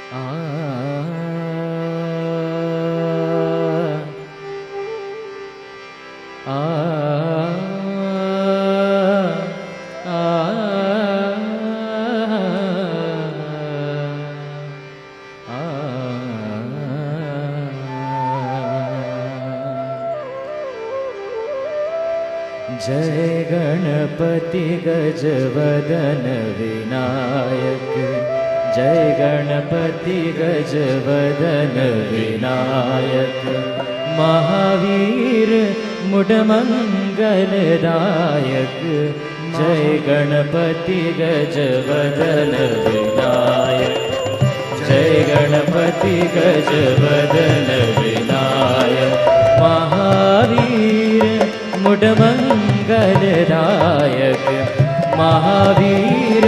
आ आ जय गणपति गजवदन विनायक, जय गणपति गजवदन विनायक, महावीर मुडमंगलदायक, जय गणपति गजवदन विनायक, जय गणपति गजवदन विनायक, महावीर मुडमंगलदायक, महावीर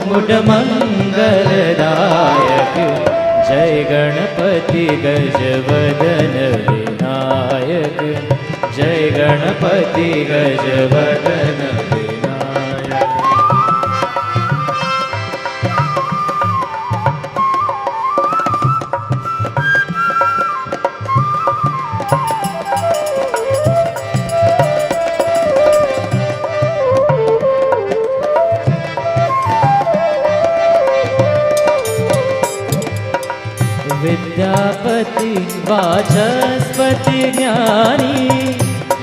मुडमंगलदायक, जय गणपति गजवदन विनायक, जय गणपति गजवदन विनायक। विद्यापति वाचस्पति ज्ञानी,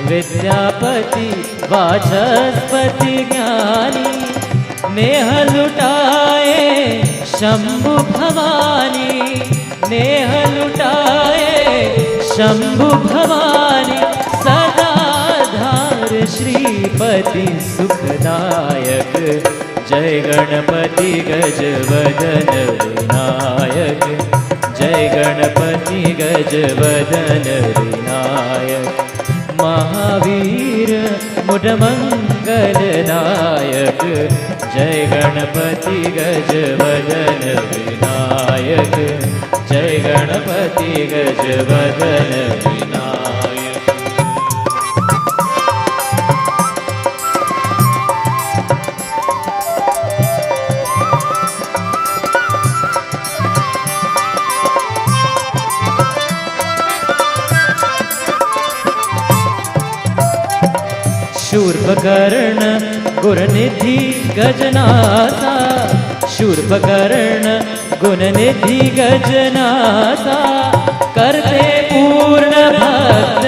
विद्यापति वाचस्पति ज्ञानी, नेह लुटाए शंभु भवानी, नेह लुटाए शंभु भवानी, सदाधार श्रीपति सुखदायक, जय गणपति गजवदन विनायक, जय गणपति गजवदन विनायक, महावीर मुडमंगलदायक, जय गणपति गजवदन विनायक, जय गणपति गजवदन विनायक। शूर्पकर्ण गुणनिधि गजनासा, शूर्पकर्ण गुणनिधि गजनासा, करते पूर्ण भक्त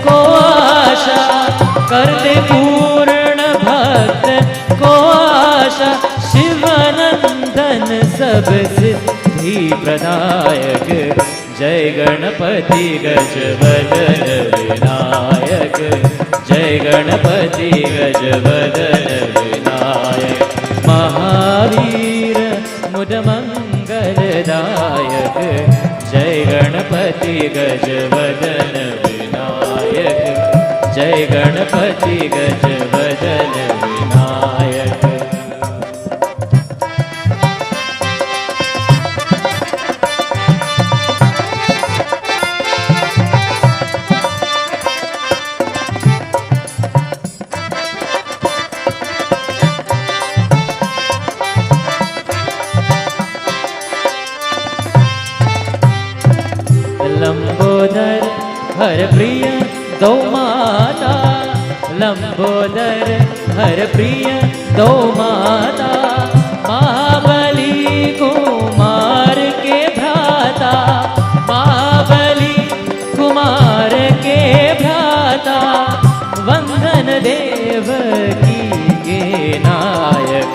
को आशा, करते पूर्ण भक्त को आशा, शिवानंदन सब सिद्धि प्रदायक, जय गणपति गजवदन विनायक, जय गणपति गजवदन विनायक, महावीर मुडमंगलदायक, जय गणपति गजवदन विनायक, जय गणपति गजवदन विनायक। लंबोदर हर प्रिय दो माता, लंबोदर हर प्रिय दो माता, महाबली कुमार के भ्राता, महाबली कुमार के भ्राता, वंदन देवकी के नायक,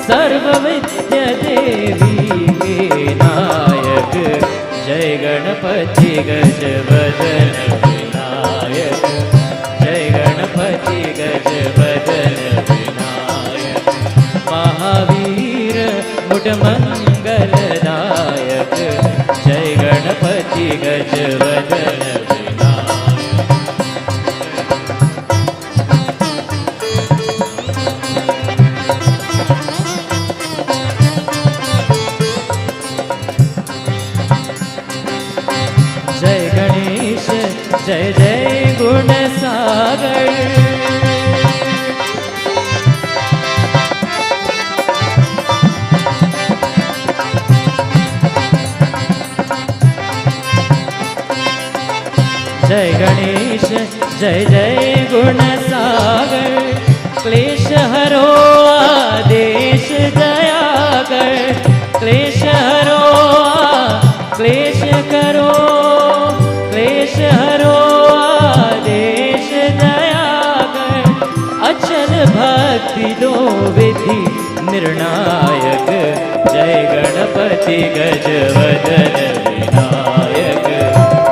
सर्वविद्या देवी के नायक, जय गणपति गजवदन विनायक, जय गणपति गजवदन विनायक, महावीर मुडमंगलदायक, जय गणपति गजवदन विनायक। जय गणेश जय जय गुण सागर, जय गणेश जय जय गुणसागर क्लेश हरो आदेश दया कर क्लेश हरो क्लेश करो क्लेश हरो आदेश दया कर अचल भक्ति दो विधि निर्णायक जय गणपति गजवदन विनायक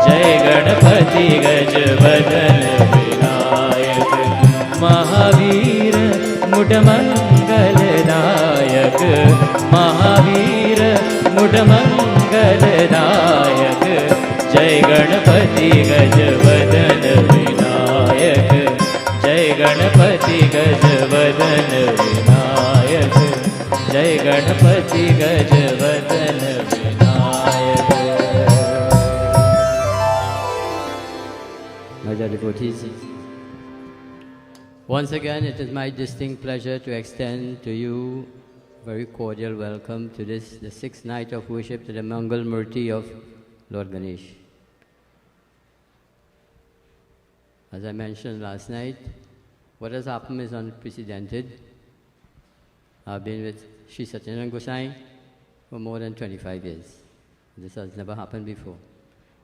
जय गणपति गजवदन विनायक महावीर मुडमंगलदायक महावीर मुडमंगलदायक जय गणपति गजवदन विनायक जय गणपति गजवदन विनायक जय Ganpati गजवदन Vinayak. My dear devotees, once again it is my distinct pleasure to extend to you very cordial welcome to this, the sixth night of worship to the Mangal Murti of Lord Ganesh. As I mentioned last night, what has happened is unprecedented. I've been with Sri Satyananda Gosai for more than 25 years. This has never happened before.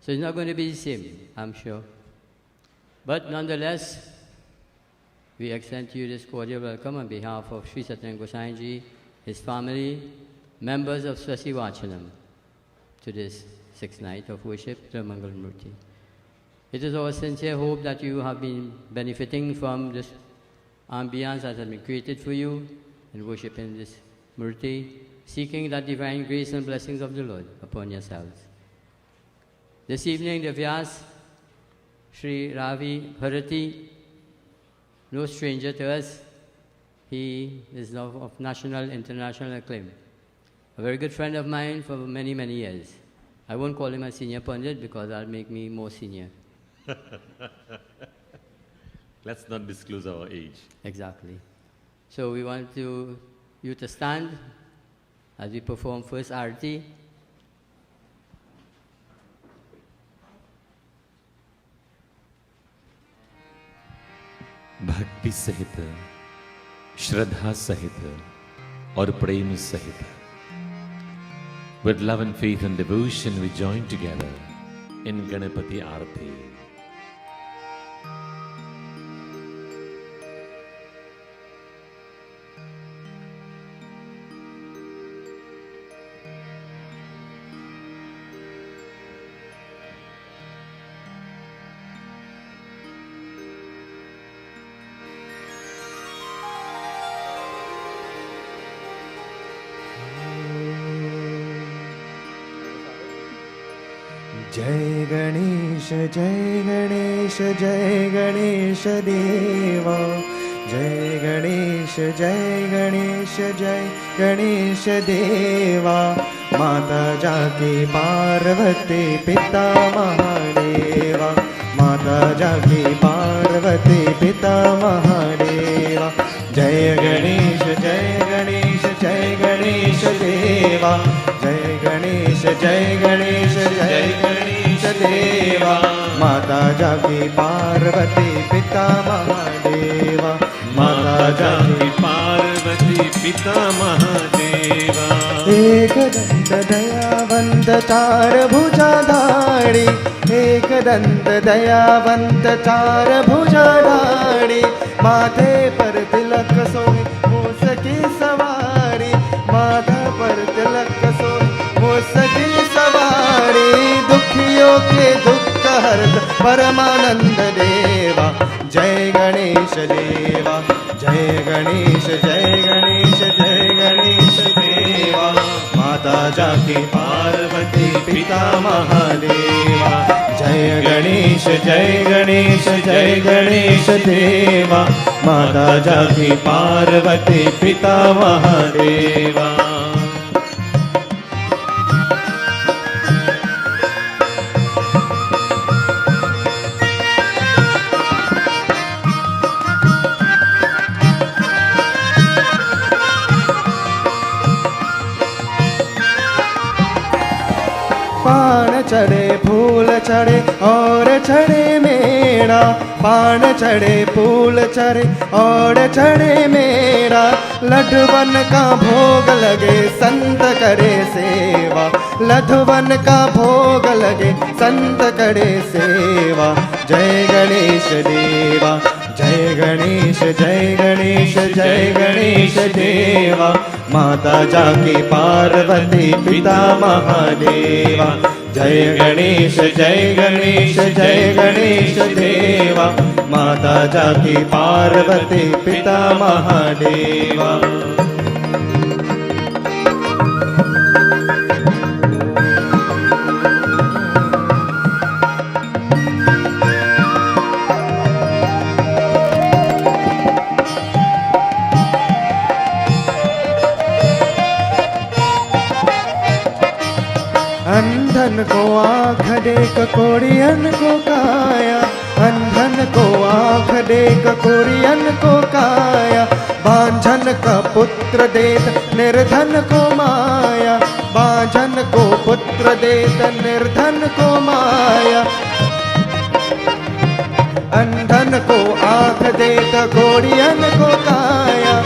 So it's not going to be the same, I'm sure. But nonetheless, we extend to you this cordial welcome on behalf of Sri Satyananda Gosai Ji, his family, members of Swasti Vaachanam, to this sixth night of worship to Mangal Murti. It is our sincere hope that you have been benefiting from this ambience that has been created for you in worshiping this Murti, seeking that divine grace and blessings of the Lord upon yourselves. This evening, the Vyas, Sri Ravi, Bharati, no stranger to us. He is now of national, international acclaim. A very good friend of mine for many, many years. I won't call him a senior pundit because that'll make me more senior. Let's not disclose our age. Exactly. So we want you to stand as we perform first Arati. भक्ति सहित, श्रद्धा सहित और प्रेम सहित. With love and faith and devotion we join together in Ganapati Arati. जय गणेश जय गणेश देवा जय गणेश जय गणेश देवा माता जाकी पार्वती पिता महादेवा माता जाकी पार्वती पिता महादेवा जय गणेश जय गणेश देवा जय गणेश देवा माता जाकी पार्वती पिता महादेवा माता जाकी पार्वती पिता महादेवा एकदंत दयावंत चार भुजाधारी एकदंत दयावंत चार भुजाधारी माथे पर तिलक सोई मूस की सवारी माथा पर तिलक सोई मूस की सवारी दुखियों के दुख हरत परमानंद देवा जय गणेश देवा जय गणेश देवा माता जाकी पार्वती पिता महादेवा जय गणेश देवा माता जाकी पार्वती पिता महादेवा पाण चढ़े फूल चढ़े और चढ़े मेरा, पान चढ़े फूल चढ़े और चढ़े मेरा, लड्डुवन का भोग लगे संत करे सेवा, लड्डुवन का भोग लगे संत करे सेवा। जय गणेश देवा, जय गणेश जय गणेश जय गणेश देवा, माता जाकी पार्वती पिता महादेवा। जय गणेश जय गणेश जय गणेश देवा, माता जाकी पार्वती पिता महादेवा। अंधन को आँख देख कोरियन को काया, अंधन को आँख देख कोरियन को काया, बांझन का पुत्र देत निर्धन को माया, बांझन को पुत्र देत निर्धन को माया। अंधन को आँख देत कोरियन को काया,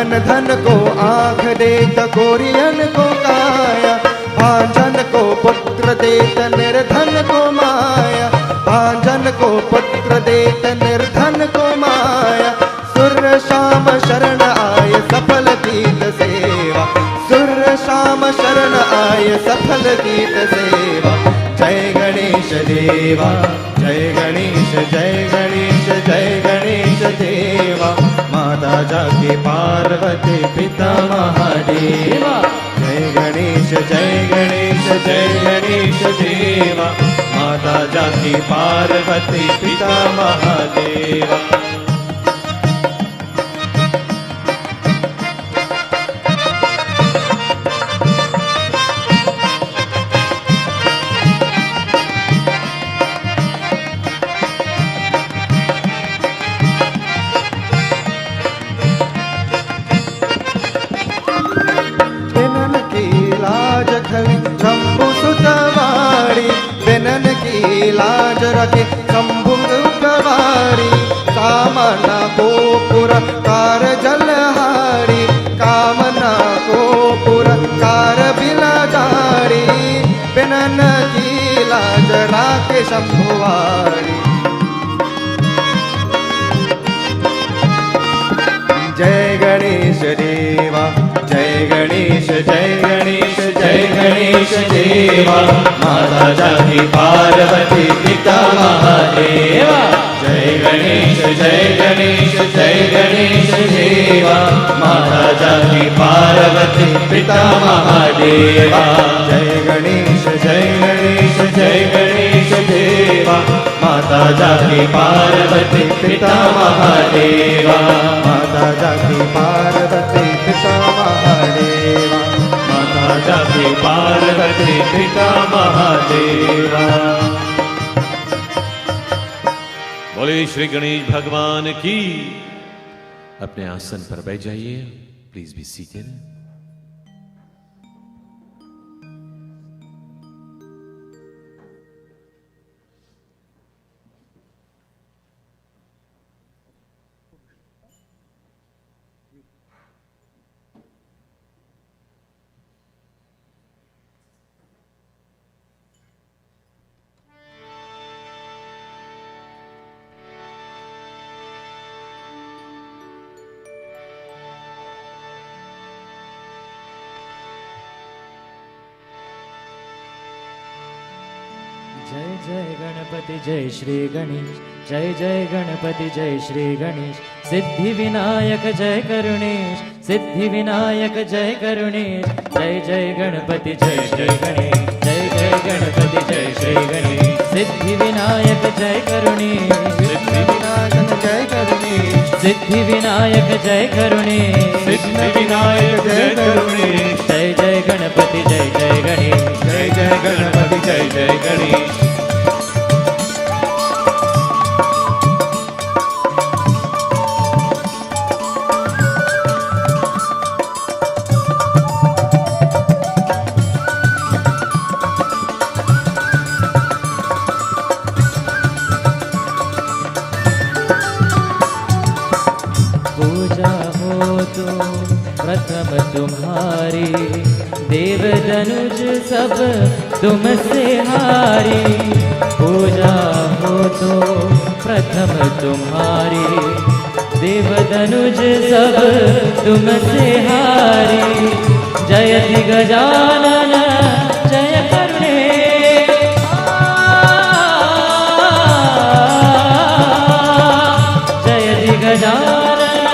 अनधन को आँख देत कोरियन को काया, भांजन को पुत्र देत निर्धन को माया, भांजन को पुत्र देत निर्धन को माया। सुर शाम शरण आय सफल गीत सेवा, सुर शाम शरण आय सफल गीत सेवा। जय गणेश देवा, जय गणेश जय गणेश जय गणेश देवा, माता जाकी पार्वती पिता महादेवा। जय गणेश जय गणेश जय गणेश देवा, माता जाकी पार्वती पिता महादेवा। लाज रखे शंभु गवारी, कामना को पुरकार जलहारी, कामना को पुरकार बिलदारी, बिनन की लाज राखे शंभुवारी। जय गणेश देवा, जय गणेश जय गणेश जय गणेश देवा, माता जाकी पार्वती पिता महादेवा। जय गणेश जय गणेश जय गणेश देवा, माता जाकी पार्वती पिता महादेवा। जय गणेश जय गणेश जय गणेश देवा, माता जाकी पार्वती पिता महादेवा। माता जाकी पार्वती पिता महादेवा, माता जाकी पार्वती पिता महादेवा। बोले श्री गणेश भगवान की। अपने आसन पर बैठ जाइए, प्लीज बी सीटेड। जय जय गणपति जय श्री गणेश, जय जय गणपति जय श्री गणेश। सिद्धि विनायक जय करुणेश, सिद्धि विनायक जय करुणेश। जय जय गणपति जय जय गणेश, जय जय गणपति जय श्री गणेश। सिद्धि विनायक जय करुणेश, सिद्धि विनायक जय करुणेश, सिद्धि विनायक जय करुणेश, सिद्धि विनायक जय करुणेश। जय जय गणपति जय जय गणेश, जय जय गणपति जय जय गणेश। तुम्हारी, देव धनुज सब तुमसे हारी। पूजा हो तो प्रथम तुम्हारी, देव धनुज सब तुमसे हारी। जयति गजानन जय करुणे, जयति गजानन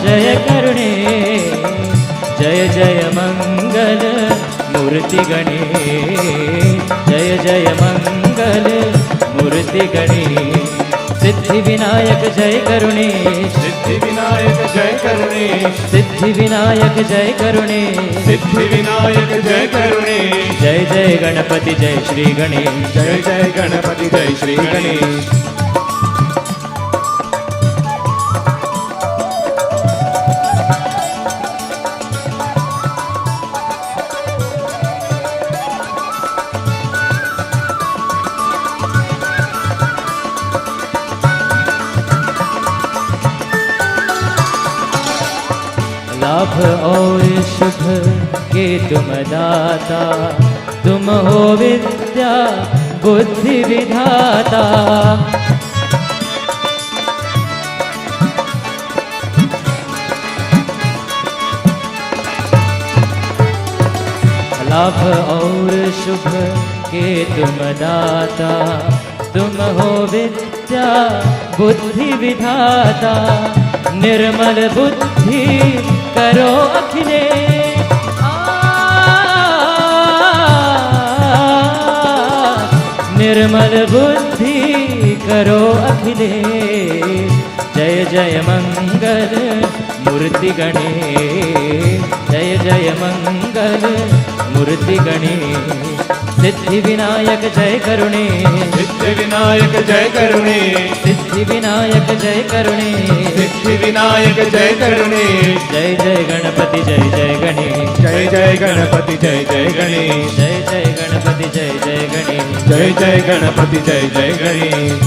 जय करुणे। जय जय मंगल मूर्ति गणेश, जय जय मंगल मूर्ति गणेश। सिद्धि विनायक जय करुणेश, सिद्धि विनायक जय करुणेश, सिद्धि विनायक जय करुणेश, सिद्धि विनायक जय करुणेश। जय जय गणपति जय श्री गणेश, जय जय गणपति जय श्री गणेश। लाभ और शुभ के तुम दाता, तुम हो विद्या बुद्धि विधाता। लाभ और शुभ के तुम दाता, तुम हो विद्या बुद्धि विधाता। निर्मल बुद्धि करो अखिलेश, निर्मल बुद्धि करो अखिलेश। जय जय मंगल मूर्ति गणेश, जय जय मंगल मूर्ति गणेश। सिद्धि विनायक जय करुणेश, सिद्धि विनायक जय करुणेश, सिद्धि विनायक जय करुणेश, सिद्धि विनायक जय करुणेश। जय जय गणपति जय जय गणेश, जय जय गणपति जय जय गणेश, जय जय गणपति जय जय गणेश। जय जय गणपति जय जय गणेश।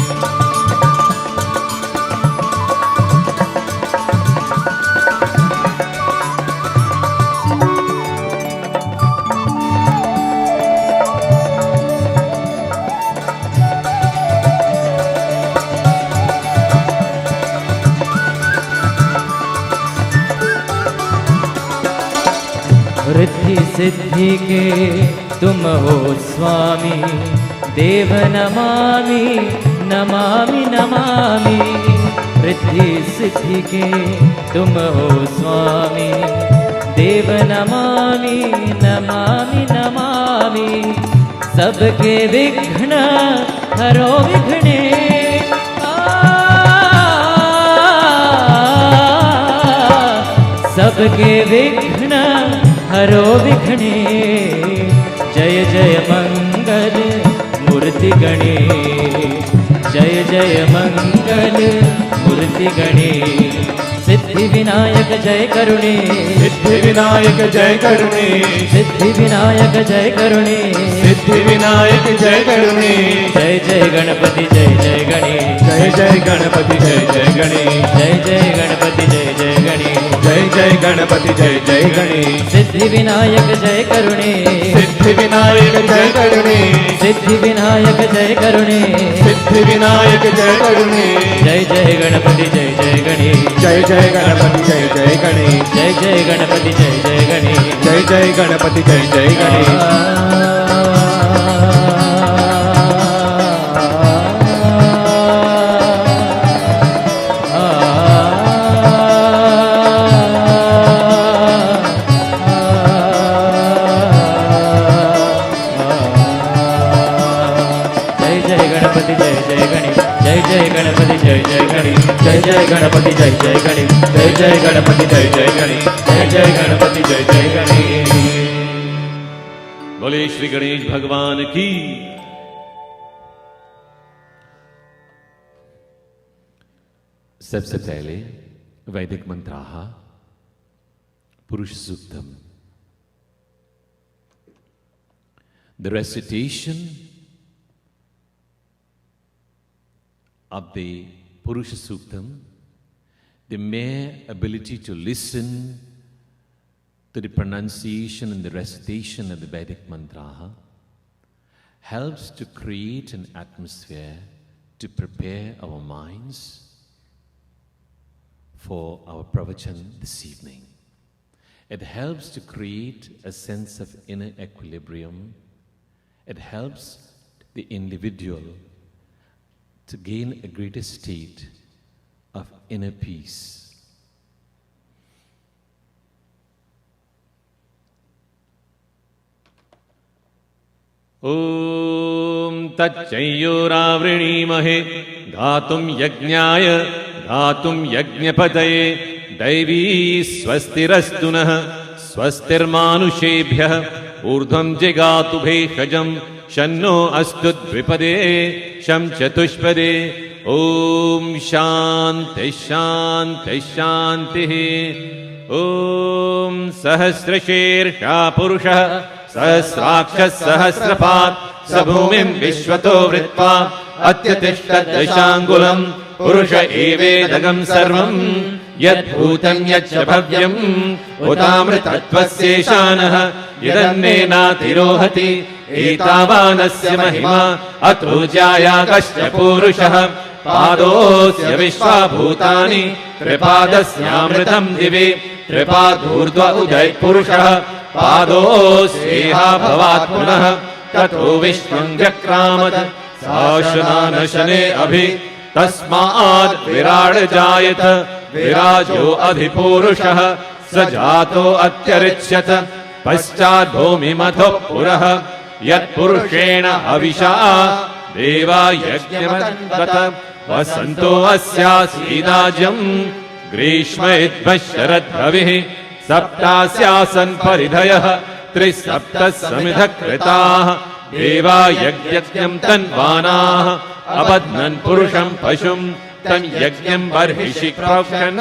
रिद्धि सिद्धि के तुम हो स्वामी, देव नमामि नमामि नमामि। रिद्धि सिद्धि के तुम हो स्वामी, देव नमामि नमामि नमामि। सबके विघ्न हरो विघ्नेश, सबके विघ्न हरो विघ्नेश। जय जय मंगल मूर्ति गणेश, जय जय मंगल मूर्ति गणेश। सिद्धि विनायक जय करुणेश, सिद्धि विनायक जय करुणेश, सिद्धि विनायक जय करुणेश, सिद्धि विनायक जय करुणेश। जय जय गणपति जय जय गणेश, जय जय गणपति जय जय गणेश, जय जय गणपति जय जय गणेश, जय जय गणपति जय जय गणेश। सिद्धि विनायक जय करुणेश, सिद्धि विनायक जय करुणेश, सिद्धि विनायक जय करुणेश, सिद्धि विनायक जय करुणेश। जय जय गणपति जय जय गणेश, जय जय गणपति जय जय गणेश, जय जय गणपति जय जय गणेश। जय जय गणपति जय जय गणेश। जय जय गणपति जय जय गणेश, जय जय गणपति जय जय गणेश, जय जय गणपति जय जय गणेश। बोले श्री गणेश भगवान की। सबसे पहले वैदिक मंत्राः पुरुष सूक्तम, the recitation of the Purusha Suktam, the mere ability to listen to the pronunciation and the recitation of the Vedic mantra helps to create an atmosphere to prepare our minds for our pravachan this evening. It helps to create a sense of inner equilibrium. It helps the individual to gain a greater state of inner peace. Om Tachayyoravrinemahe Dhatum Yajnaya Dhatum Yajnapataye Daivi Swastirastunah Swastirmanushebhyah Urdhvam Jagatu Bheshajam Shanno Astudvipade Sham Chatushpade Om Shanti Shanti Shanti Om Sahasrashirsha Purusha Sahasrakshas Sahasrapat Sabhumim Vishwato Vritva Atyatishtat Dashangulam Purusha Evedagam Sarvam Yad Bhutam Yad Shabhavyam Utamritatvaseshanah Yadannena Tirohati Etavanasya Mahima Atujaya Kashya Purushah Padosya Vishwabhutani Tripadasya Divi Tripadurdva Uday Purushah Padosyeha Bhavat Punah Tato Vishwam Vyakramat Sashananashane Abhi Tasmaad Virad Jayata Virajo Adhipurushah Sajato Atyarichyata Paschad Bhumi Madho Purah Yat Purushena Avisha Deva Yajnyamatgata Vasanto Asya Sidajam Grishma Idvasharad Ravi Saptasyasan Paridhayah Trisaptas Samidhakritah Deva Yajnyam Tanvanah Abadnan Purusham Pashum Tam Yajnyam Barhishikravkan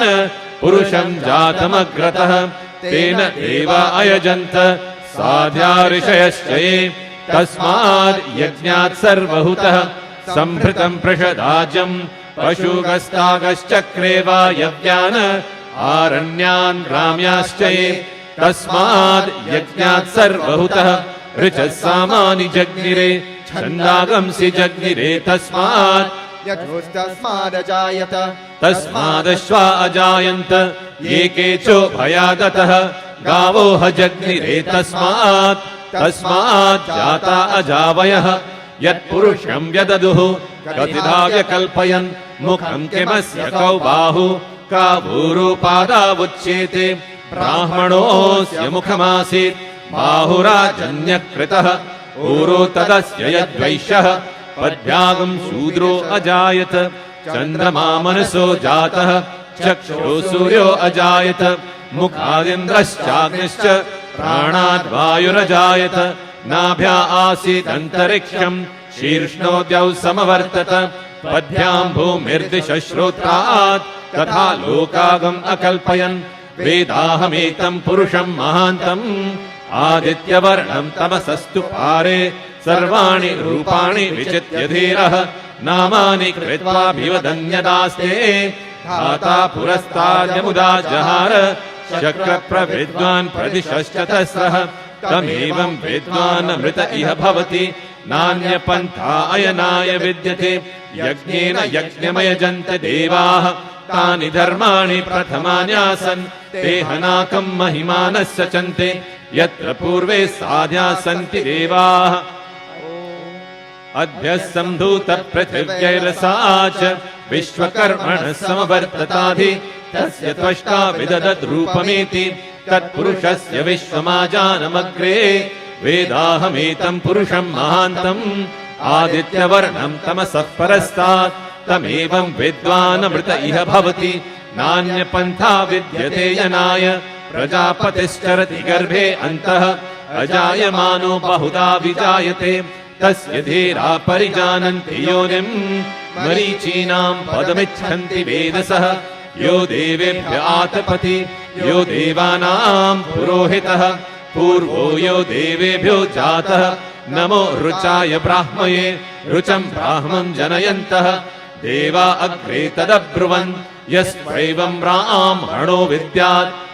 Purusham Jatamagratah Tena Deva Ayajanta Sadhya Rishayaschaye Tasmad Yajnat Sarvahutah Samphritam Prashadajam Pashugastagaschakreva Yavyana Aranyan Ramyaschaye Tasmad Yajnat Sarvahutah Richasamani Jagnire Chandagamsi Jagnire Tasmad Yajustasmad Ajayata Tasmadashva Ajayanta Yekecho Bhayadatah Gavo Hajagnire Tasmad Tasmad Jata Ajavayah Yat Purusham Vyadaduhu Katidhavya Kalpayan Mukham Kemasya Kaubahu Kavuru Padavutchete Brahmanosya Mukhamasit Bahurajanyakritah Uru Tadasya Yadvaishah Padvyagam Shudro Ajayata Chandrama Manaso Jatah Chakshro Suryo Ajayata Mukhadindrashchagnischa Pranad Vayurajayata Nabhya Asit Antariksham Shirshnodyau Samavartata Padhyam Bhumirdisha Shrotraat Tatha Lokagam Akalpayan Vedahametam Purusham Mahantam Aditya Varnam Tamasastu Pare Sarvani Rupani Vichitya Dhirah Namani Kritva Bhivadanyadaste Dhata Purastadyamuda Jahara Shakra Pravidvan Pradishashchatasrah Tamevam Vidvan Amrita Iha Bhavati Nanya Pantha Ayanaya Vidyate Yajnena Yajnamaya Janta Devah Tani Dharmani Prathamanyasan Tehanakam Mahimanasya Chante Yatra Purve Sadhya Santi Devah Adhyasambhuta Prithivyairasacha Vishwakarmana Samavartatadhi Tasya Tvashta Vidadat Rupameti Tat Purushasya Vishwamajanamagre Vedahametam Purusham Mahantam Aditya Varnam Tamasah Parastat Tamevam Vidvanamrita Iha Bhavati Nanya Pantha Vidyate Yanaya Prajapatiscarati Garbhe Antah Ajayamano Bahuda Vijayate Tasya Dhira Parijananti Yonim Marichinam Padamichanti Vedasah Yo Devebhya Atapati Yo Devanam Purohitah Purvo Yo Devebhyo Jatah Namo Ruchaya Brahmaye Rucham Brahmam Janayantah Deva Agre Tadabruvan Yastvaivam Ram Hano Vidyat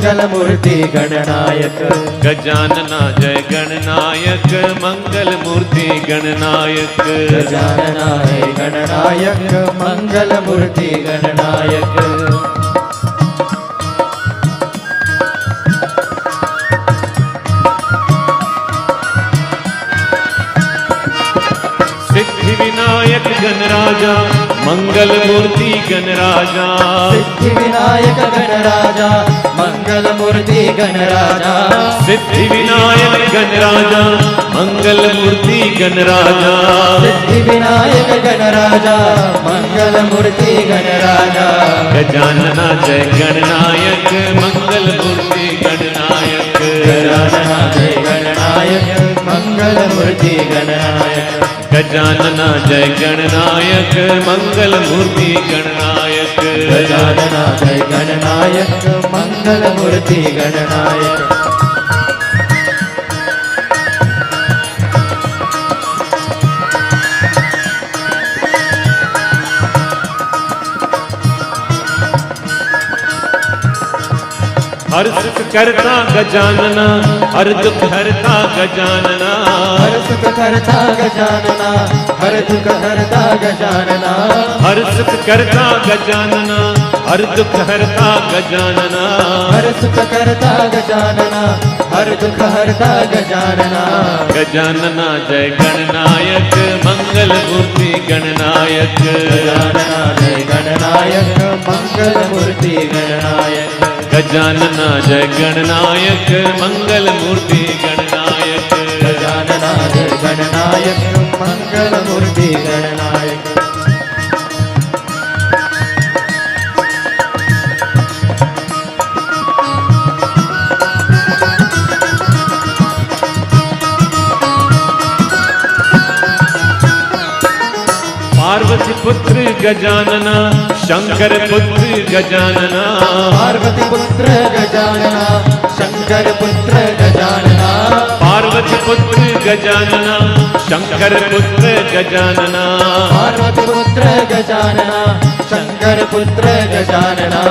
मंगल मूर्ति गणनायक। गजानना जय गणनायक मंगल मूर्ति गणनायक। गजानना है गणनायक मंगल मूर्ति गणनायक। सिद्धि विनायक गणराजा मंगल मूर्ति गणराजा। सिद्धि विनायक गणराजा मंगल मूर्ति गणराजा। सिद्धि विनायक गणराजा मंगल मूर्ति गणराजा। सिद्धि विनायक गणराजा मंगल मूर्ति गणराजा। गजानना जय गणनायक मंगल मूर्ति गणनायक। गजानना जय गणनायक मंगल मूर्ति गणनायक। गजानना जय गणनायक मंगल मूर्ति गणनायक। गजानना जय गणनायक मंगल मूर्ति गणनायक। हर सुख करता गजानना हर दुख हरता गजानना। हर सुख करता गजानना हर दुख हरता गजानना। हर सुख करता गजानना हर दुख हरता गजानना। हर सुख करता गजानना हर दुख हरता गजानना। गजानना जय गणनायक मंगल मूर्ति गणनायक। गजानना जय गणनायक मंगल मूर्ति गणनायक। गजानना जय गणनायक मंगल मूर्ति गणनायक। गजानना जय गणनायक मंगल मूर्ति गणनायक। पार्वती पुत्र गजानना शंकर पुत्र गजानना। पार्वती पुत्र गजानना शंकर पुत्र गजानना। पार्वती पुत्र गजानना शंकर पुत्र गजानना। पार्वती पुत्र गजानना शंकर पुत्र गजानना।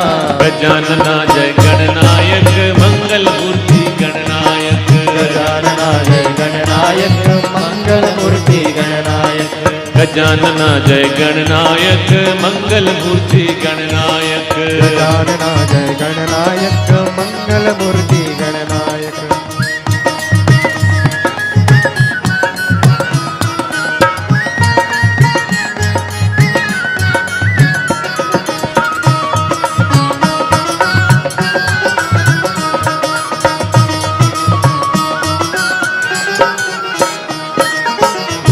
गजानना जय गणनायक मंगल मूर्ति गणनायक। गजानना जय गणनायक मंगल मूर्ति गणनायक। गजानना जय गणनायक मंगल मूर्ति गणनायक। गजानना जय गणनायक मंगल मूर्ति Gananayak.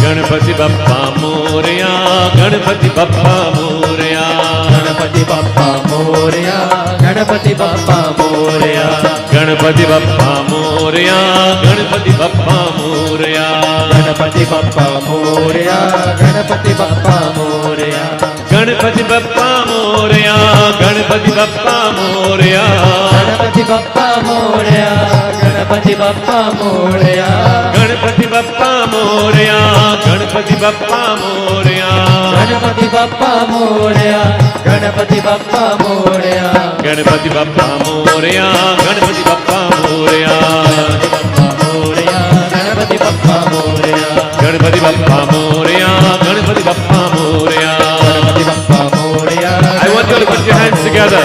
Ganpati Bappa Morya Ganpati Bappa Morya. Ganpati Bappa Morya Ganpati Bappa Morya. Ganpati Bappa Morya Ganpati Bappa Morya. Ganpati Bappa Morya Ganpati Bappa Morya. Ganpati Bappa Morya Ganpati Bappa Morya. Ganpati Bappa Morya Ganpati Bappa Morya. Ganpati Bappa Morya Ganpati Bappa Morya. Ganpati Bappa Morya Ganpati Bappa Morya. Ganpati Bappa Morya Ganpati Bappa Morya. Ganpati Bappa Morya Ganpati Bappa Morya Ganpati Bappa Morya. Ganpati Bappa Morya. I want you to put your hands together.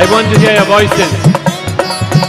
I want to hear your voices.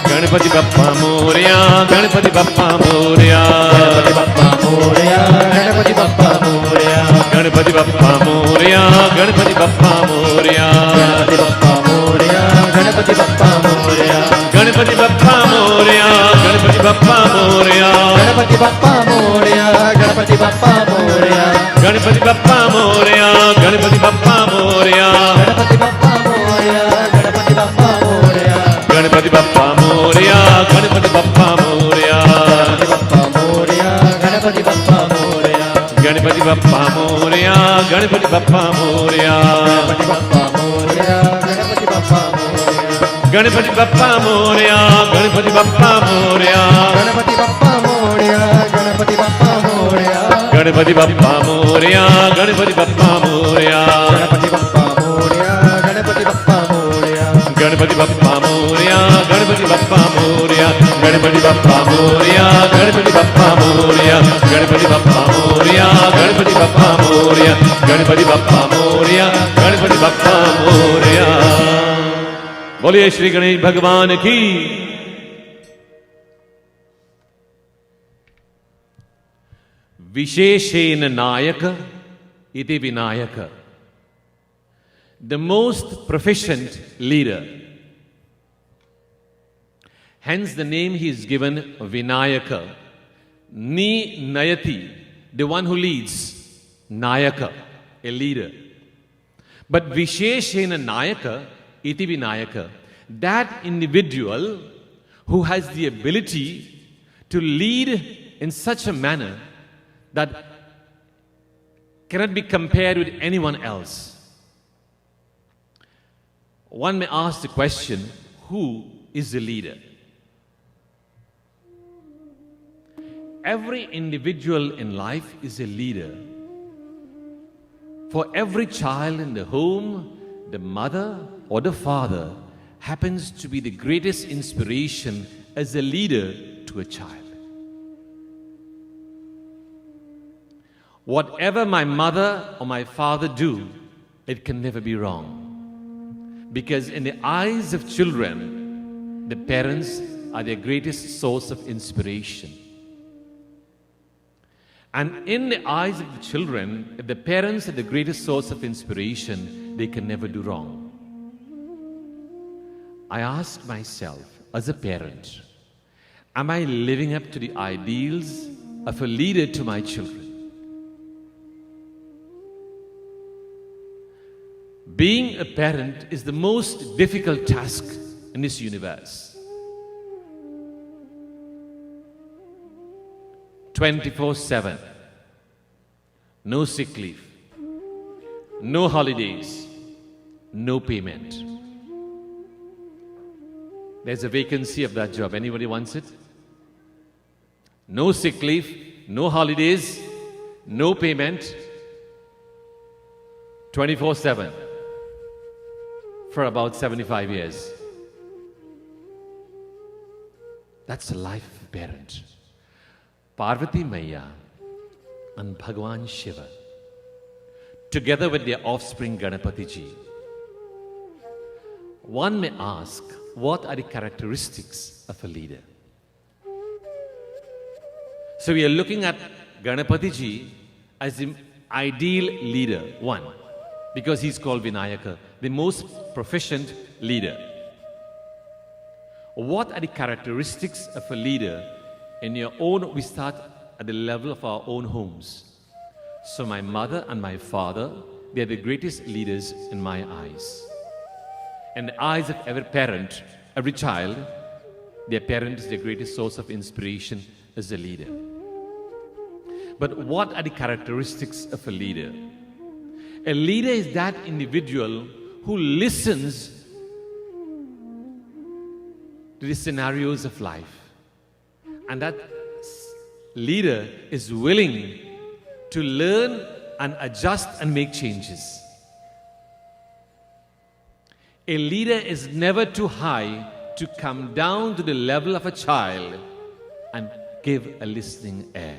Ganpati Bappa Morya Ganpati Bappa Morya. Ganpati Bappa Morya Ganpati Bappa Morya. Ganpati Bappa Morya Ganpati Bappa Morya. Ganpati Bappa Morya Ganpati Bappa Morya. Ganpati Bappa Morya Ganpati Bappa Morya. Ganpati Bappa Morya Ganpati Bappa Morya. Ganpati Bappa Morya Ganpati Bappa Morya. Ganpati Bappa Morya Ganpati Bappa Morya. Ganpati Bappa Morya Ganpati Bappa Morya. Ganpati Bappa Morya Ganpati Bappa Morya. Ganpati Bappa Morya Ganpati Bappa Morya. Ganpati Bappa Morya Ganpati Bappa Morya Ganpati Bappa Morya. Ganpati Bappa Morya Ganpati Bappa Morya. Ganpati Bappa Morya Ganpati Bappa Morya. Ganpati Bappa Morya Ganpati Bappa Morya. Ganpati Bappa Morya Ganpati Ganpati Bappa Morya, Ganpati Bappa Morya. बोलिए श्री गणेश भगवान की। विशेषेण नायक इति Vinayak, the most proficient leader. Hence the name he is given Vinayaka. Ni Nayati, the one who leads. Nayaka, a leader. But Visheshena Nayaka iti Vinayaka, that individual who has the ability to lead in such a manner that cannot be compared with anyone else. One may ask the question, who is the leader? Every individual in life is a leader. For every child in the home, the mother or the father happens to be the greatest inspiration as a leader to a child. Whatever my mother or my father do, it can never be wrong. Because in the eyes of children, the parents are their greatest source of inspiration. And in the eyes of the children, if the parents are the greatest source of inspiration, they can never do wrong. I ask myself, as a parent, am I living up to the ideals of a leader to my children? Being a parent is the most difficult task in this universe. 24/7. No sick leave. No holidays. No payment. There's a vacancy of that job. Anybody wants it? No sick leave. No holidays. No payment. 24/7. For about 75 years. That's the life of a parent. Parvati Maya and Bhagwan Shiva, together with their offspring Ganapati Ji. One may ask, what are the characteristics of a leader? So we are looking at Ganapati Ji as the ideal leader, one, because he's called Vinayaka, the most proficient leader. What are the characteristics of a leader? In your own, we start at the level of our own homes. So my mother and my father, they are the greatest leaders in my eyes. In the eyes of every parent, every child, their parent is the greatest source of inspiration as a leader. But what are the characteristics of a leader? A leader is that individual who listens to the scenarios of life. And that leader is willing to learn and adjust and make changes. A leader is never too high to come down to the level of a child and give a listening ear.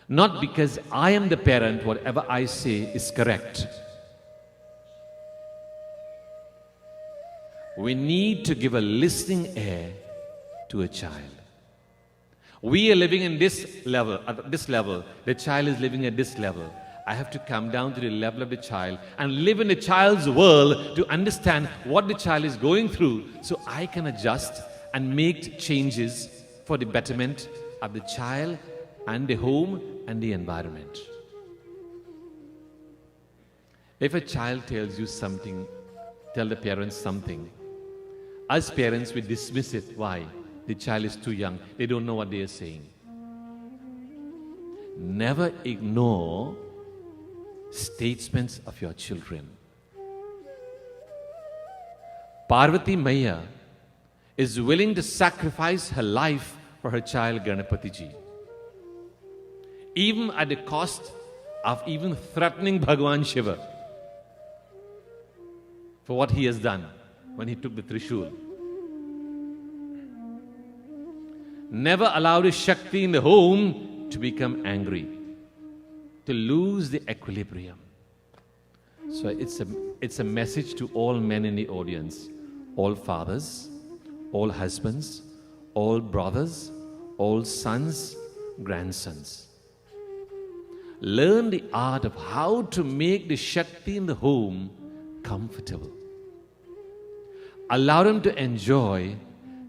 Not because I am the parent, whatever I say is correct. We need to give a listening ear to a child. We are living in this level, at this level. The child is living at this level. I have to come down to the level of the child and live in the child's world to understand what the child is going through so I can adjust and make changes for the betterment of the child and the home and the environment. If a child tells you something, tell the parents something. As parents, we dismiss it. Why? The child is too young. They don't know what they are saying. Never ignore statements of your children. Parvati Maya is willing to sacrifice her life for her child Ganapati Ji. Even at the cost of even threatening Bhagwan Shiva for what he has done when he took the Trishul. Never allow the Shakti in the home to become angry. to lose the equilibrium. So it's a message to all men in the audience, all fathers, all husbands, all brothers, all sons, grandsons. Learn the art of how to make the Shakti in the home comfortable. Allow them to enjoy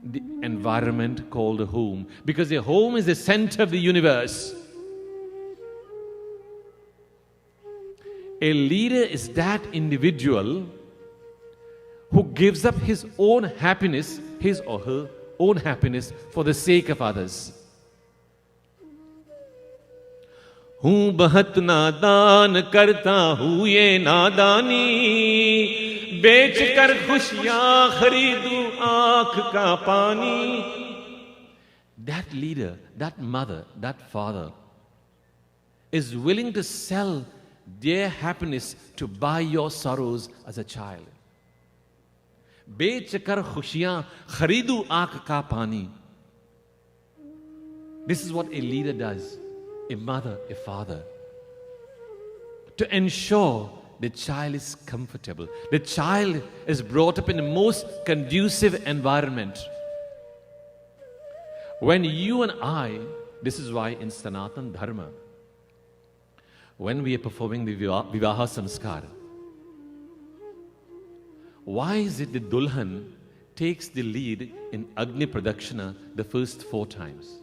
the environment called the home, because the home is the center of the universe. A leader is that individual who gives up his own happiness, his or her own happiness, for the sake of others. हूँ बहुत नादान करता हूँ ये नादानी, बेच कर खुशियाँ खरीदूं आँख का पानी. That leader, that mother, that father is willing to sell their happiness to buy your sorrows as a child. बेच कर खुशियाँ खरीदूं आँख का पानी. This is what a leader does. A mother, a father, to ensure the child is comfortable. The child is brought up in the most conducive environment. When you and I, this is why in Sanatan Dharma, when we are performing the Vivaha Samskar, why is it the Dulhan takes the lead in Agni Pradakshina the first 4 times?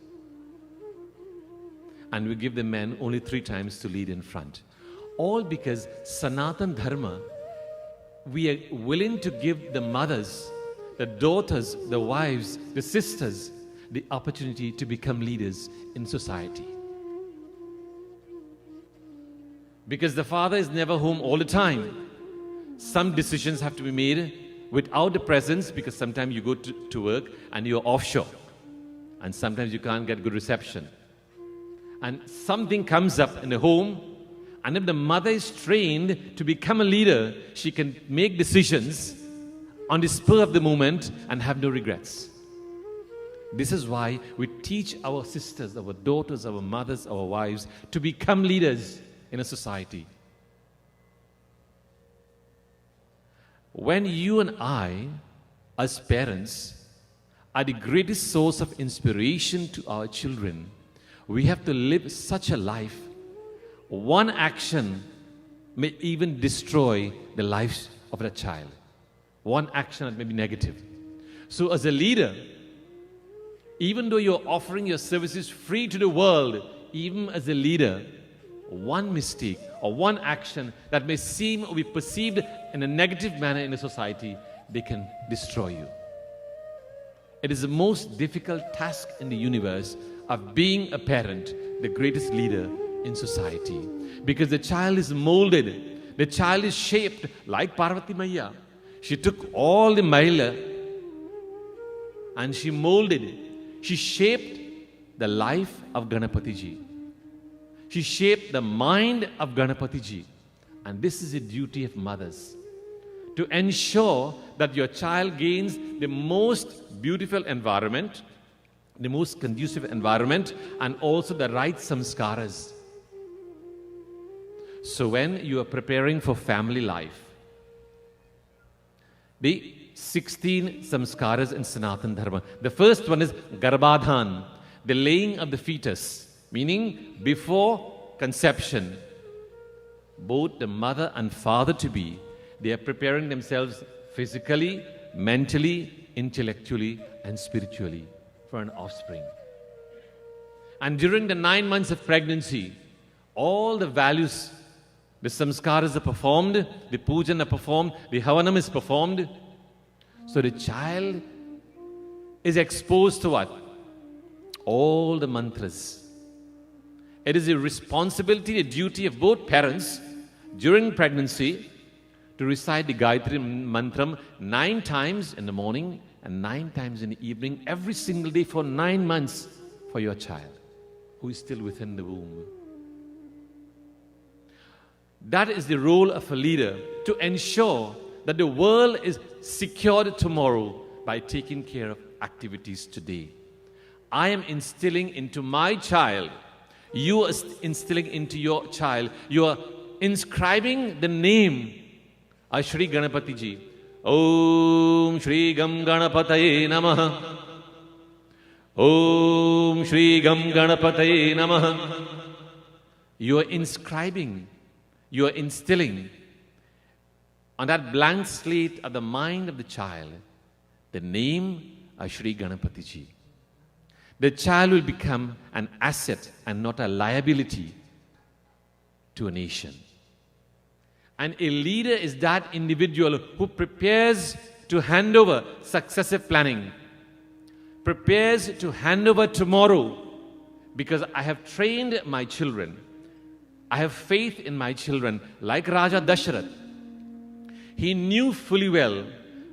And we give the men only 3 times to lead in front. All because Sanatan Dharma, we are willing to give the mothers, the daughters, the wives, the sisters, the opportunity to become leaders in society. Because the father is never home all the time. Some decisions have to be made without the presence, because sometimes you go to work and you're offshore. And sometimes you can't get good reception. And something comes up in the home, and if the mother is trained to become a leader, she can make decisions on the spur of the moment and have no regrets. This is why we teach our sisters, our daughters, our mothers, our wives to become leaders in a society. When you and I, as parents, are the greatest source of inspiration to our children, we have to live such a life. One action may even destroy the life of a child. One action that may be negative. So as a leader, even though you're offering your services free to the world, even as a leader, one mistake or one action that may seem or be perceived in a negative manner in a society, they can destroy you. It is the most difficult task in the universe of being a parent, the greatest leader in society. Because the child is molded, the child is shaped like Parvati Maya. She took all the Maila and she molded it. She shaped the life of Ganapati Ji. She shaped the mind of Ganapati Ji. And this is the duty of mothers, to ensure that your child gains the most beautiful environment, the most conducive environment, and also the right samskaras. So when you are preparing for family life, the 16 samskaras in Sanatan Dharma. The first one is Garbhadhan, the laying of the fetus, meaning before conception, both the mother and father-to-be, they are preparing themselves physically, mentally, intellectually, and spiritually for an offspring. And during the 9 months of pregnancy, all the values, the samskaras are performed, the pujan are performed, the havanam is performed. So the child is exposed to what? All the mantras. It is a responsibility, a duty of both parents during pregnancy to recite the Gayatri Mantram 9 times in the morning and 9 times in the evening, every single day for 9 months for your child who is still within the womb. That is the role of a leader, to ensure that the world is secured tomorrow by taking care of activities today. I am instilling into my child You are instilling into your child, you are inscribing the name of Shri Ganapati Ji. Om Shri Gam Ganapataye Namaha. Om Shri Gam Ganapataye Namaha. You are inscribing, you are instilling on that blank slate of the mind of the child the name of Shri Ganapati Ji. The child will become an asset and not a liability to a nation. And a leader is that individual who prepares to hand over successive planning, prepares to hand over tomorrow, because I have trained my children. I have faith in my children, like Raja Dasharath. He knew fully well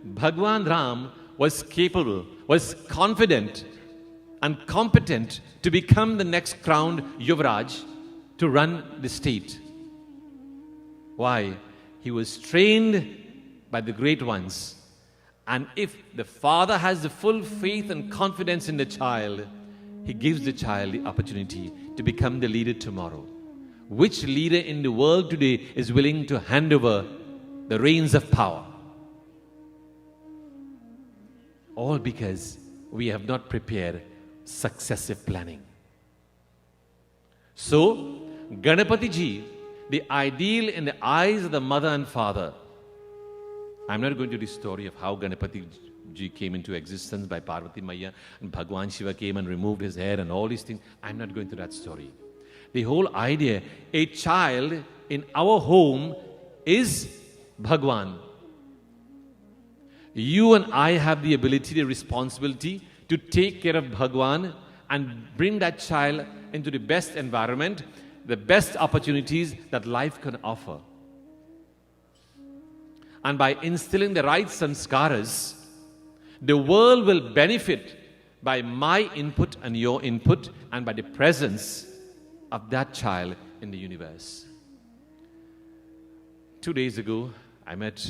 Bhagwan Ram was capable, was confident and competent to become the next crowned Yuvraj to run the state. Why? He was trained by the great ones. And if the father has the full faith and confidence in the child, he gives the child the opportunity to become the leader tomorrow. Which leader in the world today is willing to hand over the reins of power? All because we have not prepared successive planning. So, Ganapati Ji, the ideal in the eyes of the mother and father. I'm not going to the story of how Ganapati Ji came into existence by Parvati Maya and Bhagwan Shiva came and removed his hair and all these things. I'm not going to that story. The whole idea, a child in our home is Bhagwan. You and I have the ability, the responsibility to take care of Bhagwan and bring that child into the best environment, the best opportunities that life can offer. And by instilling the right sanskaras, the world will benefit by my input and your input and by the presence of that child in the universe. 2 days ago, I met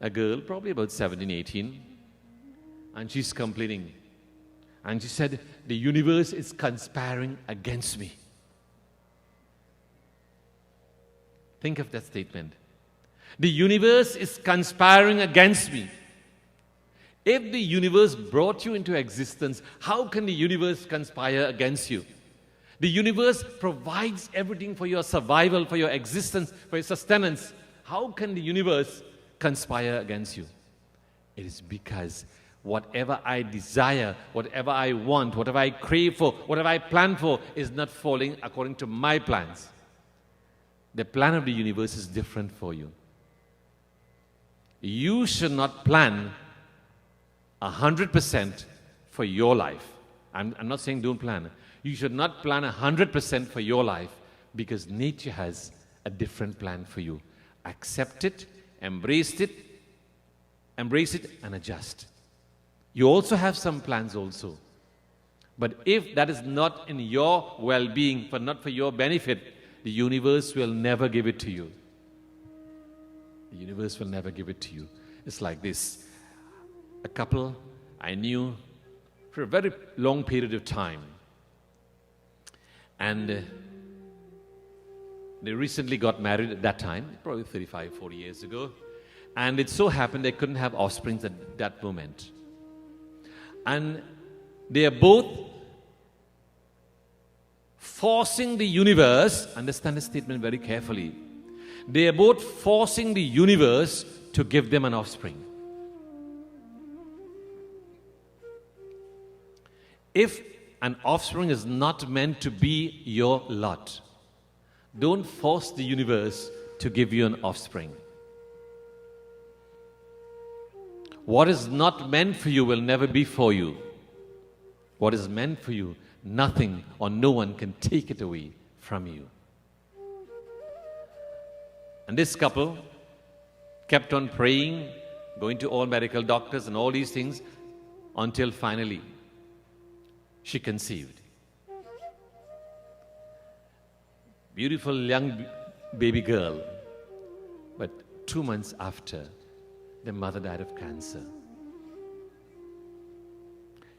a girl, probably about 17, 18, and she's complaining. And she said, the universe is conspiring against me. Think of that statement. The universe is conspiring against me. If the universe brought you into existence, how can the universe conspire against you? The universe provides everything for your survival, for your existence, for your sustenance. How can the universe conspire against you? It is because whatever I desire, whatever I want, whatever I crave for, whatever I plan for is not falling according to my plans. The plan of the universe is different for you. You should not plan 100% for your life. I'm not saying don't plan. You should not plan 100% for your life because nature has a different plan for you. Accept it, embrace it and adjust. You also have some plans also. But if that is not in your well-being, not for your benefit, the universe will never give it to you. The universe will never give it to you. It's like this. A couple I knew for a very long period of time. And they recently got married at that time, probably 35, 40 years ago. And it so happened they couldn't have offspring at that moment. And they are both forcing the universe, understand the statement very carefully, they are both forcing the universe to give them an offspring. If an offspring is not meant to be your lot, don't force the universe to give you an offspring. What is not meant for you will never be for you. What is meant for you, nothing or no one can take it away from you. And this couple kept on praying, going to all medical doctors and all these things, until finally she conceived. Beautiful young baby girl. But 2 months after, the mother died of cancer.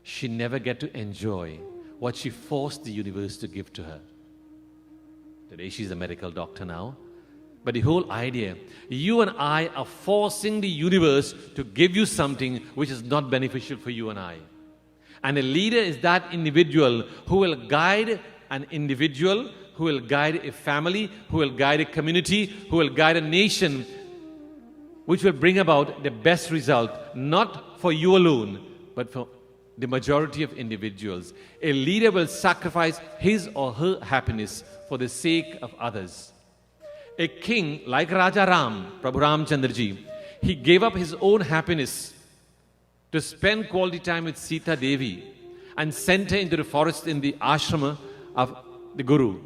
She never get to enjoy what she forced the universe to give to her. Today she's a medical doctor now. But the whole idea, you and I are forcing the universe to give you something which is not beneficial for you and I. And a leader is that individual who will guide an individual, who will guide a family, who will guide a community, who will guide a nation, which will bring about the best result, not for you alone, but for the majority of individuals. A leader will sacrifice his or her happiness for the sake of others. A king like Raja Ram, Prabhu Ramchandraji, he gave up his own happiness to spend quality time with Sita Devi and sent her into the forest in the ashrama of the Guru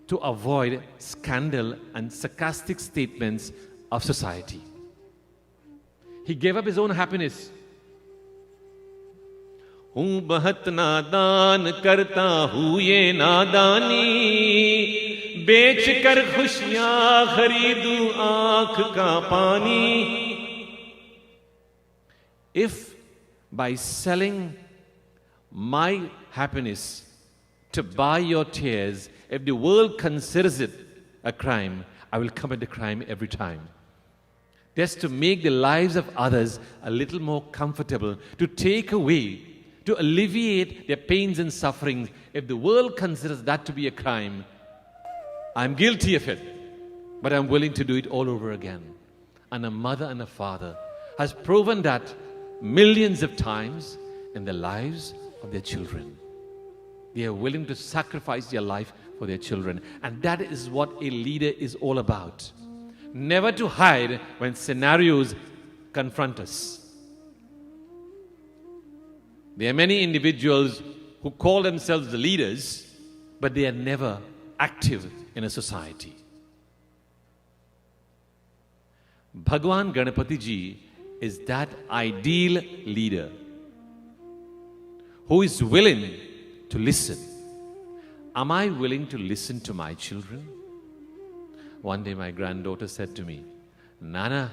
to avoid scandal and sarcastic statements of society. He gave up his own happiness. हूँ बहुत नादान करता हूँ ये नादानी बेच कर खुशियाँ खरीदूं आँख का पानी. If by selling my happiness to buy your tears, if the world considers it a crime, I will commit the crime every time. Just to make the lives of others a little more comfortable, to take away, to alleviate their pains and sufferings. If the world considers that to be a crime, I'm guilty of it, but I'm willing to do it all over again. And a mother and a father has proven that millions of times in the lives of their children. They are willing to sacrifice their life for their children. And that is what a leader is all about. Never to hide when scenarios confront us. There are many individuals who call themselves the leaders, but they are never active in a society. Bhagwan Ganapati Ji is that ideal leader who is willing to listen. Am I willing to listen to my children? One day my granddaughter said to me, Nana,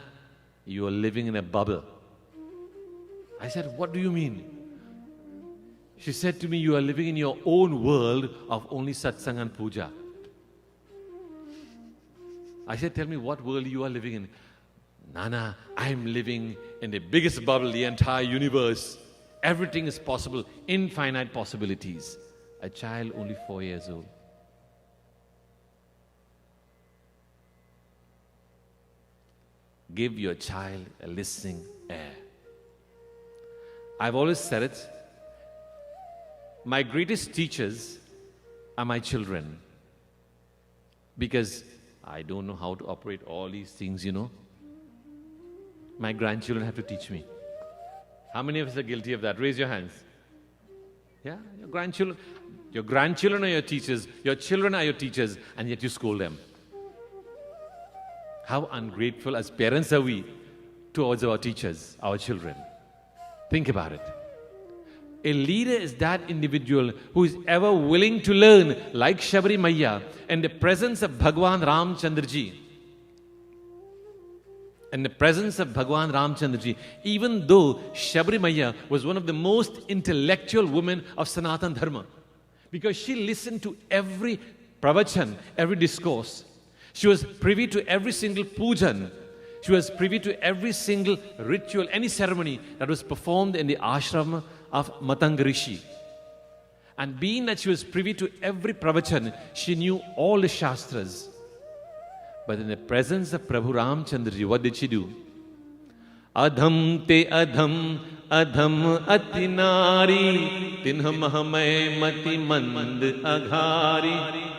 you are living in a bubble. I said, what do you mean? She said to me, you are living in your own world of only satsang and puja. I said, tell me what world you are living in. Nana, I am living in the biggest bubble, the entire universe. Everything is possible, infinite possibilities. A child only 4 years old. Give your child a listening ear. I've always said it. My greatest teachers are my children. Because I don't know how to operate all these things, you know. My grandchildren have to teach me. How many of us are guilty of that? Raise your hands. Yeah, your grandchildren are your teachers, your children are your teachers, and yet you scold them. How ungrateful as parents are we towards our teachers, our children. Think about it. A leader is that individual who is ever willing to learn, like Shabari Maiya, in the presence of Bhagwan Ramchandraji. In the presence of Bhagwan Ramchandraji, even though Shabari Maiya was one of the most intellectual women of Sanatan Dharma, because she listened to every pravachan, every discourse. She was privy to every single pujan. She was privy to every single ritual, any ceremony that was performed in the ashram of Matanga Rishi. And being that she was privy to every pravachan, she knew all the shastras. But in the presence of Prabhu Ramchandraji, what did she do? Adham te adham, adham atinari, tinham mahamay mati mand aghari.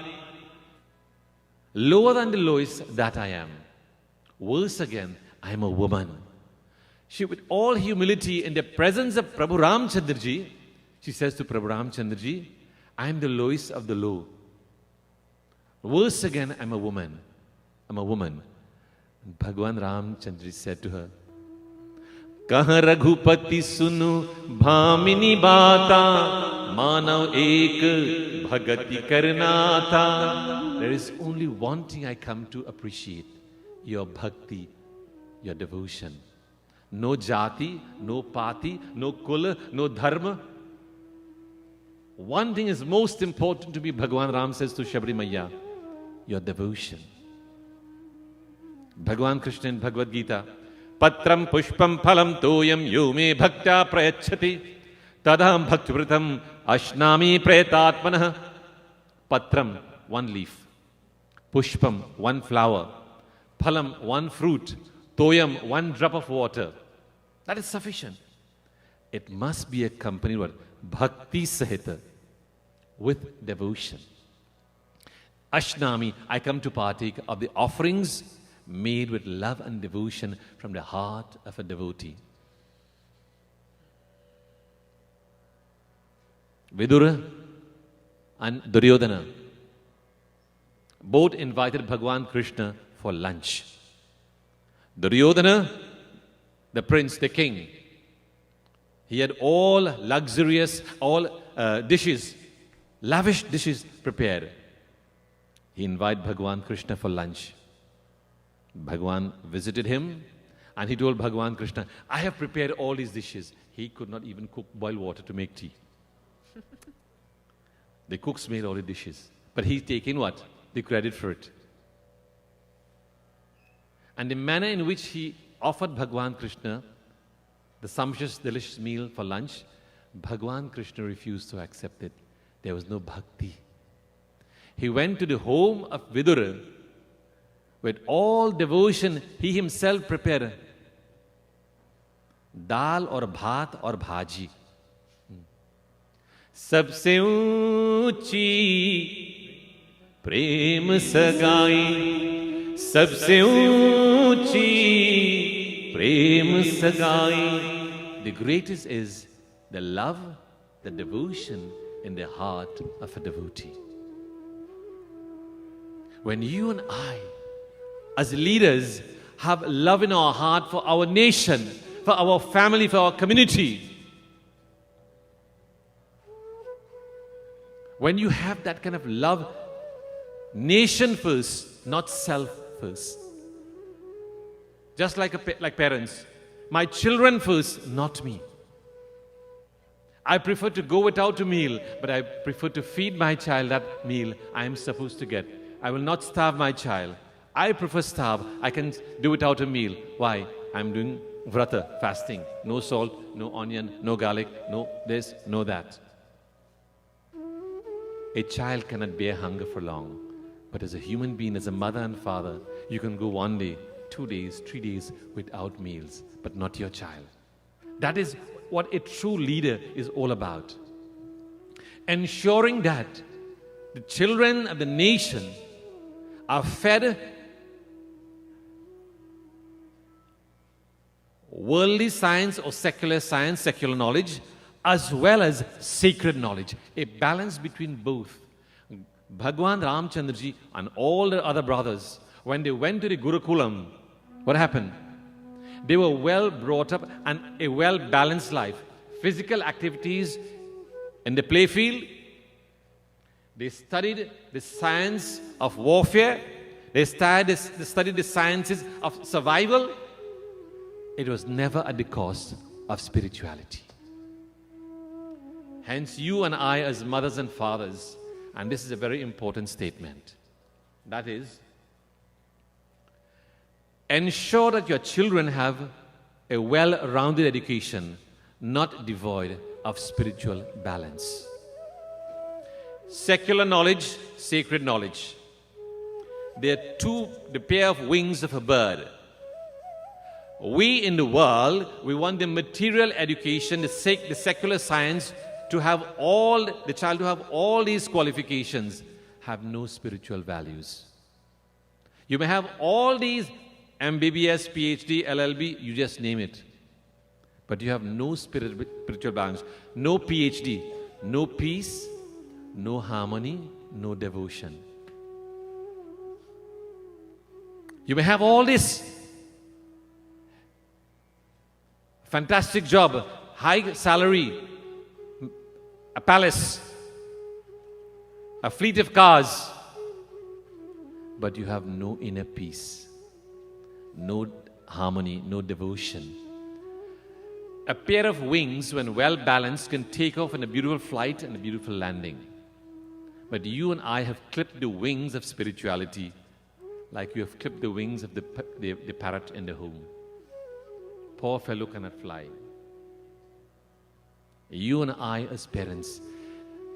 Lower than the lowest that I am. Worse again, I am a woman. She, with all humility, in the presence of Prabhu Ramchandraji, she says to Prabhu Ramchandraji, I am the lowest of the low. Worse again, I am a woman. I'm a woman. And Bhagwan Ramchandraji said to her, Kaha Raghupati sunu bhamini bata, manav ek bhagati karna tha. There is only one thing I come to appreciate, your bhakti, your devotion. No jati, no pati, no kula, no dharma. one thing is most important to me, Bhagwan Ram says to Shabri Maiya, your devotion. Bhagwan Krishna in Bhagavad Gita, Patram pushpam phalam toyam yume bhaktya prayachati tadaham bhaktivritam ashnami pretatmanah. Patram, one leaf. Pushpam, one flower. Phalam, one fruit. Toyam, one drop of water. That is sufficient. It must be accompanied with bhakti sahita, with devotion. Ashnami, I come to partake of the offerings made with love and devotion from the heart of a devotee. Vidura and Duryodhana both invited Bhagwan Krishna for lunch. Duryodhana, the prince, the king, he had all luxurious, dishes, lavish dishes prepared. He invited Bhagwan Krishna for lunch. Bhagwan visited him and he told Bhagwan Krishna, I have prepared all these dishes. He could not even boil water to make tea. The cooks made all the dishes. But he's taken what? The credit for it. And the manner in which he offered Bhagwan Krishna the sumptuous, delicious meal for lunch, Bhagwan Krishna refused to accept it. There was no bhakti. He went to the home of Vidura. With all devotion, he himself prepared dal or bhat or bhaji. Sabse unchi prem sagai, sabse unchi prem sagai. The greatest is the love, the devotion in the heart of a devotee. When you and I, as leaders, have love in our heart for our nation, for our family, for our community, when you have that kind of love, nation first, not self first. Just like parents, my children first, not me. I prefer to go without a meal, but I prefer to feed my child that meal I am supposed to get. I will not starve my child. I prefer starve. I can do without a meal. Why? I'm doing vrata, fasting. No salt, no onion, no garlic, no this, no that. A child cannot bear hunger for long. But as a human being, as a mother and father, you can go 1 day, 2 days, 3 days without meals, but not your child. That is what a true leader is all about. Ensuring that the children of the nation are fed worldly science or secular science, secular knowledge, as well as sacred knowledge. A balance between both. Bhagwan Ramchandraji and all the other brothers, when they went to the Gurukulam, what happened? They were well brought up and a well balanced life. Physical activities in the playfield. They studied the science of warfare. They studied the sciences of survival. It was never at the cost of spirituality. Hence, you and I as mothers and fathers, and this is a very important statement, that is, ensure that your children have a well-rounded education, not devoid of spiritual balance. Secular knowledge, sacred knowledge. They are the pair of wings of a bird. We in the world, we want the material education, the secular science to have the child to have all these qualifications, have no spiritual values. You may have all these MBBS, PhD, LLB, you just name it. But you have no spiritual balance, no PhD, no peace, no harmony, no devotion. You may have all this fantastic job, high salary, a palace, a fleet of cars, but you have no inner peace, no harmony, no devotion. A pair of wings, when well balanced, can take off in a beautiful flight and a beautiful landing. But you and I have clipped the wings of spirituality like you have clipped the wings of the parrot in the home. Poor fellow cannot fly. You and I as parents,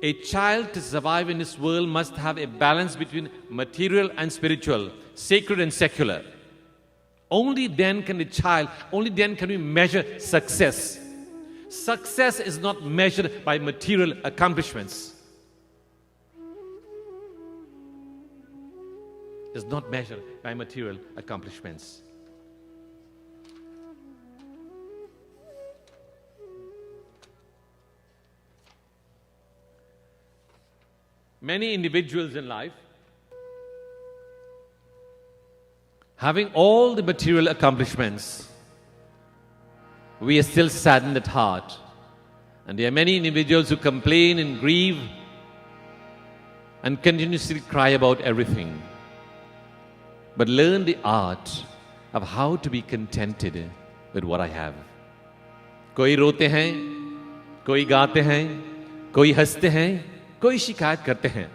a child to survive in this world must have a balance between material and spiritual, sacred and secular. Only then can we measure success. Success is not measured by material accomplishments. It's not measured by material accomplishments. Many individuals in life, having all the material accomplishments, we are still saddened at heart. And there are many individuals who complain and grieve and continuously cry about everything. But learn the art of how to be contented with what I have. कोई रोते हैं, कोई गाते हैं, कोई हंसते हैं, कोई शिकायत करते हैं.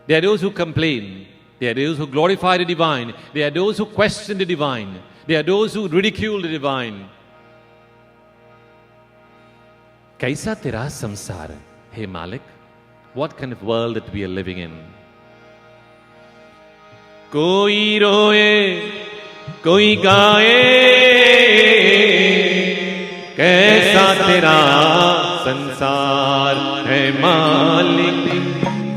There are those who complain. There are those who glorify the divine. There are those who question the divine. There are those who ridicule the divine. कैसा तेरा संसार हे मालिक? What kind of world that we are living in? कोई रोए, कोई गाए, कैसा तेरा संसार है मालिक,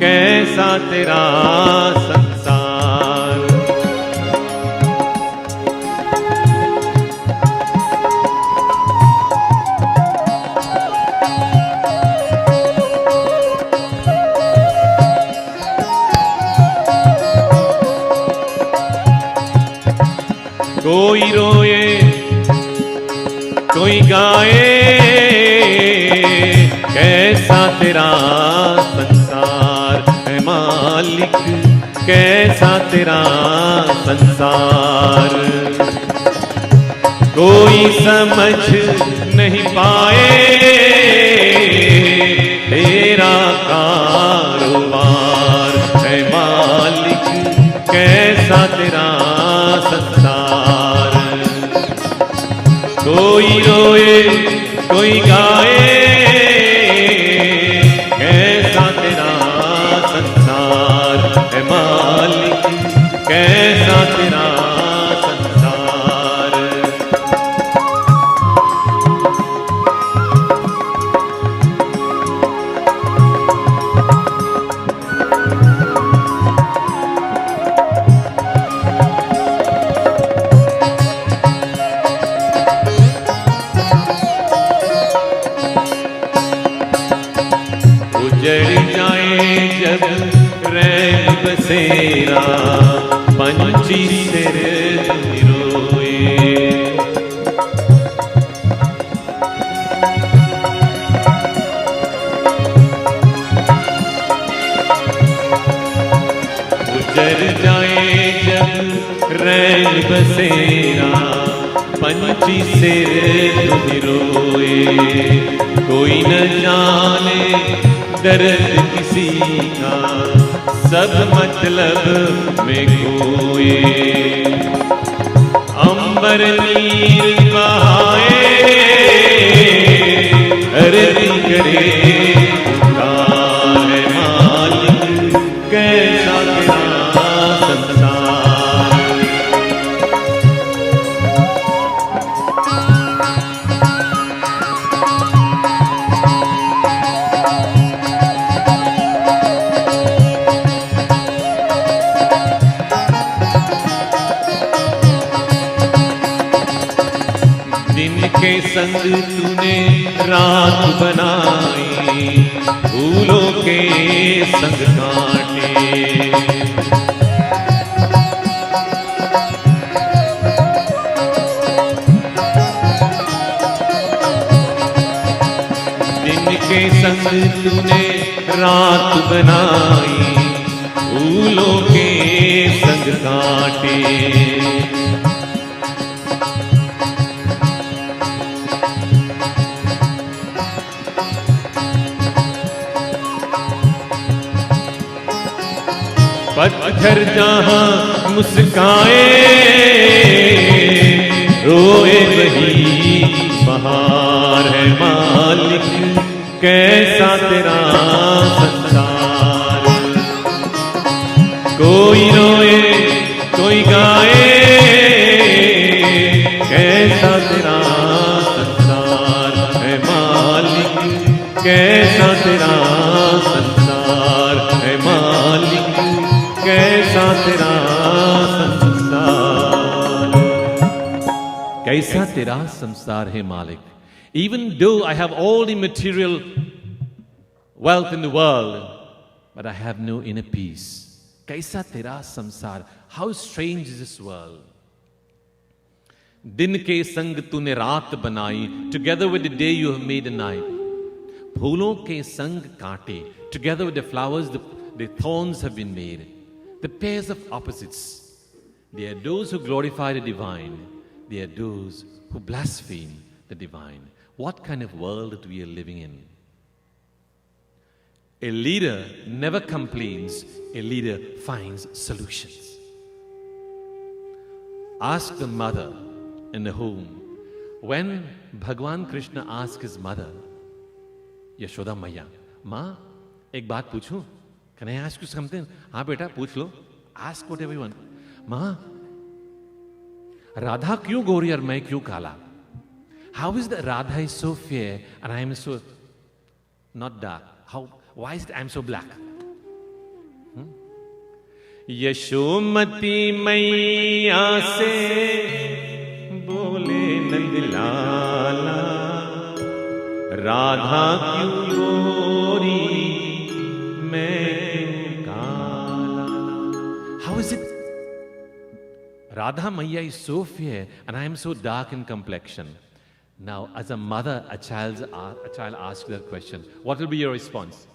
कैसा तेरा संसार. कोई रोए, कोई गाए, कैसा तेरा संसार है मालिक, कैसा तेरा संसार. कोई समझ नहीं पाए तेरा कारोबार है मालिक, कैसा तेरा संसार. कोई रोए, कोई गाए, कैसा तेरा संसार है मालिक, कैसा तेरा संसार. उजड़ जाए जब रैन बसेरा, पंछी सिर रोए. उजड़ जाए जब रैन बसेरा, पंछी सिर रोए. कोई न जाने दर्द किसी का, सब मतलब में खोए. अंबर नीर बहाए, धरती करे पुकार है मालिक, कैसा तेरा संसार. के संग तूने रात बनाई, फूलों के संग काटे. दिन के संग तूने रात बनाई, फूलों के संग काटे. पत्थर जहां मुस्काए, रोए वही बहार है मालिक, कैसा तेरा संसार। कोई रोए कोई गाए, कैसा तेरा संसार है मालिक, कैसा तेरा संसार है मालिक, कैसा तेरा संसार, कैसा तेरा संसार है मालिक। Even though I have all the material wealth in the world, but I have no inner peace. कैसा तेरा संसार, how strange is this world. दिन के संग तूने रात बनाई, together with the day you have made a night. फूलों के संग कांटे, together with the flowers the thorns have been made. The pairs of opposites. They are those who glorify the divine. They are those who blaspheme the divine. What kind of world we are living in? A leader never complains. A leader finds solutions. Ask the mother in the home. When Bhagwan Krishna asked his mother, Yashoda Maya, Ma, ek baat पूछूं? Can I ask you something? हाँ बेटा पूछ लो. Ask whatever you want. माँ, राधा क्यों गोरी और मैं क्यों काला? How is that Radha is so fair and I am so not dark? Why is it I am so black? Yashomati मैया से बोले नंदलाला, राधा क्यों गोरी मैं काला? How is it Radha Maiya is so fair and I am so dark in complexion? Now, as a mother, a child asks that question. What will be your response?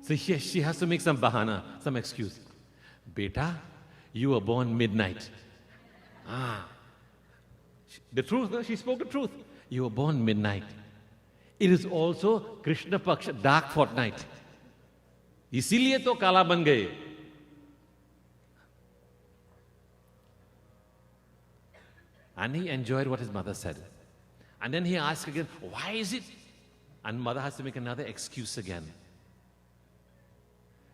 So she has to make some bahana, some excuse. Beta, you were born midnight. The truth, no? She spoke the truth. You were born midnight. It is also Krishna Paksha, dark fortnight. इसीलिए तो काला बन गए. And he enjoyed what his mother said. And then he asked again, why is it? And mother has to make another excuse again.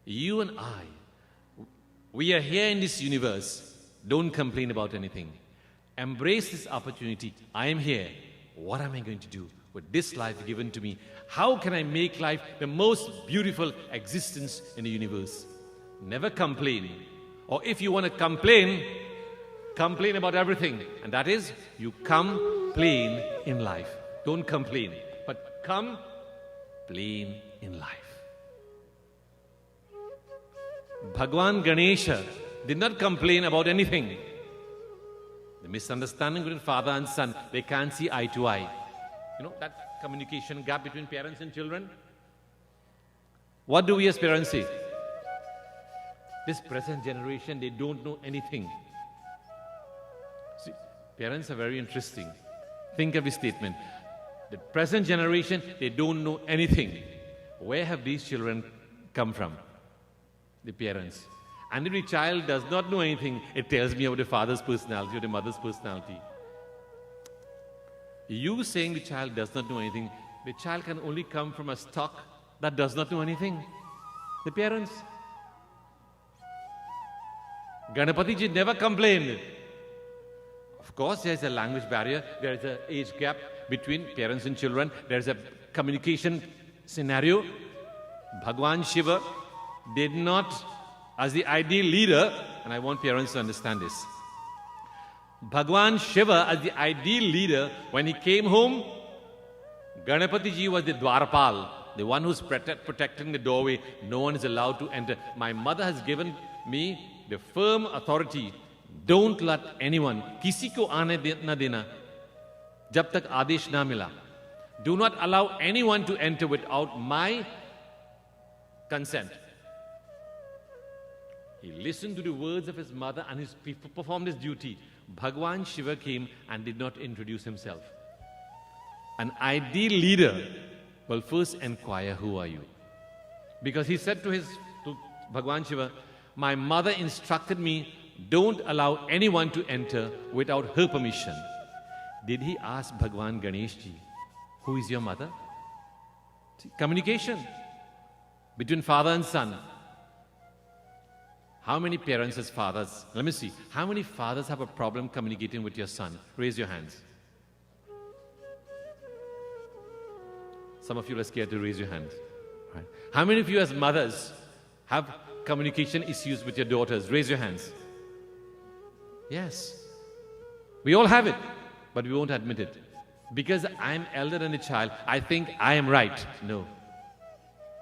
You and I, we are here in this universe. Don't complain about anything. Embrace this opportunity. I am here. What am I going to do with this life given to me? How can I make life the most beautiful existence in the universe? Never complain. Or if you want to complain about everything. And that is, you complain in life. Don't complain, but complain in life. Bhagwan Ganesha did not complain about anything. The misunderstanding between father and son, they can't see eye to eye. You know, that communication gap between parents and children. What do we as parents say? This present generation, they don't know anything. See, parents are very interesting. Think of this statement. The present generation, they don't know anything. Where have these children come from? The parents. And if the child does not know anything, it tells me about the father's personality or the mother's personality. You saying the child does not know anything, the child can only come from a stock that does not know anything. The parents. Ganapati ji never complained. Of course, there is a language barrier, there is an age gap between parents and children, there is a communication scenario. Bhagwan Shiva did not, as the ideal leader, and I want parents to understand this. Bhagwan Shiva, as the ideal leader, when he came home, Ganapati ji was the Dwarpal, the one who's protecting the doorway. No one is allowed to enter. My mother has given me the firm authority. Don't let anyone, kisi ko aane na dena, jab tak adesh na mila. Do not allow anyone to enter without my consent. He listened to the words of his mother and he performed his duty. Bhagwan Shiva came and did not introduce himself. An ideal leader will first inquire, who are you? Because he said to Bhagwan Shiva, my mother instructed me, don't allow anyone to enter without her permission. Did he ask Bhagwan Ganeshji, who is your mother? See, communication between father and son. How many parents as fathers? Let me see. How many fathers have a problem communicating with your son? Raise your hands. Some of you are scared to raise your hands. Right. How many of you as mothers have communication issues with your daughters? Raise your hands. Yes. We all have it, but we won't admit it. Because I'm elder than a child, I think I am right. No.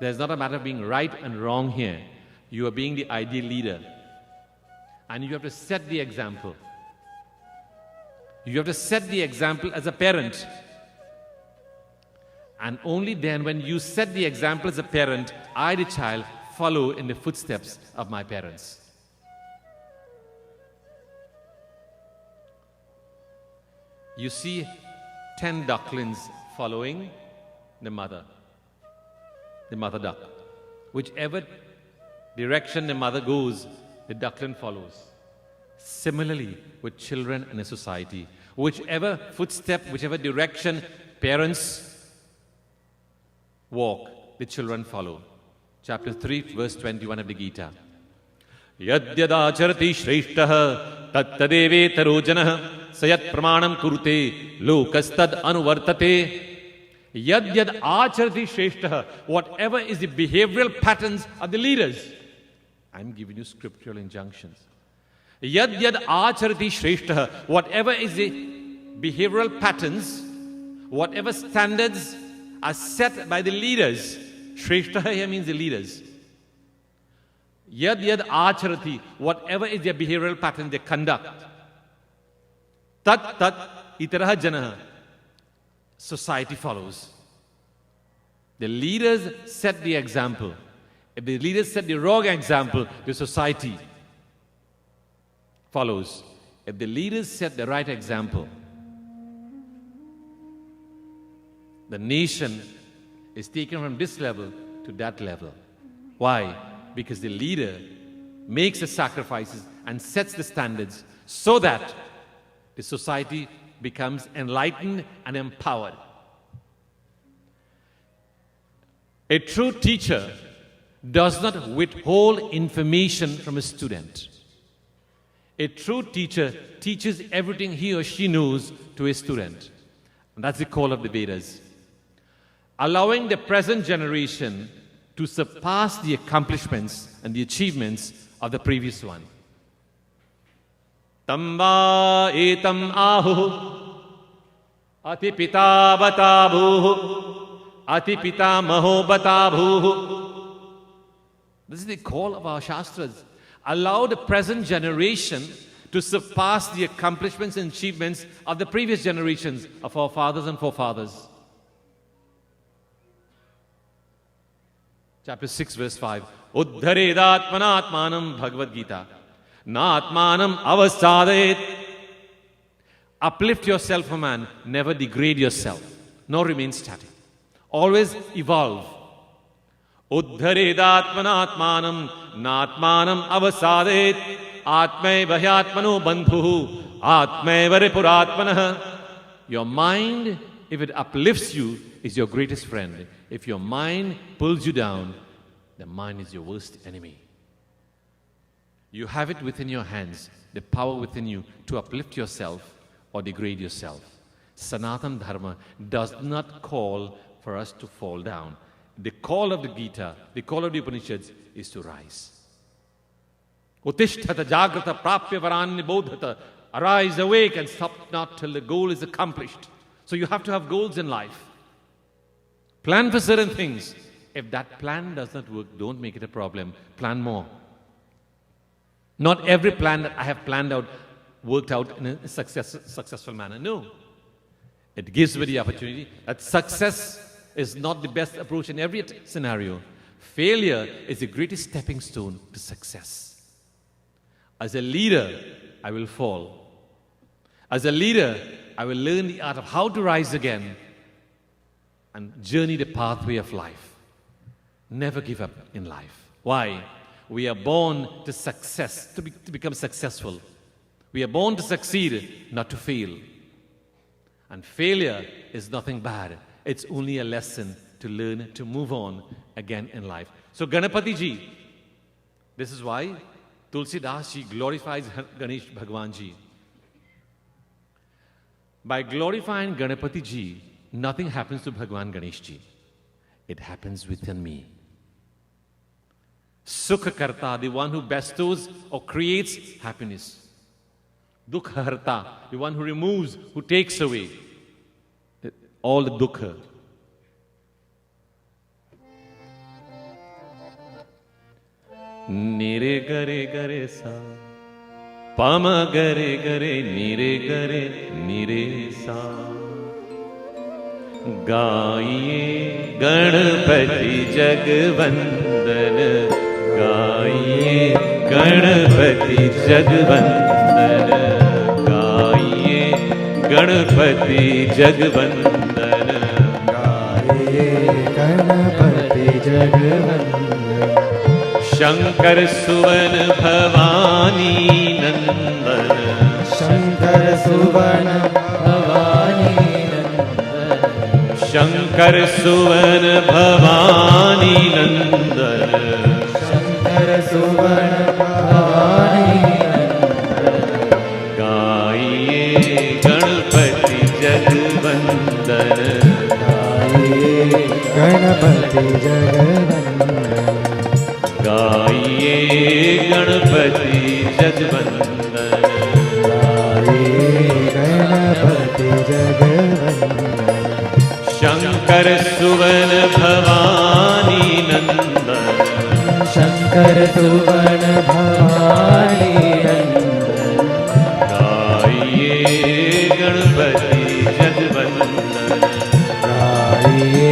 There's not a matter of being right and wrong here. You are being the ideal leader. And you have to set the example. You have to set the example as a parent. And only then, when you set the example as a parent, I, the child, follow in the footsteps of my parents. You see 10 ducklings following the mother duck. Whichever direction the mother goes, the duckling follows. Similarly, with children in a society, whichever footstep, whichever direction parents walk, the children follow. Chapter 3, verse 21 of the Gita. Yadyadacharati shreshtaha tattadevetaru janah sayat pramanam kurute lokastad anuvartate. Yadyad acharati shreshtaha. Whatever is the behavioral patterns of the leaders. I'm giving you scriptural injunctions. Yadyad acharati shreshtaha. Whatever is the behavioral patterns, whatever standards are set by the leaders. Shreshtaha here means the leaders. Yad acharati, whatever is their behavioral pattern, their conduct. Tat itaraha janaha, society follows. The leaders set the example. If the leaders set the wrong example, the society follows. If the leaders set the right example, the nation is taken from this level to that level. Why? Because the leader makes the sacrifices and sets the standards so that the society becomes enlightened and empowered. A true teacher does not withhold information from a student. A true teacher teaches everything he or she knows to a student. And that's the call of the Vedas. Allowing the present generation to surpass the accomplishments and the achievements of the previous one. Tamba etam ahu atipita batabhu atipita maho batabhu. This is the call of our Shastras. Allow the present generation to surpass the accomplishments and achievements of the previous generations of our fathers and forefathers. Chapter 6, verse 5. Uddharedatmanatmanam Bhagavad Gita. Natmanam avasadayet. Uplift yourself, O man. Never degrade yourself, nor remain static. Always evolve. Uddharedatmanatmanam natmanam avasadayet. Atmai bhahyatmano bandhuhu. Atmai varipuratmanah. Your mind, if it uplifts you, is your greatest friend. If your mind pulls you down, the mind is your worst enemy. You have it within your hands, the power within you to uplift yourself or degrade yourself. Sanatana Dharma does not call for us to fall down. The call of the Gita, the call of the Upanishads is to rise. Utishtata jagrata prapya varanya bodhata. Arise, awake, and stop not till the goal is accomplished. So you have to have goals in life. Plan for certain things. If that plan does not work, don't make it a problem. Plan more. Not every plan that I have planned out worked out in a successful manner. No. It gives me the opportunity that success is not the best approach in every scenario. Failure is the greatest stepping stone to success. As a leader, I will fall. As a leader, I will learn the art of how to rise again and journey the pathway of life. Never give up in life. Why? We are born to success, to become successful. We are born to succeed, not to fail. And failure is nothing bad. It's only a lesson to learn to move on again in life. So Ganapati ji, this is why Tulsidas ji glorifies Ganesh Bhagwan ji. By glorifying Ganapati ji, nothing happens to Bhagwan Ganesh ji. It happens within me. Sukha Karta, the one who bestows or creates happiness. Dukha Harta, the one who removes, who takes away all the dukha. Nire gare gare sa, pama gare gare, nire sa. Gaiye Ganapati Jagvandan, Gaiye Ganapati Jagvandan, Gaiye Ganapati Jagvandan, Gaiye Ganapati Jagvandan. Shankar Suvan Bhavani Nandan, Shankar Suvan Bhavani Nandan, Shankar Suvan Bhavani Nandan, Shankar Suvan Bhavani Nandan. Gaiye Ganapati Jagvandan, Gaiye Ganapati Jagvandan. Gaiye Ganapati Jagvandan, Gaiye Ganapati Jagvandan. Shankar Suvan Bhavani Nandan, Shankar Suvan Bhavani Nandan. Gaiye Ganapati Jagvandan, Gaiye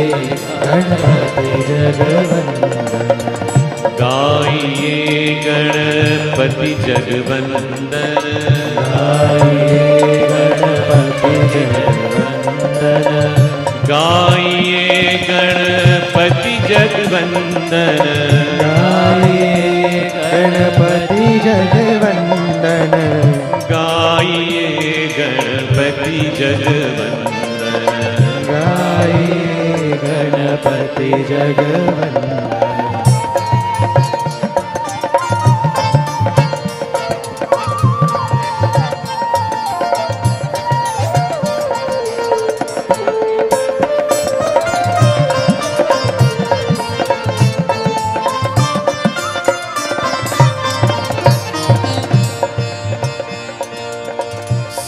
Ganapati Jagvandan. Gaiye Ganapati Jagvandan, Gaiye Ganapati Jagvandan. Gaiye Ganapati Jagvandan, Gaiye Ganapati Jagvandan. Gaiye Ganapati Jagvandan, Gaiye Ganapati Jagvandan.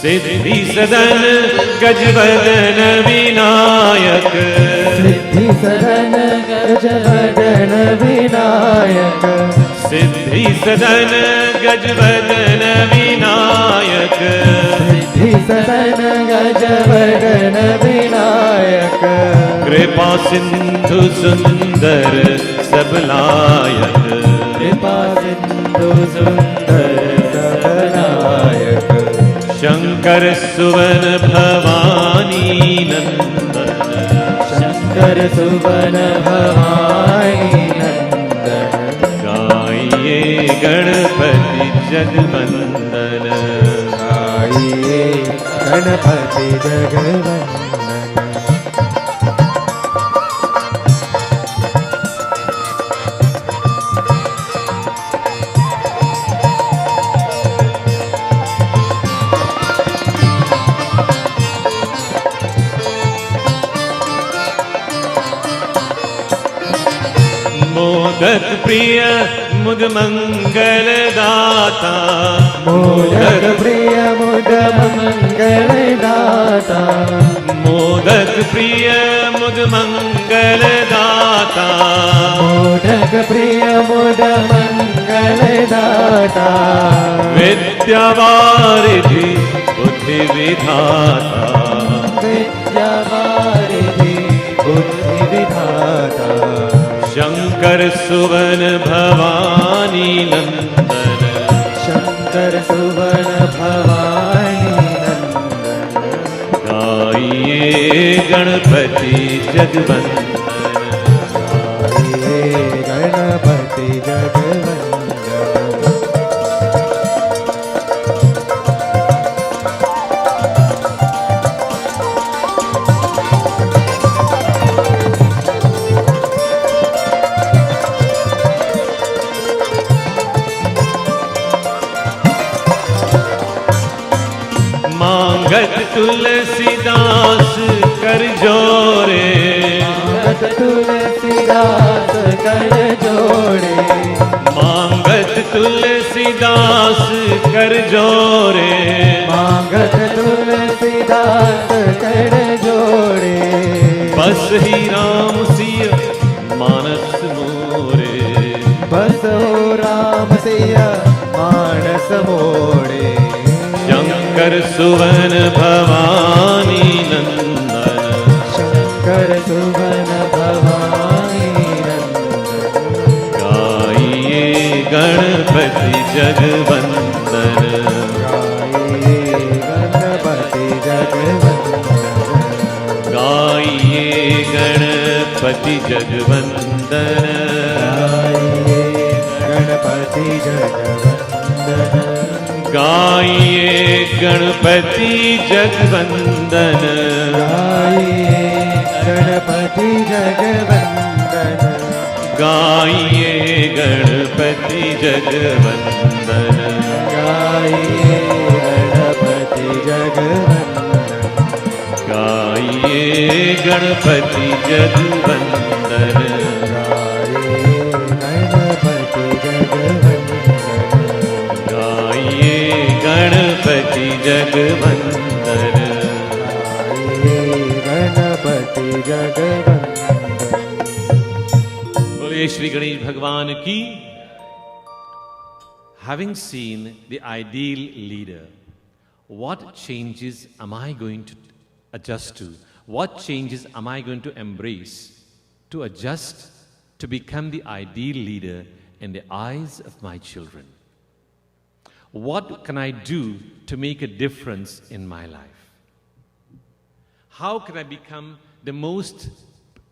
Siddhi Sadan Gajvadan Vinayak, Siddhi Sadan Gajvadan Vinayak, Siddhi Sadan Gajvadan Vinayak, Siddhi Sadan Gajvadan Vinayak, Kripa Sindhu Sundar Sablayak, Kripa Sindhu Sundar Sablayak, Shankar Suvan Bhavani Nandan, Shankar Suvan Bhavani Nandan. Gaiye Ganapati Jagvandan, Gaiye Ganapati Jagvandan. Modak प्रिय मुद मंगल दाता, मोदक प्रिय मुद मंगल दाता, मोदक प्रिय मुद मंगल दाता, मोदक प्रिय मुद मंगल दाता, विद्यावारिधि बुद्धि विधाता, विद्यावारिधि बुद्धि विधाता, शंकर सुवन भवानी नंदन, शंकर सुवन भवानी नंदन। गाइए गणपति जगवंदन, गाइए मांगत तुलसीदास कर जोरे, मांगत तुलसीदास कर जोड़े, मांगत तुलसीदास कर जोरे, मांगत तुलसीदास कर जोड़े। बस ही राम सिय मानस मोरे, बस हो राम सिया मानस मोड़े। शंकर सुवन भवानी नंदन, शंकर सुवन भवानी नंदन। गाइए गणपति जगवंदन, गाइए गणपति जगवंदन, गाइए गणपति जगवंदन, गाइए गणपति जगवंदन, गाइए गणपति जगवंदन, गाइए गणपति जगवंदन, गाइए गणपति जगवंदन, गाइए गणपति जगवंदन, गाइए गणपति जगवंदन, गाइए गणपति जगवंदन, गाइए गणपति जगवंदन। गाइए गणपति जगवंदन। बोलिए श्री गणेश भगवान की। Having seen the ideal leader, what changes am I going to adjust to? What changes am I going to embrace to adjust to become the ideal leader in the eyes of my children? What can I do to make a difference in my life? How can I become the most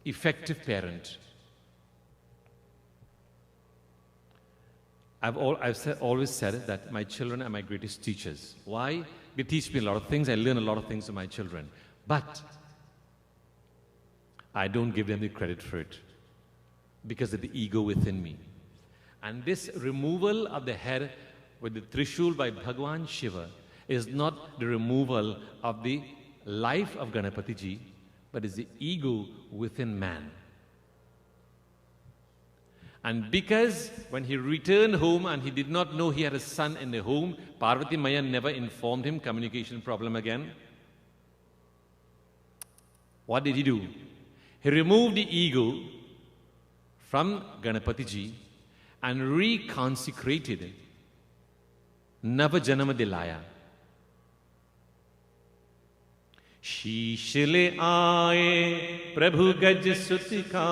effective parent? I've always said that my children are my greatest teachers. Why? They teach me a lot of things. I learn a lot of things from my children. But I don't give them the credit for it because of the ego within me. And this removal of the head with the Trishul by Bhagwan Shiva is not the removal of the life of Ganapati Ji, but is the ego within man. And because when he returned home and he did not know he had a son in the home, Parvati Maya never informed him, communication problem again. What did he do? He removed the ego from Ganapati Ji and reconsecrated Navajanama Dilaya. शीश ले आए प्रभु गज सुत का,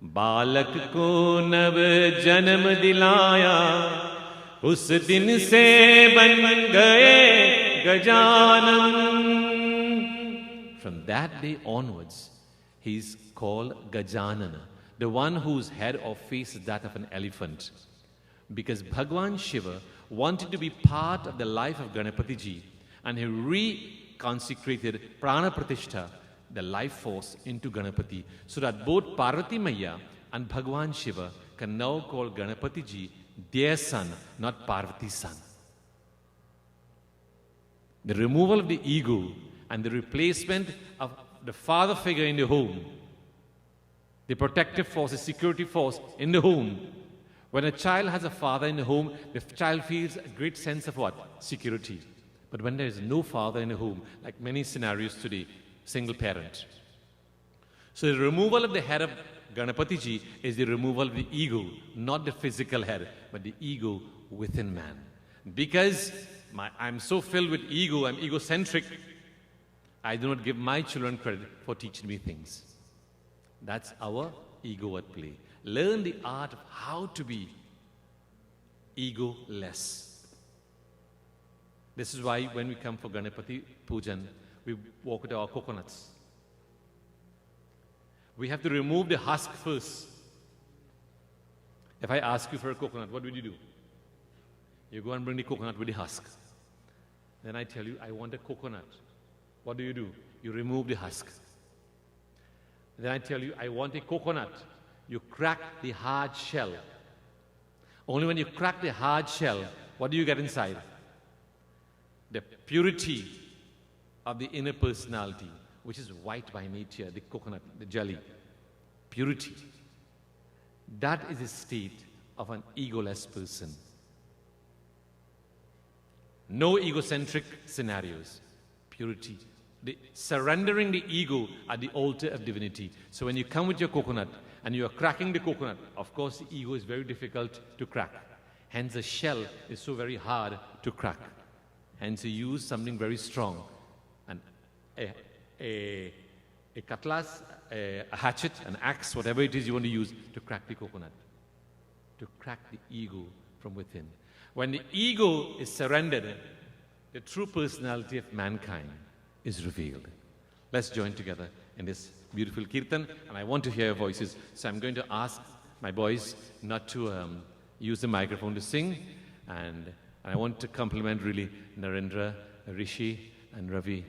बालक को नव जन्म दिलाया, उस दिन से बन गए Gajanan. From that day onwards, he is called Gajanana, the one whose head or face is that of an elephant. Because Bhagwan Shiva wanted to be part of the life of Ganapati Ji, and he reconsecrated Prana Pratishtha, the life force, into Ganapati, so that both Parvati Maya and Bhagwan Shiva can now call Ganapati Ji their son, not Parvati's son. The removal of the ego and the replacement of the father figure in the home, the protective force, the security force in the home. When a child has a father in the home, the child feels a great sense of what? Security. But when there is no father in the home, like many scenarios today, single parent. So the removal of the head of Ganapati Ji is the removal of the ego, not the physical head, but the ego within man. Because I'm so filled with ego, I'm egocentric, I do not give my children credit for teaching me things. That's our ego at play. Learn the art of how to be ego-less. This is why when we come for Ganapati Pujan, we walk with our coconuts. We have to remove the husk first. If I ask you for a coconut, what would you do? You go and bring the coconut with the husk. Then I tell you, I want a coconut. What do? You remove the husk. Then I tell you, I want a coconut. You crack the hard shell. Only when you crack the hard shell, what do you get inside? the purity of the inner personality, which is white by nature, the coconut, the jelly, purity. That is a state of an egoless person. No egocentric scenarios. Purity. Surrendering the ego at the altar of divinity. So when you come with your coconut and you are cracking the coconut, of course the ego is very difficult to crack. Hence the shell is so very hard to crack. Hence you use something very strong. And a cutlass, a hatchet, an axe, whatever it is you want to use to crack the coconut. To crack the ego from within. When the ego is surrendered, the true personality of mankind is revealed. Let's join together in this beautiful kirtan, and I want to hear your voices. So I'm going to ask my boys not to use the microphone to sing, and I want to compliment really Narendra, Rishi, and Ravi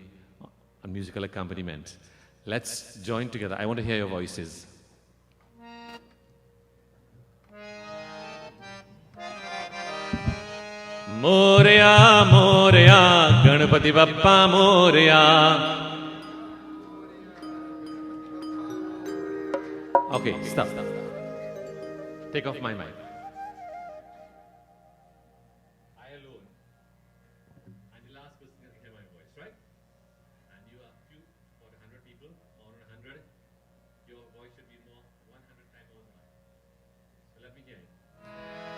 on musical accompaniment. Let's join together. I want to hear your voices. Moria, Moria, Ganapati Bappa Moria. Okay, stop. Take off my mic. I alone. I'm the last person that can hear my voice, right? And you are few, about 100 people, more than 100. Your voice should be more, 100 times more than mine. So let me hear it.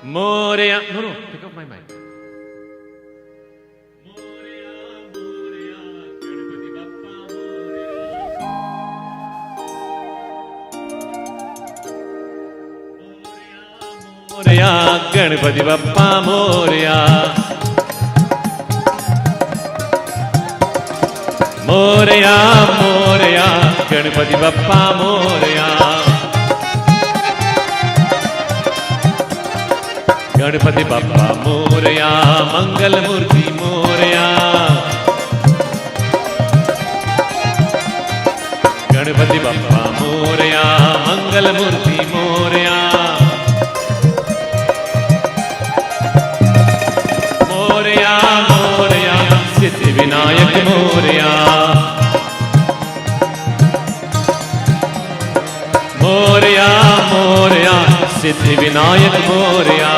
Moria. No, take off my mic. Moria, Ganapati Bappa Moria. Moria, Moria, Ganapati Bappa Moria. Ganapati Bappa Moria, Mangal Murti Moria. Ganapati Bappa Moria, Mangal Murti Moria. Siddhi Vinayak Moria. Moria, Moria, Siddhi Vinayak Moria.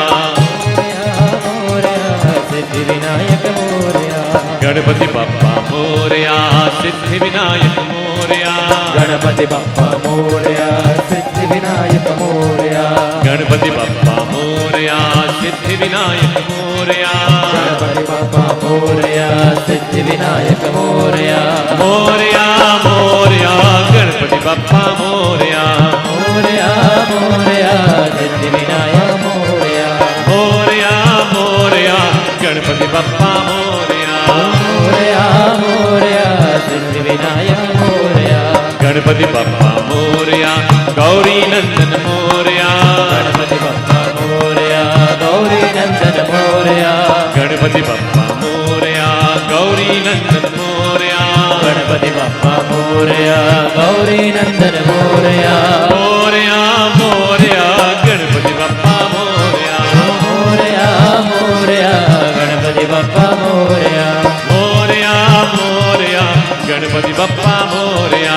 Moria, Siddhi Vinayak Moria. Ganapati Bappa Moria, Siddhi Vinayak Moria. Ganapati Bappa Moria, Siddhi Vinayak Moria. Ganapati Bappa Moria, Siddhi Vinayak Moria. Ganapati Bappa Moria, Siddhi Vinayak Moria. Moria, Moria, Ganapati Bappa Moria. Moria, Moria, Siddhi Vinayak Moria. Moria, Moria, Ganapati Bappa Moria. Moria, Moria, Siddhi Vinayak Moria. Ganapati Bappa Moria, Gauri Nandan Moria. Ganapati Bappa Moria, Gauri Nandan Moria. Ganapati Bappa Moria, Gauri Nandan Moria. Ganapati Bappa Moria, Gauri Nandan Moria. Moria, Moria, Ganapati Bappa Moria. Moria, Moria, Ganapati Bappa Moria. Moria, Moria, Ganapati Bappa Moria.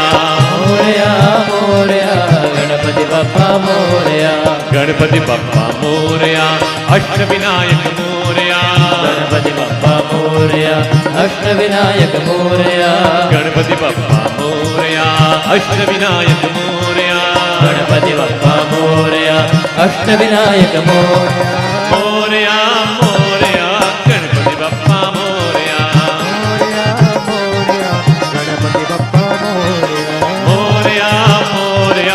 Moria, Moria, Ganapati Bappa Moria. Ganapati Bappa Moria, Ashtavinayak Moria. Ganapati Bappa Moria, Ashtavinayak Moria. Ganapati Bappa Moria, Ashtavinayak Moria. Ganapati Bappa Moria, Ashtavinayak Moria. Moria, Moria, Ganapati Bappa Moria. Moria, Moria,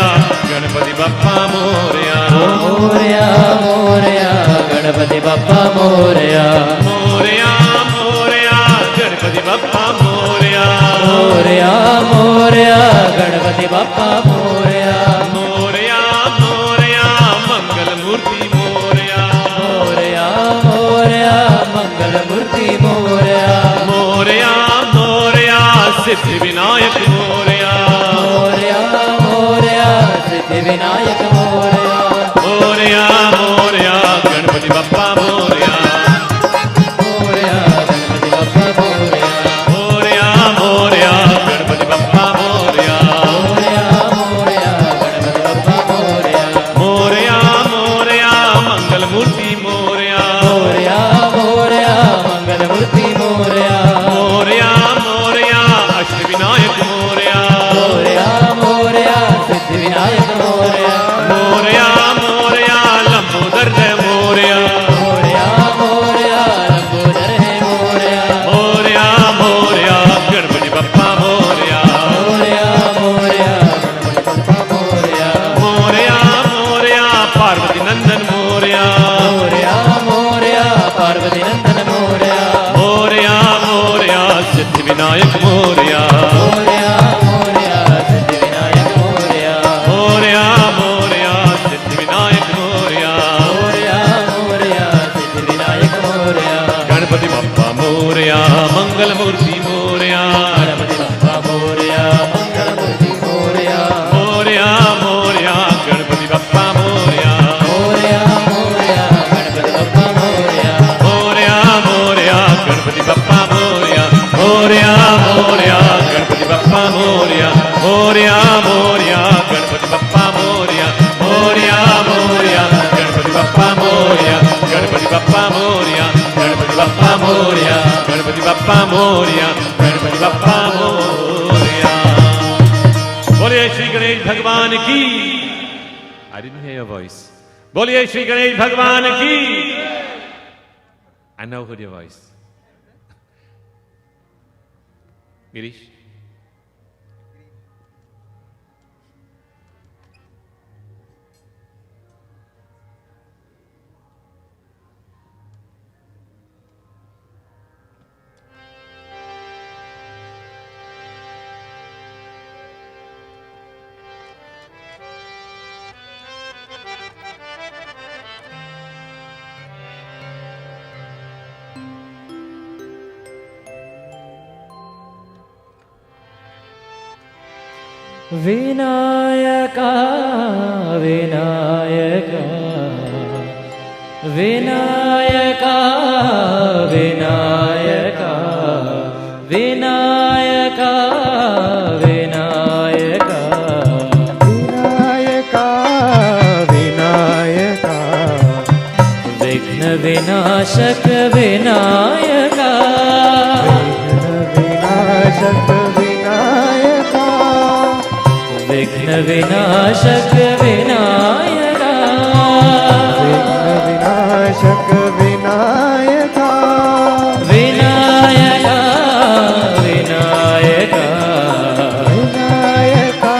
Ganapati Bappa Moria. Moria, Moria, Ganapati Bappa Moria. Moria, Moria, Ganapati Bappa Moria. Moria, Moria, Ganapati Bappa Moria. Moria, Moria, Ganapati Bappa Moria. Moria, Moria, Mangal Murti Moria. Moria, Moria, Mangal Murti Moria. Moria, Moria, Siddhi Vinayak Moria. Moria, Moria, Siddhi Vinayak Moria. Moria, Moria, Ganapati Bappa Moria. Moria, Ganapati Bappa Moria. मूर्ति मोरया मोरया मोरया अष्टविनायक मोरया मोरया मोरया सिद्धि विनायक मोरया मोरया मोरया लंबोदर है मोरया मोरया मोरया लंबोदर है मोरया मोरया मोरया गणपति बप्पा मोरया मोरया मोरया गणपति बप्पा मोरया मोरया मोरया पार्वती नंदन मोरया मोरया मोरया पार्वती नंदन मोरया मोरया मोरया सिद्धि विनायक मोरया मोरया मोरया सिद्धि विनायक मोरया मोरया मोरया सिद्धि विनायक मोरया मोरया मोरया सिद्धि विनायक मोरया गणपति बप्पा मोरया मंगल मूर्ति मोरया गणपति बप्पा मोरया मंगल मूर्ति मोरया मोरया मोरया गणपति बप्पा मोरया मोरया मोरया गणपति बप्पा मोरया मोरया मोरया गणपति बप्पा मोरया मोरया मोरया गणपति बप्पा मोरया मोरया मोरया गणपति बप्पा मोरया मोरया मोरया गणपति बप्पा मोरया गणपति बप्पा मोरया गणपति बप्पा मोरया गणपति बप्पा मोरया गणपति बप्पा मोरया। बोलिए श्री गणेश भगवान की। I didn't hear your voice. बोलिए श्री गणेश भगवान की। I now heard your voice. Girish. Vinayaka Vinayaka Vinayaka Vinayaka Vinayaka Vinayaka Vinayaka Vinayaka विघ्न विनाशक विनायका विनाशक विनायका विघ्न विनाशक विनायका विनाशक विनायका विनायका विनायका विनायका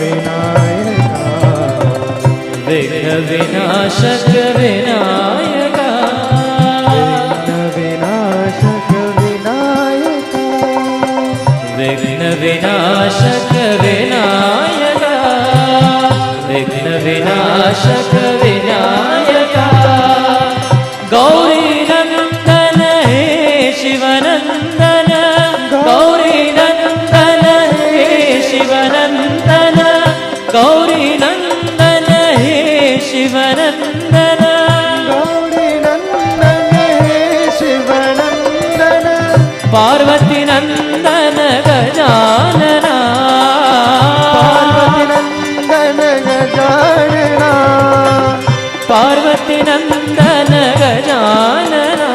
विनायका विघ्न विनाशक विनायका विनाशक विनायका विघ्न विनाशक विनायका विघ्न विनाशक विनायका गौरी नंदन हे शिवनंदन गौरी नंदन हे शिवनंदन गौरी नंदन हे शिवनंदन गौरी नंदन हे शिवनंदन पार्वती नंदन गजानना पार्वती नंदन गजानना पार्वती नंदन पार्वती गजानना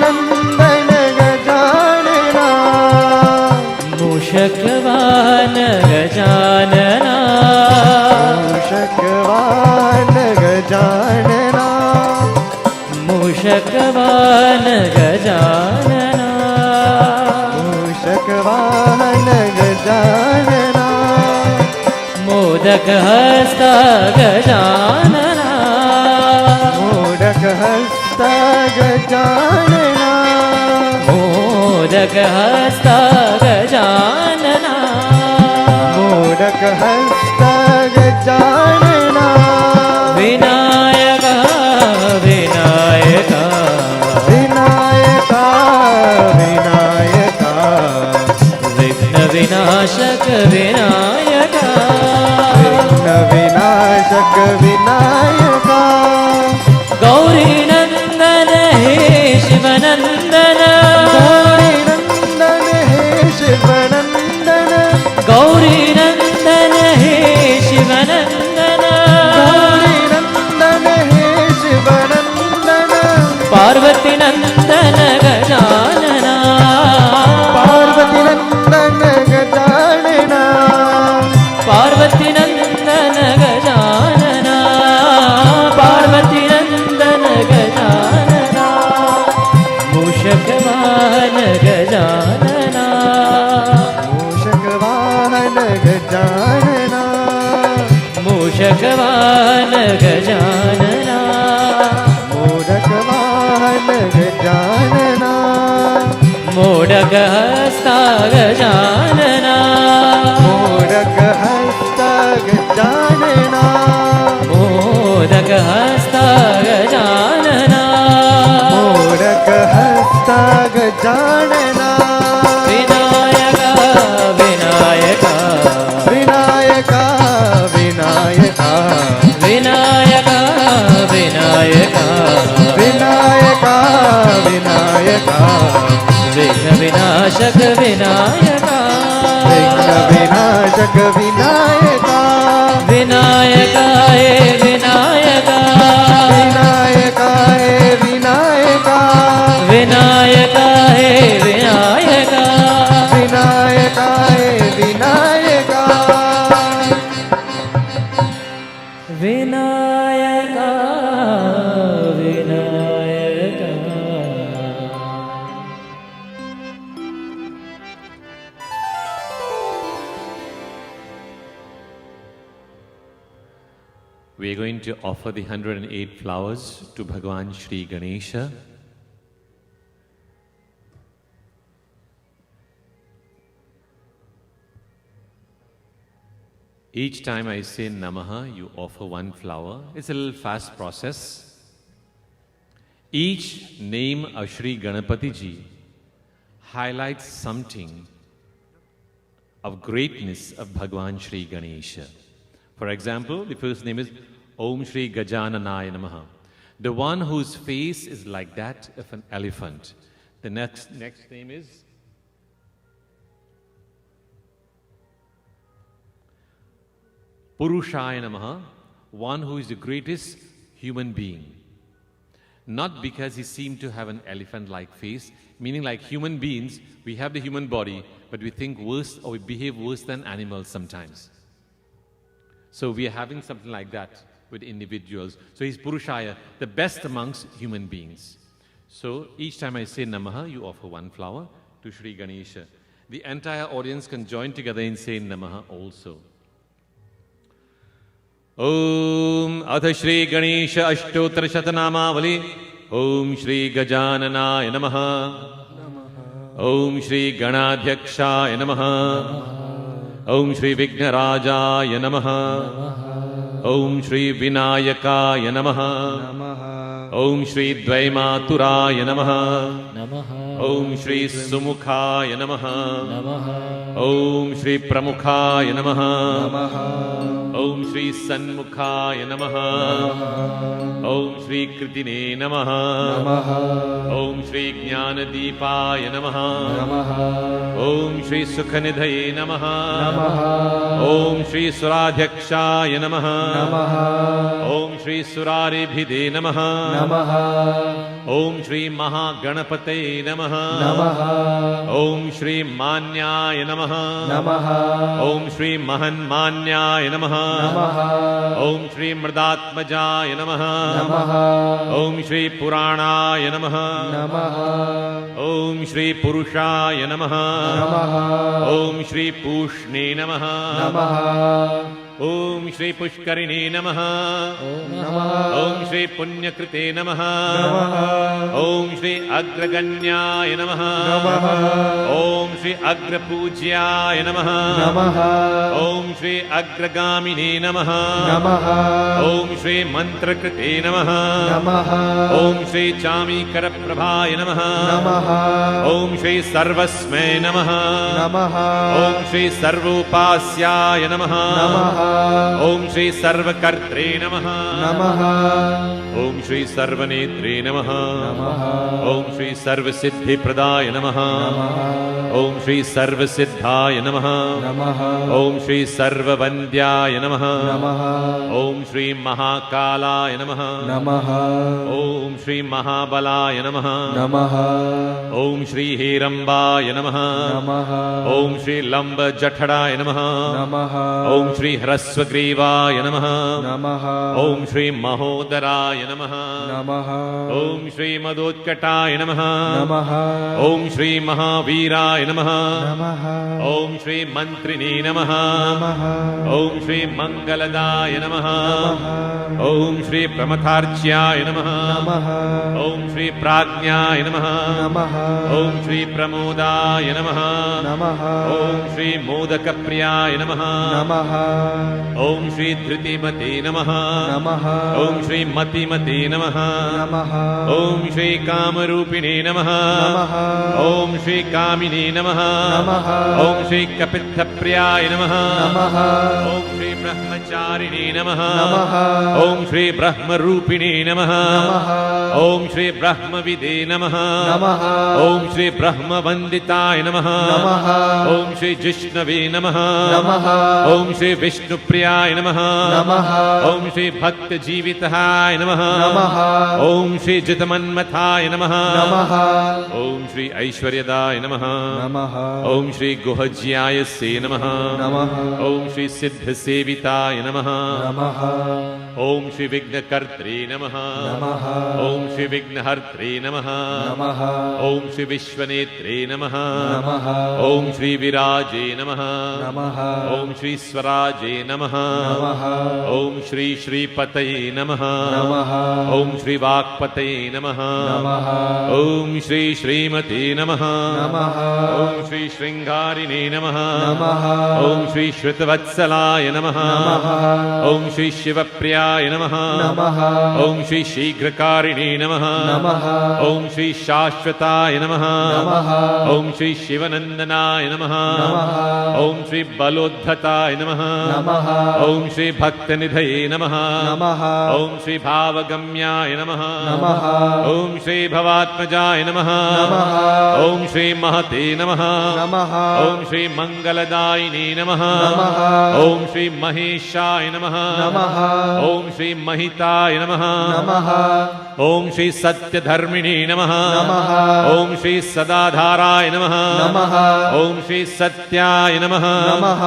नंदन गजानना मूषकवाहन गजानना मूषकवाहन गजानना मूषकवाहन गजानना मूषकवाहन गजानना मोदक हस्त गजानना मोदक हस्त गजानना मोदक हस्त गजानना मोदक हस्त गजानना विनायका विनायका विनायका विनायका विघ्न विनाशक विनायका विघ्न विनाशक विनायका गौरी नंदन हे शिवनंदन गौरी नंदन हे शिवनंदन गौरी नंदन हे शिवनंदन गौरी नंदन हे शिवनंदन पार्वती मोदकवाहन गजानना मोदकवाहन गजानना मोदकहस्ता गजानना मोदकहस्ता गजानना मोदकहस्ता गजानना मोदकहस्ता गजानना विनायका विनायका विनायका विनायका विनायका विनायका विनायका विनायका विघ्न विनाशक विनायका विघ्न विनाशक विनायका विनायका हे विनायका विनायका हे विनायका विनायका हे विनायका विनायका हे Vinayaka Vinayaka Vinayaka We are going to offer the 108 flowers to Bhagwan Shri Ganesha. Each time I say Namaha, you offer one flower. It's a little fast process. Each name of Shri Ganapati Ji highlights something of greatness of Bhagwan Shri Ganesha. For example, the first name is Om Shri Gajananaya Namaha, the one whose face is like that of an elephant. The next name is Purushaya Namaha, one who is the greatest human being. Not because he seemed to have an elephant-like face, meaning like human beings, we have the human body, but we think worse or we behave worse than animals sometimes. So we are having something like that with individuals. So he's Purushaya, the best amongst human beings. So each time I say Namaha, you offer one flower to Shri Ganesha. The entire audience can join together in saying Namaha also. Om Atha Shri Ganesha Ashtotra Shatanamavali Om Shri Gajananaya Namaha Om Shri Ganadhyakshaya Namaha Om Shri Vignarajaya Namaha Om Shri Vinayakaya Namaha Om Shri Dvaimaturaya Namaha Om Shri Sumukhaya Namaha Om Shri Pramukhaya Namaha Om Shri Sanmukhaya Namaha Om Shri Kritine Namaha Om Shri Jnanadipaya Namaha Om Shri Sukhanidhaye Namaha Om Shri Suradhyakshaya Namaha Om Shri Suraribhide Namaha Om Shri Mahaganapate Namaha Om Shri Manyaya Namaha Om Shri Mahanmanyaya Namaha Om Shri Mridatmajaya Namaha Om Shri Puranaya Namaha Om Shri Purushaya Namaha Om Shri Pushne Namaha Om Shri Pushkarine Namaha Om Shri Punyakrite Namaha Om Shri Agraganyaya Namaha Om Shri Agrapujyaya Namaha Om Shri Agragamine Namaha Om Shri Mantrakrite Namaha Om Shri Chamikara Prabhaya Namaha Om Shri Sarvasme Namaha Om Shri Sarvopasyaya Namaha Om Shri Sarvakartre Namaha Om Shri Sarvanetre Namaha Om Shri Sarvasiddhi Pradaya Namaha Om Shri Sarvasiddhaya Namaha Om Shri Sarvavandyaya Namaha Om Shri Mahakalaya Namaha Om Shri Mahabalaya Namaha Om Shri Hirambaya Namaha Om Shri Lamba Jathadaya Namaha Om Shri ह्रस्वग्रीवाय नमः नमः ॐ श्री महोदराय नमः नमः ॐ श्री मदोत्कटाय नमः नमः ॐ श्री महावीराय नमः नमः ॐ श्री मन्त्रिणे नमः नमः ॐ श्री मङ्गलदाय नमः ॐ श्री प्रमथार्च्याय नमः नमः ॐ श्री प्राज्ञाय नमः नमः ॐ श्री प्रमोदाय नमः नमः ॐ श्री मोदकप्रियाय नमः नमः ॐ श्री धृतिमते नमः नमः ॐ श्री मतिमते नमः नमः ॐ श्री कामरूपिणे नमः नमः ॐ श्री कामिने नमः नमः ॐ श्री कपित्थप्रियाय नमः नमः ॐ श्री ब्रह्मचारिणे नमः नमः ॐ श्री ब्रह्मरूपिणे नमः नमः ॐ श्री ब्रह्मविदे नमः नमः ॐ श्री ब्रह्मवन्दिताय नमः नमः ॐ श्री जिष्णवे नमः नमः ॐ श्री विष्णुप्रियाय नमः नमः ॐ श्री भक्तजीविताय नमः नमः ॐ श्री जितमन्मथाय नमः नमः ॐ श्री ऐश्वर्यदाय नमः नमः ॐ श्री गुहज्यायसे नमः नमः ॐ श्री सिद्धसेविताय नमः नमः ॐ श्री विघ्नकर्त्रे नमः नमः ॐ श्री विघ्नहर्त्रे नमः नमः ॐ श्री विश्वनेत्रे नमः नमः ॐ श्री विराजे नमः नमः ॐ श्री स्वराजे नमः नमः ॐ श्री श्रीपतये नमः नमः ॐ श्री वाक्पतये नमः नमः ॐ श्री श्रीमते नमः नमः ॐ श्री श्रृङ्गारिणे नमः नमः ॐ श्री श्रुतवत्सलाय नमः नमः ॐ श्री शिवप्रियाय नमः नमः ॐ श्री शीघ्रकारिणे नमः नमः ॐ श्री शाश्वताय नमः नमः ॐ श्री शिवनन्दनाय नमः नमः ॐ श्री बलोद्धताय नमः नमः ॐ श्री भक्तनिधये नमः नमः ॐ श्री भावगम्याय नमः नमः ॐ श्री भवात्मजाय नमः नमः ॐ श्री महते नमः नमः ॐ श्री मङ्गलदायिने नमः नमः ॐ श्री महेशाय नमः नमः ॐ श्री महिताय नमः नमः ॐ श्री सत्यधर्मिणे नमः नमः ॐ श्री सदाधाराय नमः नमः ॐ श्री सत्याय नमः नमः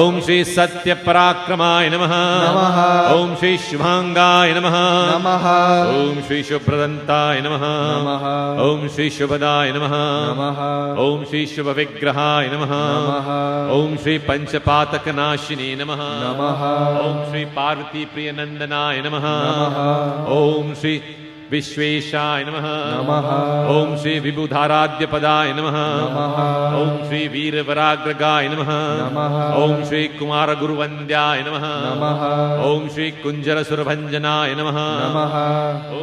ॐ श्री सत्यपराक्रमाय नमः नमः ॐ श्री शुभाङ्गाय नमः नमः ॐ श्री शुभ्रदन्ताय नमः नमः ॐ श्री शुभदाय नमः नमः ॐ श्री शुभविग्रहाय नमः नमः ॐ श्री पञ्चपातकनाशिने नमः नमः ॐ श्री पार्वतीप्रियनन्दनाय नमः नमः ॐ श्री विश्वेशाय नमः नमः ॐ श्री विबुधाराध्यपदाय नमः नमः ॐ श्री वीरवराग्रगाय नमः नमः ॐ श्री कुमारगुरुवन्द्याय नमः नमः ॐ श्री कुञ्जरसुरभञ्जनाय नमः नमः ॐ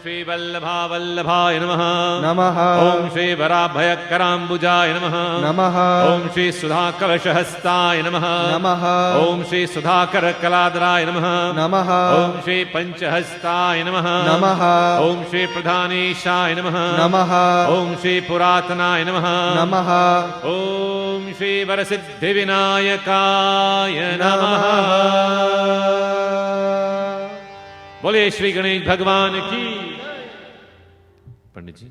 श्री वल्लभावल्लभाय नमः नमः ॐ श्री वराभयकराम्बुजाय नमः नमः ॐ श्री सुधाकलशहस्ताय नमः नमः ॐ श्री सुधाकरकलाधराय नमः नमः ॐ श्री पञ्चहस्ताय नमः नमः ॐ श्री प्रधानेशाय नमः नमः ॐ श्री पुरातनाय नमः नमः ॐ श्री वरसिद्धिविनायकाय नमः बोले श्री गणेश भगवान की। पंडित जी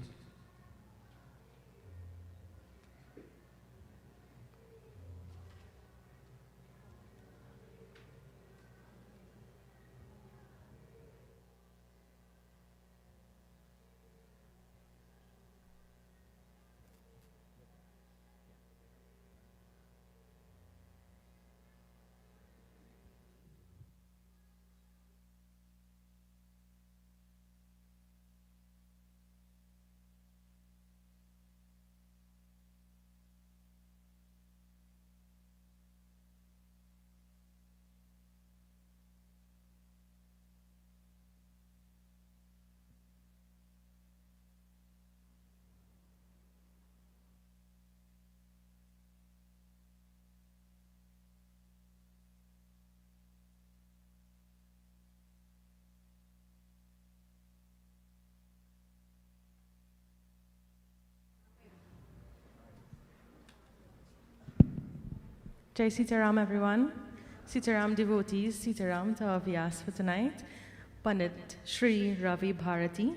Jai Sitaram, everyone. Sitaram devotees, Sitaram to our Vyas for tonight. Pandit Shri Ravi Bharati.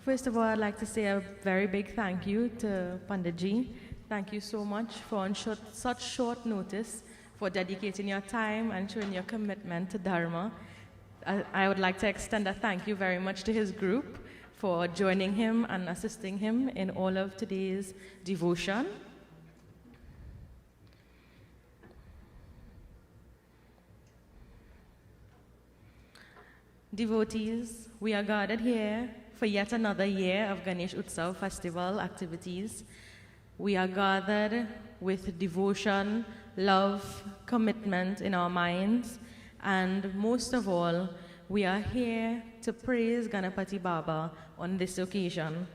First of all, I'd like to say a very big thank you to Pandit Ji. Thank you so much for on such short notice for dedicating your time and showing your commitment to Dharma. I would like to extend a thank you very much to his group for joining him and assisting him in all of today's devotion. Devotees, we are gathered here for yet another year of Ganesh Utsav festival activities. We are gathered with devotion, love, commitment in our minds, and most of all, we are here to praise Ganapati Baba on this occasion.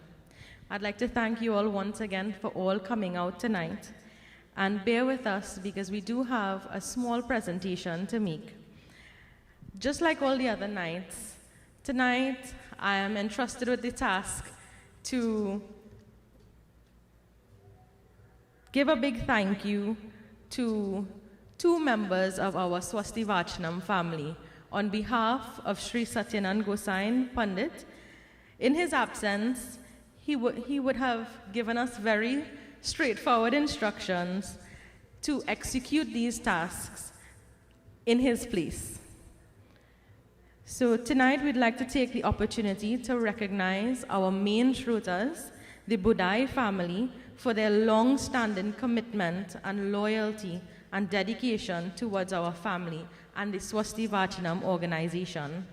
I'd like to thank you all once again for all coming out tonight, and bear with us because we do have a small presentation to make. Just like all the other nights, tonight I am entrusted with the task to give a big thank you to two members of our Swasti Vaachanam family on behalf of Sri Satyanand Gosain Pandit. In his absence, he would have given us very straightforward instructions to execute these tasks in his place. So tonight we'd like to take the opportunity to recognize our main Shrotas, the Budai family, for their long-standing commitment and loyalty and dedication towards our family and the Swasti Vaachanam organization.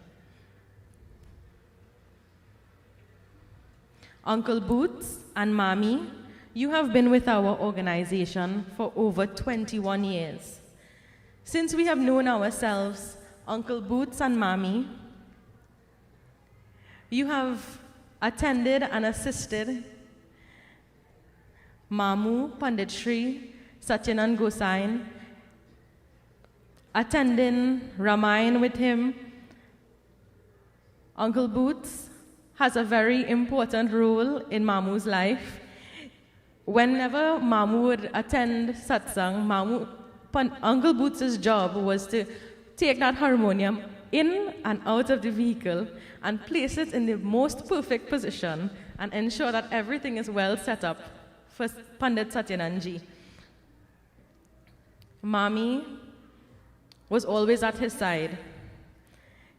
Uncle Boots and Mami, you have been with our organization for over 21 years. Since we have known ourselves, Uncle Boots and Mami, you have attended and assisted Mamu Pandit Sri Satyanand Gosain, attending Ramayana with him. Uncle Boots has a very important role in Mamu's life. Whenever Mamu would attend satsang, Uncle Boots' job was to take that harmonium in and out of the vehicle and place it in the most perfect position and ensure that everything is well set up for Pandit Satyanandji. Mami was always at his side.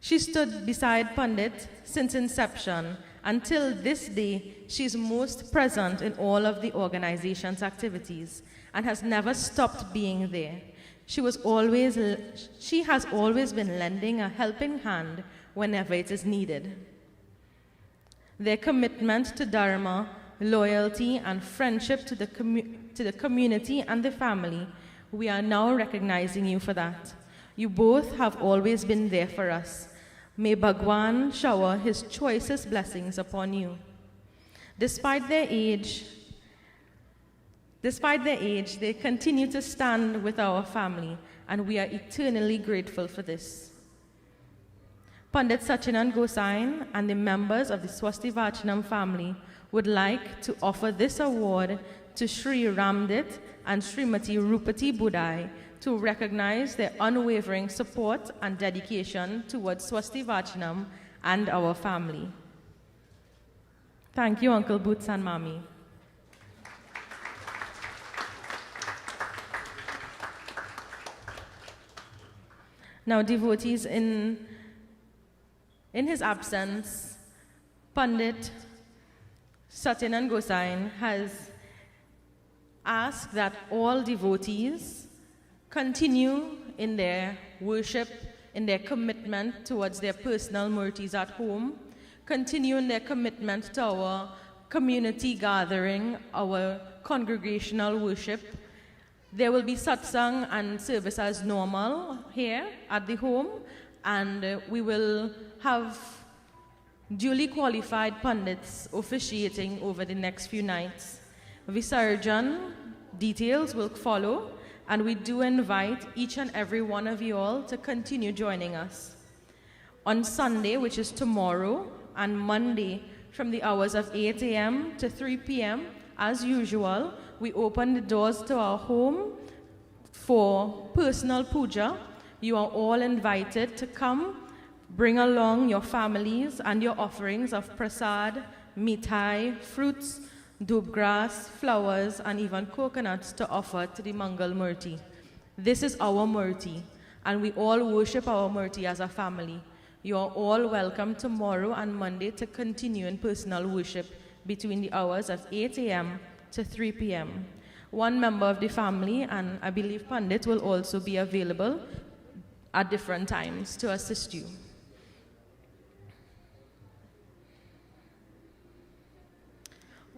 She stood beside Pandit since inception. Until this day, she's most present in all of the organization's activities and has never stopped being there. She has always been lending a helping hand whenever it is needed. Their commitment to Dharma, loyalty, and friendship to the community and the family, we are now recognizing you for that. You both have always been there for us. May Bhagwan shower his choicest blessings upon you. Despite their age, they continue to stand with our family, and we are eternally grateful for this. Pandit Satyanand Gosain and the members of the Swasti Vaachanam family would like to offer this award to Sri Ramdit and Srimati Rupati Budai to recognize their unwavering support and dedication towards Swasti Vaachanam and our family. Thank you, Uncle Boots and Mami. Now, devotees, in his absence, Pandit Satyanand Gosain has asked that all devotees continue in their worship, in their commitment towards their personal murtis at home, continue in their commitment to our community gathering, our congregational worship. There will be satsang and service as normal here at the home, and we will have duly qualified pandits officiating over the next few nights. Visarjan details will follow, and we do invite each and every one of you all to continue joining us. On Sunday, which is tomorrow, and Monday, from the hours of 8 a.m. to 3 p.m., as usual, we open the doors to our home for personal puja. You are all invited to come, bring along your families and your offerings of prasad, mithai, fruits, dubgrass, flowers, and even coconuts to offer to the Mangal Murti. This is our Murti, and we all worship our Murti as a family. You are all welcome tomorrow and Monday to continue in personal worship between the hours of 8 a.m. to 3 p.m. One member of the family, and I believe Pandit, will also be available at different times to assist you.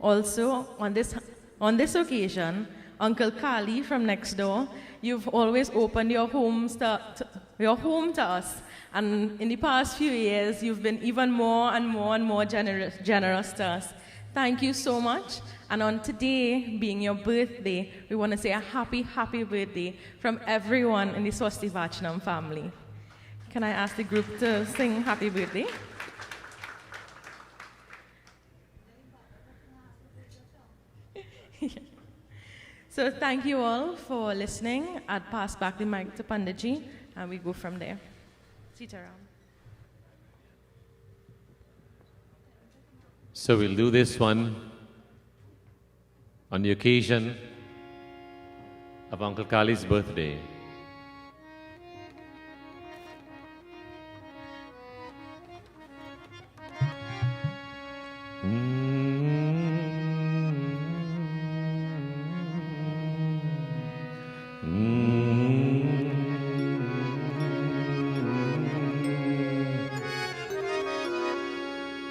Also, on this occasion, Uncle Kali from next door, you've always opened your home to us. And in the past few years, you've been even more and more generous to us. Thank you so much. And on today, being your birthday, we want to say a happy birthday from everyone in the Swasti Vaachanam family. Can I ask the group to sing happy birthday? So thank you all for listening. I'll pass back the mic to Panditji, and we go from there. Sitaram. So we'll do this one on the occasion of Uncle Kali's birthday.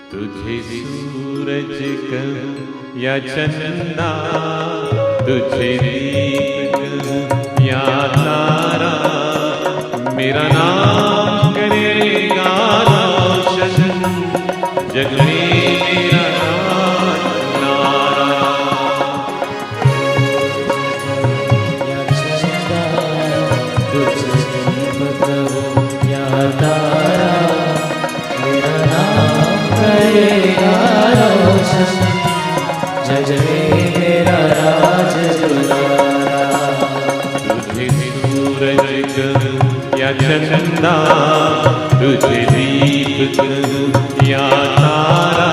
तुझे सूरज का या चंदा, तुझे दीप या तारा, मेरा नाम करेगा रोशन, जग में मेरा नारा। या चंदा, तुझे दीप या तारा, मेरा नाम करेगा रोशन, जग में मेरा राज दुलारा। तुझे सूरज या चंदा, तुझे दीप या तारा,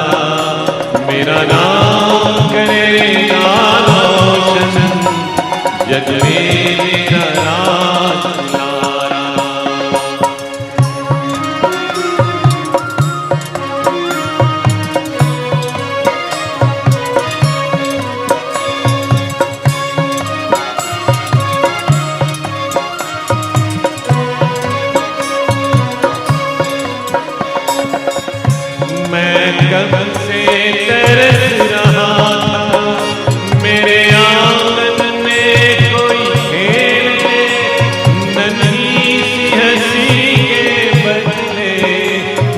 मेरा नाम करेगा रोशन, जग में मेरा राज दुलारा। कब से तरस रहा था, मेरे आंगन में कोई खेले, नन्ही सी हंसी के बदले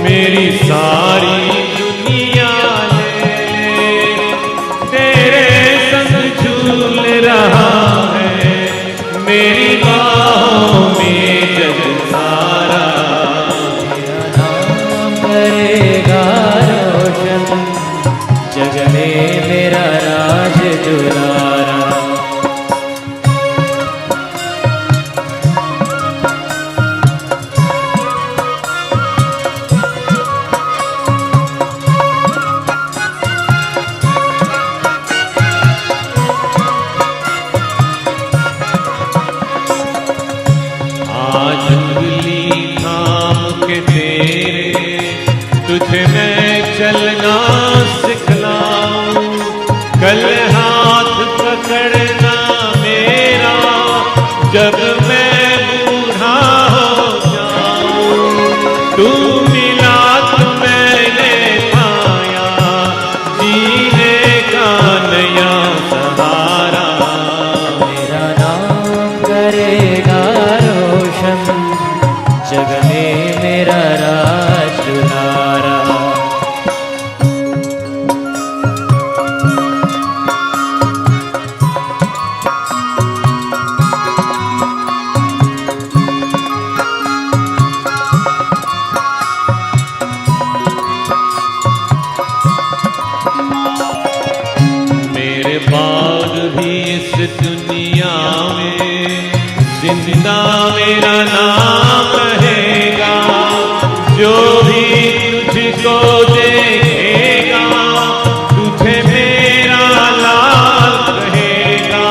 मेरी सारी दुनिया ले ले। तेरे संग झूल रहा है मेरी बाहों में जग सारा, मेरा नाम करेगा जग में मेरा राज दुलारा। आज उंगली थाम के तेरे तुझे मैं चलना सिखलाऊं, कल हाथ पकड़ना मेरा जब मैं बूढ़ा हो जाऊं। तू मिला तो मैंने पाया जीने का नया सहारा, मेरा नाम करेगा रोशन, जग में मेरा राज दुलारा। मेरे बाग भी इस दुनिया में जिंदा मेरा नाम रहेगा, जो भी तुझको देखेगा तुझे मेरा लाल रहेगा।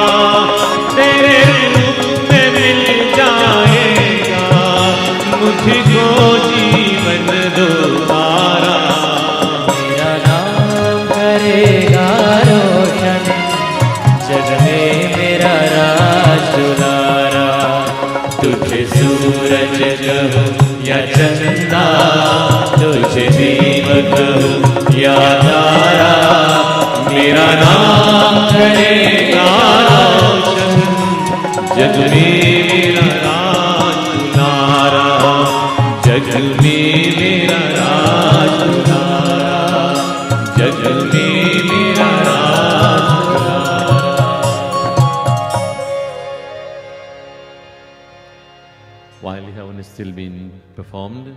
तेरे रूप में मिल तेरा नाम करेगा रोशन, जग में मेरा राज दुलारा, जग में मेरा राज दुलारा, जग में मेरा राज दुलारा। While heaven is still being performed,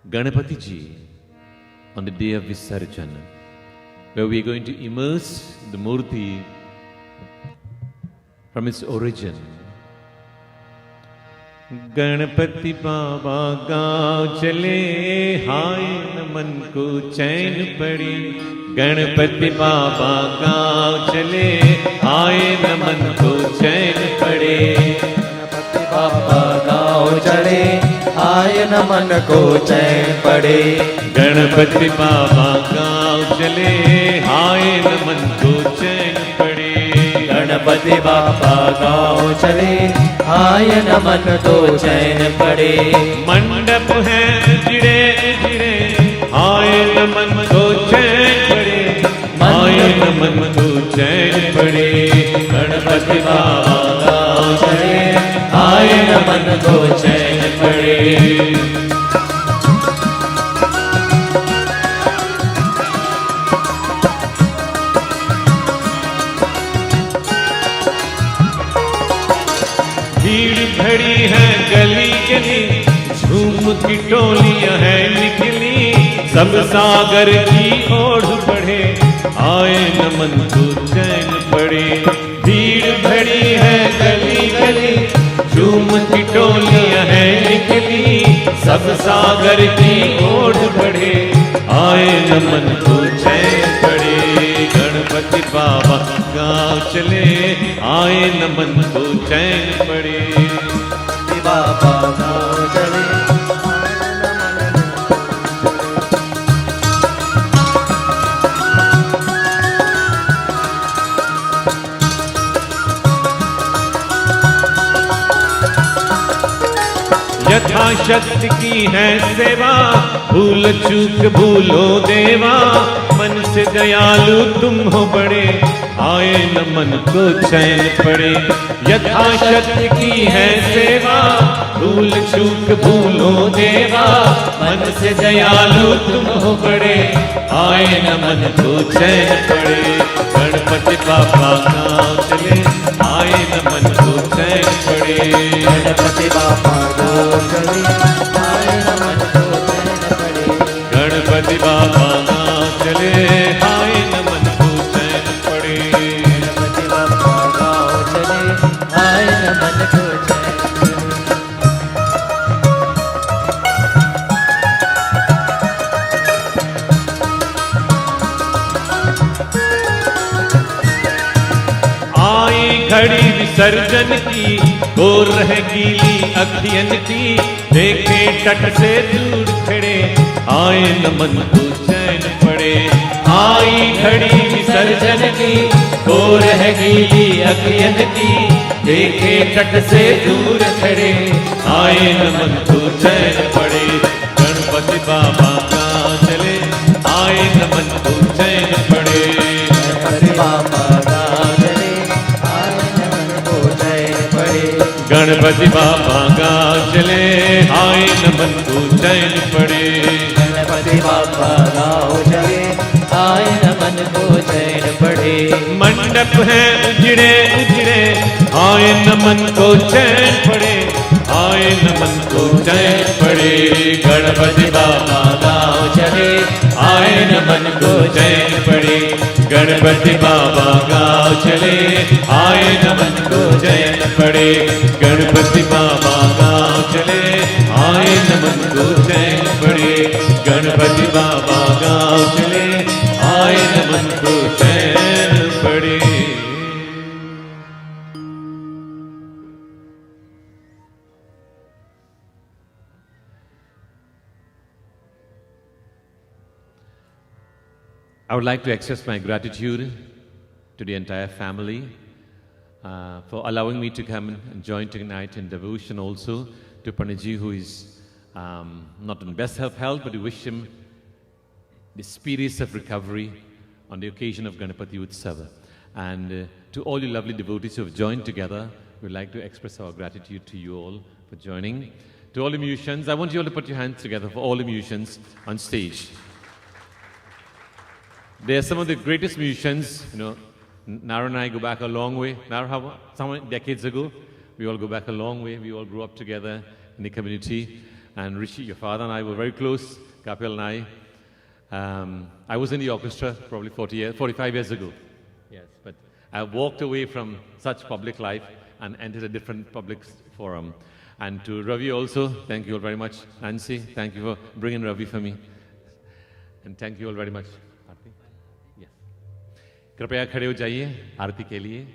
Ganapati Ji, on the day of Visarjan, where we are going to immerse the Murti from its origin. Ganpati बाबा गाँव चले, हाय न मन को चैन पड़ी। गणपति बाबा गाँव चले, हाय न मन को चैन पड़े। गणपति बाबा गाँव चले, आय न मन को चैन पड़े। गणपति बाबा गाँव चले, हाय न मन को चैन पड़े। गणपति बाबा गाँव चले, आय न मन को चैन पड़े। मंडप है जिड़े जिड़े, हाय न मन को चैन पड़े, हाय न मन को चैन पड़े। गणपति बाबा गाँव चले, आय न मन को चैन पड़े। भीड़ भरी है गली गली, झूम की टोलियां हैं निकली। सब सागर की ओर बढ़े, आए न मन को चैन पड़े। भीड़ भरी है गली गली, झूम की टोलियां हैं निकली। सब सागर की ओर बढ़े, आए न मन को चैन पड़े। गणपति बाबा गाँव चले, आए न मन को चैन पड़े। बाबा गाँव चले, यथाशक्ति की है सेवा, भूल चूक भूलो देवा। मन से दयालु तुम हो बड़े, आए न मन को चैन पड़े। यथाशक्ति की है सेवा, भूल चूक भूलो देवा। मन से दयालु तुम हो बड़े, आए न मन को चैन पड़े। गणपति बाबा गाँव चले, आए न मन को चैन पड़े। गणपति बाबा गाँव चले, आय न मन को चैन पड़े। गणपति बाबा गाँव चले, आए न मन को चैन पड़े। गणपति बाबा गाँव चले, आय न मन को चैन पड़े। आई घड़ी विसर्जन की, गोर रह गीली अखियन की। देखे तट से दूर खड़े, आए न मन को चैन पड़े। आई घड़ी विसर्जन की, गोर है गीली अखियन की। देखे तट से दूर खड़े, आए न मन को चैन पड़े। गणपति बाबा गाँव चले, आए न मन को चैन पड़े। गणपति बाबा गाँव चले, आय न मन को चैन पड़े। गणपति बाबा गाँव चले, आए न मन को चैन पड़े। गणपति बाबा गाँव चले, आय न मन को चैन पड़े। मंडप है उजड़े उजड़े, आए न मन को चैन पड़े, आए न मन को चैन पड़े। गणपति बाबा गाँव चले, आए न मन को चैन पड़े। गणपति बाबा गाँव चले, आए न मन को चैन पड़े। गणपति बाबा गाँव चले, आए न मन को चैन पड़े। गणपति बाबा गाँव चले, आए न मन को चैन पड़े। I would like to express my gratitude to the entire family for allowing me to come and join tonight in devotion, also to Paniji, who is not in best of health, but we wish him the speediest of recovery on the occasion of Ganapati Utsav. And to all you lovely devotees who have joined together, we'd like to express our gratitude to you all for joining. To all the musicians, I want you all to put your hands together for all the musicians on stage. They are some of the greatest musicians. You know, Nara and I go back a long way. Nara, some decades ago, we all go back a long way. We all grew up together in the community. And Rishi, your father, and I were very close, Kapil and I was in the orchestra probably 45 years ago. Yes, but I walked away from such public life and entered a different public forum. And to Ravi also, thank you all very much. Nancy, thank you for bringing Ravi for me. And thank you all very much. Yes. कृपया खड़े हो जाइए आरती के लिए.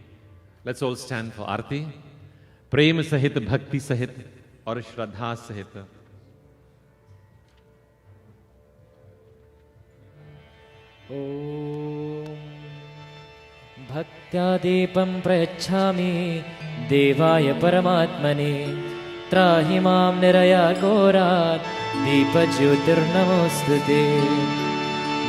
Let's all stand for आरती. प्रेम सहित, भक्ति सहित और श्रद्धा सहित. ॐ भक्त्या दीपं प्रयच्छामि देवाय परमात्मने. त्राहि मां निरयाघोरात् दीपज्योतिर्नमोऽस्तु ते.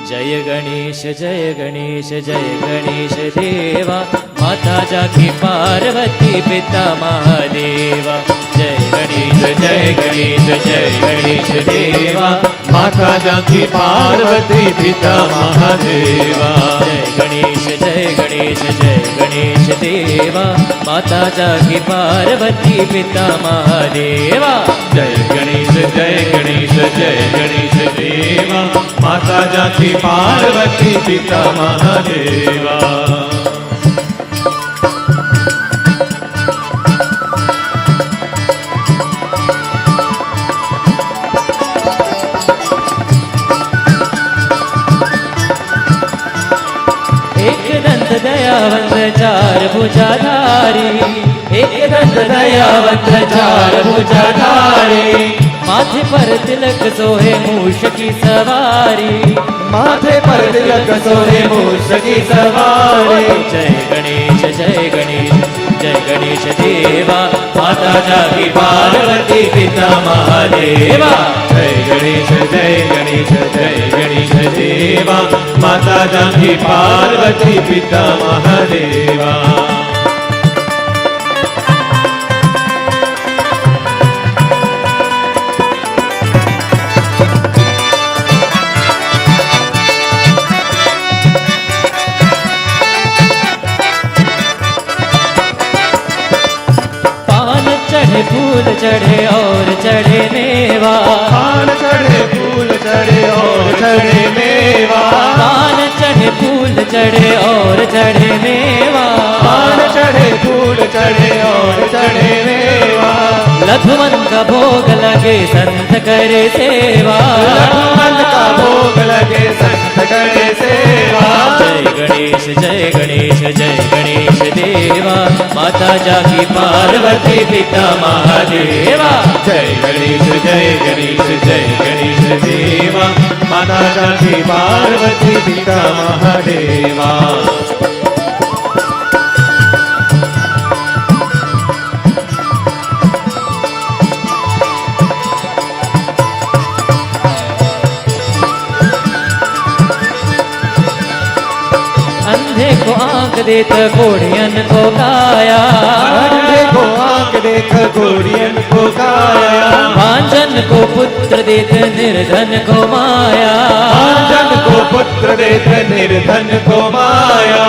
जय गणेश जय गणेश जय गणेश देवा. माता जाकी पार्वती पिता महादेवा. जय गणेश जय गणेश जय गणेश देवा. माता जाकी पार्वती पिता महादेवा. जय गणेश जय गणेश जय गणेश देवा. माता जाकी पार्वती पिता महादेवा. जय गणेश जय गणेश जय गणेश देवा. माता जाकी पार्वती पिता महादेवा. दयावंत चार भुजाधारी. एक दंत दयावंत चार भुजाधारी. माथे पर तिलक सोहे मूष की सवारी. माथे पर तिलक सोहे मूष की सवारी. जय गणेश जय गणेश देवा. माता जाकी पार्वती पिता महादेवा. जय गणेश जय गणेश देवा. माता जाकी पार्वती पिता महादेवा. फूल चढ़े और चढ़े मेवा. पान चढ़े फूल चढ़े और चढ़े मेवा. पान चढ़े फूल चढ़े और चढ़े मेवा. पान चढ़े फूल चढ़े और चढ़े मेवा. लघुमन का भोग लगे संत करे सेवा. लघुमन का भोग लगे संत करे सेवा. जय गणेश जय गणेश जय गणेश देवा. माता जाकी पार्वती पिता महादेवा. जय गणेश जय गणेश देवा. माता जाकी पार्वती पिता महादेवा. अंधे को आंख देत कोढ़ियन को काया. अंधे को आंख देख कोढ़ियन को काया. भांजन को पुत्र देत निर्धन को माया. भांजन को पुत्र देत निर्धन को माया.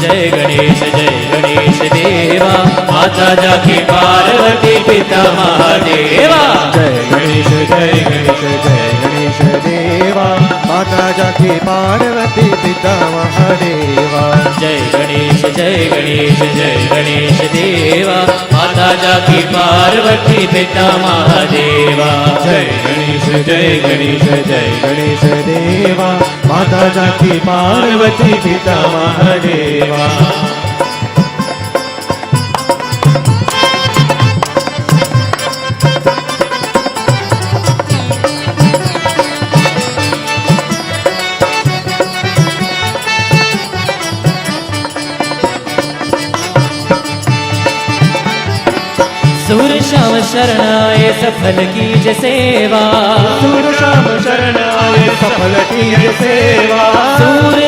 जय गणेश देवा. माता जाकी पार्वती पिता महादेवा. जय गणेश देवा. माता जाकी पार्वती पिता महादेवा. जय गणेश देवा. माता जाकी पार्वती पिता महादेवा. जय गणेश देवा. माता जाकी पार्वती पिता महादेवा. सूर श्याम शरण आए सफल कीज सेवा. सूर श्याम शरण आए सफल कीज सेवा. सूर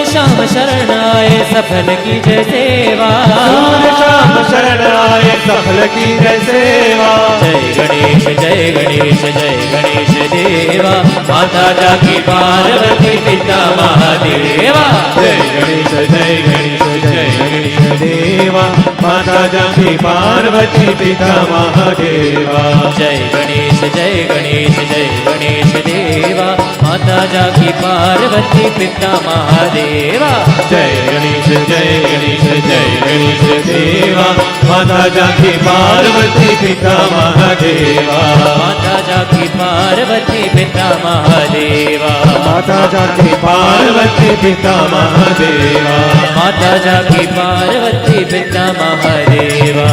सफल की जय सेवा, सूर्य शाम शरण आए सफल की जय सेवा। जय गणेश जय गणेश जय गणेश देवा, माता जाकी पार्वती पिता महादेवा। जय गणेश जय गणेश जय गणेश देवा, माता जाकी पार्वती पिता महादेवा। जय गणेश जय गणेश जय गणेश देवा, माता जाकी पार्वती पिता महादेवा। जय गणेश जय गणेश जय गणेश देवा, माता जाकी पार्वती पिता महादेवा। माता जाकी पार्वती पिता महादेवा, माता जाकी पार्वती पिता महादेवा। माता जाकी पार्वती पिता Mahadeva.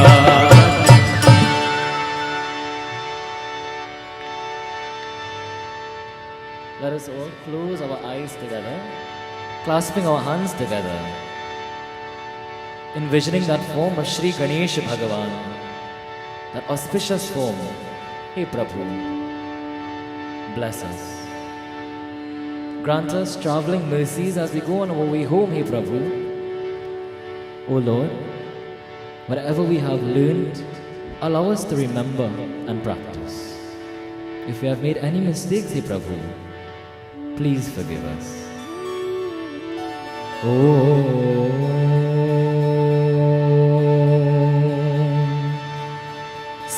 Let us all close our eyes together, clasping our hands together, envisioning that form of Shri Ganesh Bhagavan, that auspicious form. Hey Prabhu, bless us. Grant us traveling mercies as we go on our way home, hey Prabhu. O Lord, whatever we have learned, allow us to remember and practice. If we have made any mistakes, hey Prabhu, please forgive us.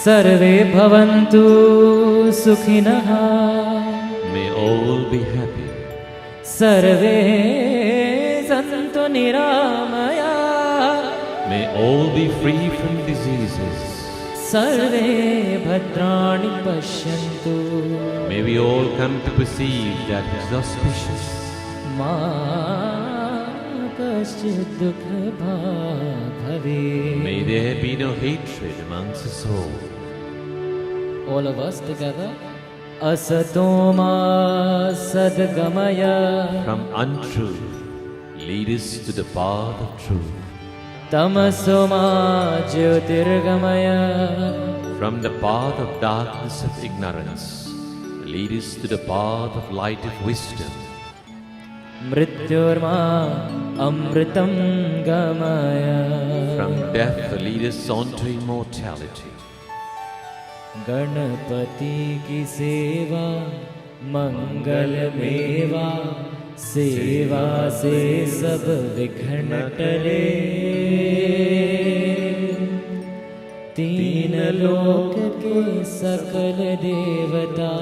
Sarve bhavantu sukhinah. May all be happy. Sarve santu niramaya. May all be free from diseases. Sarve bhadrani pashyantu. May we all come to perceive that it is auspicious. Ma kaschit dukha bhave. May there be no hatred amongst us all. All of us together. Asatoma sadgamaya. From untruth, lead us to the path of truth. Tamasoma jyotirgamaya. From the path of darkness of ignorance, lead us to the path of light of wisdom. Mrityurma amritam gamaya. From death, lead us on to immortality. Ganpati की सेवा मंगल मेवा, सेवा से सब विघ्न टले। तीन लोक के सकल देवता,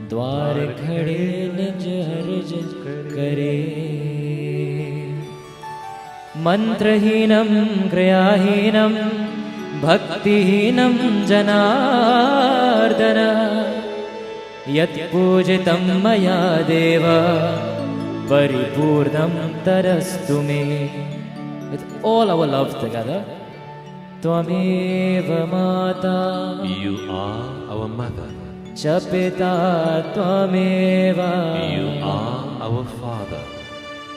द्वार खड़े निज हर्ष करे। मंत्रहीनम क्रियाहीनम भक्तिहीनं जनार्दन, यत् पूजितं मया देव परिपूर्णं तरस्तु मे। With all our love together. त्वमेव माता, You are our mother. च पिता त्वमेव, You are our father.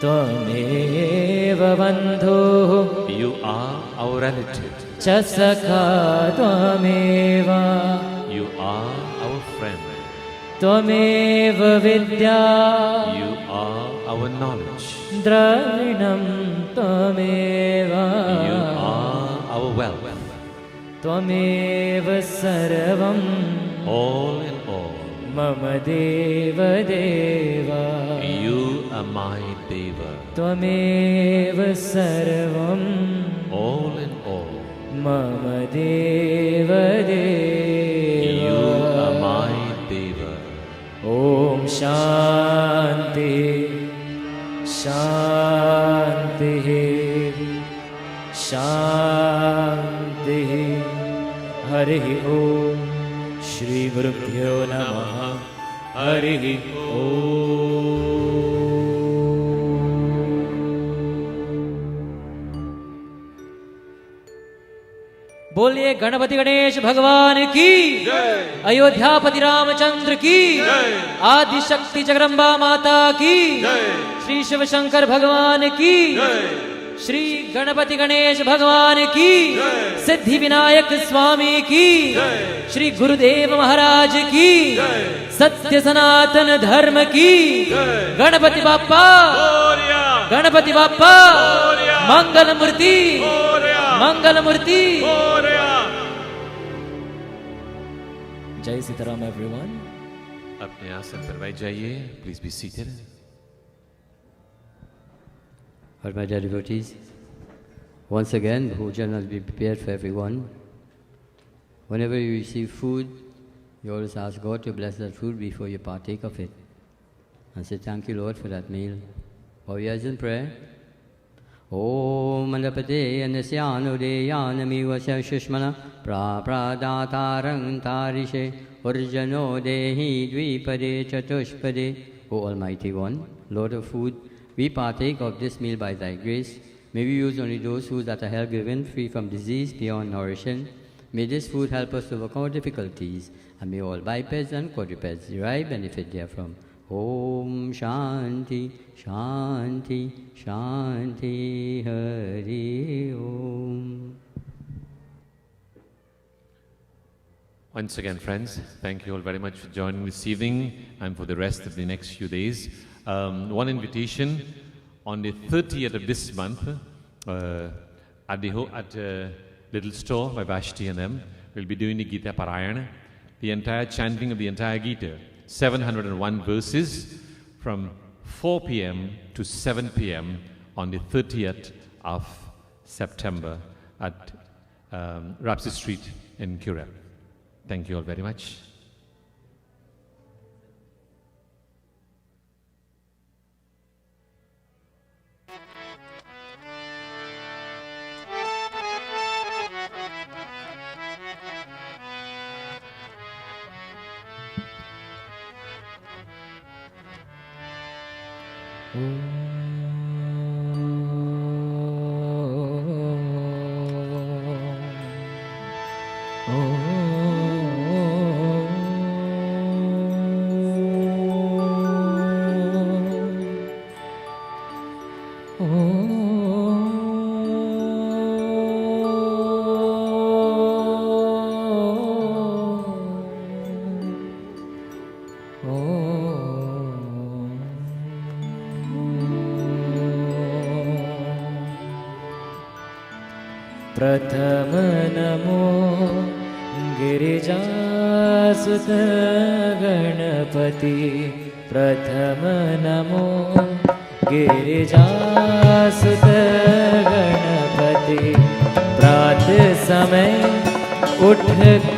त्वमेव बन्धुः, You are our relative. च सखा त्वमेव, You are our friend. त्वमेव विद्या, You are our knowledge. द्रविणं त्वमेव, You are our wealth. त्वमेव सर्वं All in all. मम देव देव। You are my Deva. त्वमेव सर्वं All in all. मम देव देव। You are my Deva. ॐ शान्ति शान्तिः शान्तिः। हरिः ॐ। श्री गुरुभ्यो नमः। हरिः ॐ। बोलिए गणपति गणेश भगवान की, अयोध्यापति रामचंद्र की, आदि शक्ति जगदम्बा माता की, श्री शिव शंकर भगवान की, श्री गणपति गणेश भगवान की, सिद्धि विनायक स्वामी की, श्री गुरुदेव महाराज की, सत्य सनातन धर्म की। गणपति बाप्पा, गणपति बाप्पा, मंगल मूर्ति, मंगल मूर्ति। जय सीताराम एवरीवन। अपने आसन पर बैठ जाइए। Please be seated. All my dear devotees, once again, bhojan has been prepared for everyone. Whenever you receive food, you always ask God to bless that food before you partake of it. And say, thank you, Lord, for that meal. Bow your eyes in prayer. Om Manapate Anasyano Deyanamiva Shushmana Prapradatarang Tarishe Urjano Dehi Dvipade Chatushpade. O Almighty One, Lord of food, we partake of this meal by Thy grace. May we use only those foods that are health-given, free from disease, beyond nourishing. May this food help us to overcome difficulties, and may all bipeds and quadrupeds derive benefit therefrom. Om Shanti, Shanti, Shanti, Hari Om. Once again, friends, thank you all very much for joining this evening and for the rest of the next few days. One invitation on the 30th of this month at little store by Vashti and them. We'll be doing the Gita Parayana, the entire chanting of the entire Gita, 701 verses from 4 p.m. to 7 p.m. on the 30th of September at Rapsi Street in Kura. Thank you all very much. प्रथम नमो गिरिजासुत गणपति, प्रथम नमो गिरिजासुत गणपति। प्रात समय उठ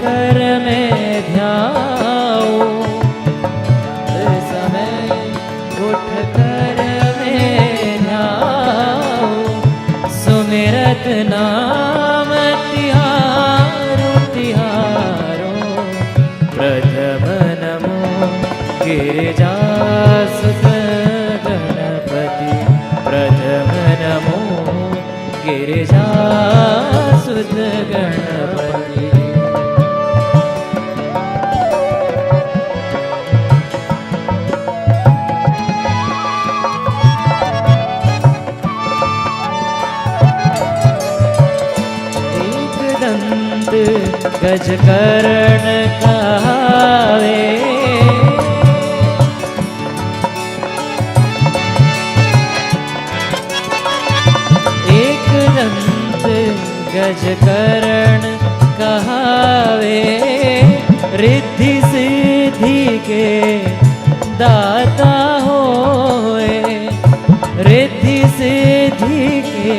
कर मैं ध्याऊं, समय उठ कर मैं ध्याऊं, सुमिरत नाम तिहारो तिहारो। प्रथम नमो गिरिजासुत गणपति, प्रथम नमो गिरिजासुत गणपति। गज कर्ण कहावे, एक दंत गज कर्ण कहावे। रिद्धि सिद्धि के दाता होए, रिद्धि सिद्धि के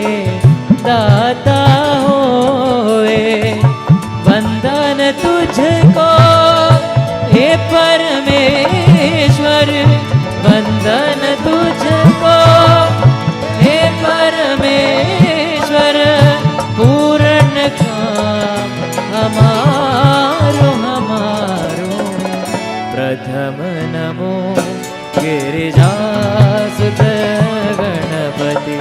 दाता होए। वंदन तुझको हे परमेश्वर, वंदन तुझको हे परमेश्वर। पूर्ण काम हमारो हमारो। प्रथम नमो गिरिजासुत गणपति,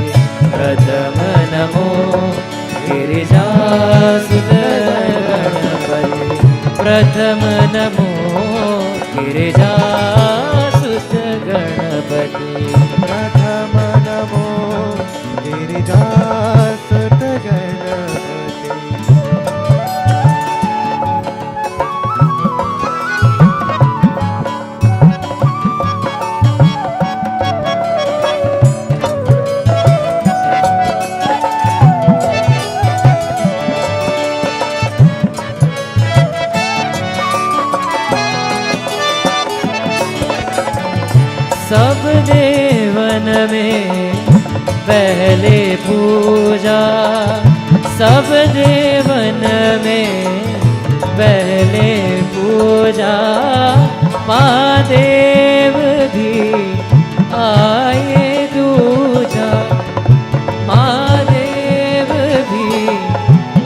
प्रथम नमो गिरिजासुत गणपति। प्रथम नमो गिरिजासुत गणपति, प्रथम नमो गिरिजासुत गणपति। पहले पूजा सब देवन में, पहले पूजा महादेव भी आए दूजा, महादेव भी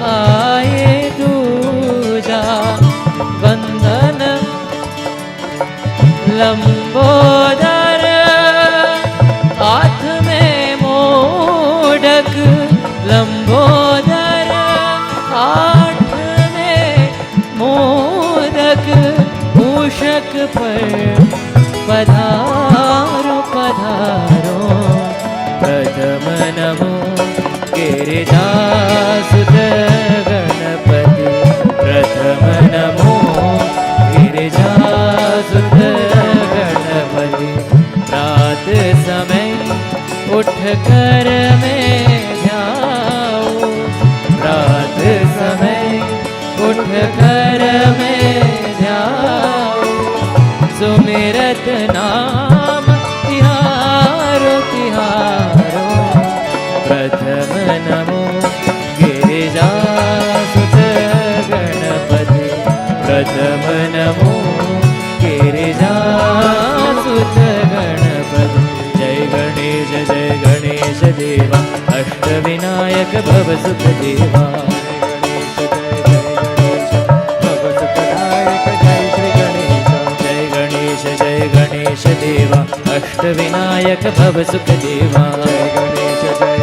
आए दूजा। वंदन लंबोदर हाथ में मोदक, लंबोदर हाथ में मोदक, मूषक पर पधारो पधारो। प्रथम नमो गिरिजासुत गणपति, प्रथम नमो गिरिजासुत गणपति। प्रात समय उठ कर मैं ध्याऊं, प्रात समय उठ कर मैं ध्याऊं। सुमिरत नाम तिहारो तिहारो। प्रथम नमो गिरिजासुत गणपति, प्रथम नमो गिरिजासुत गणपति। जय गणेश देवा, अष्टविनायक भव सुख देवा। जय गणेश देवा, अष्टविनायक भव सुख देवा। जय गणेश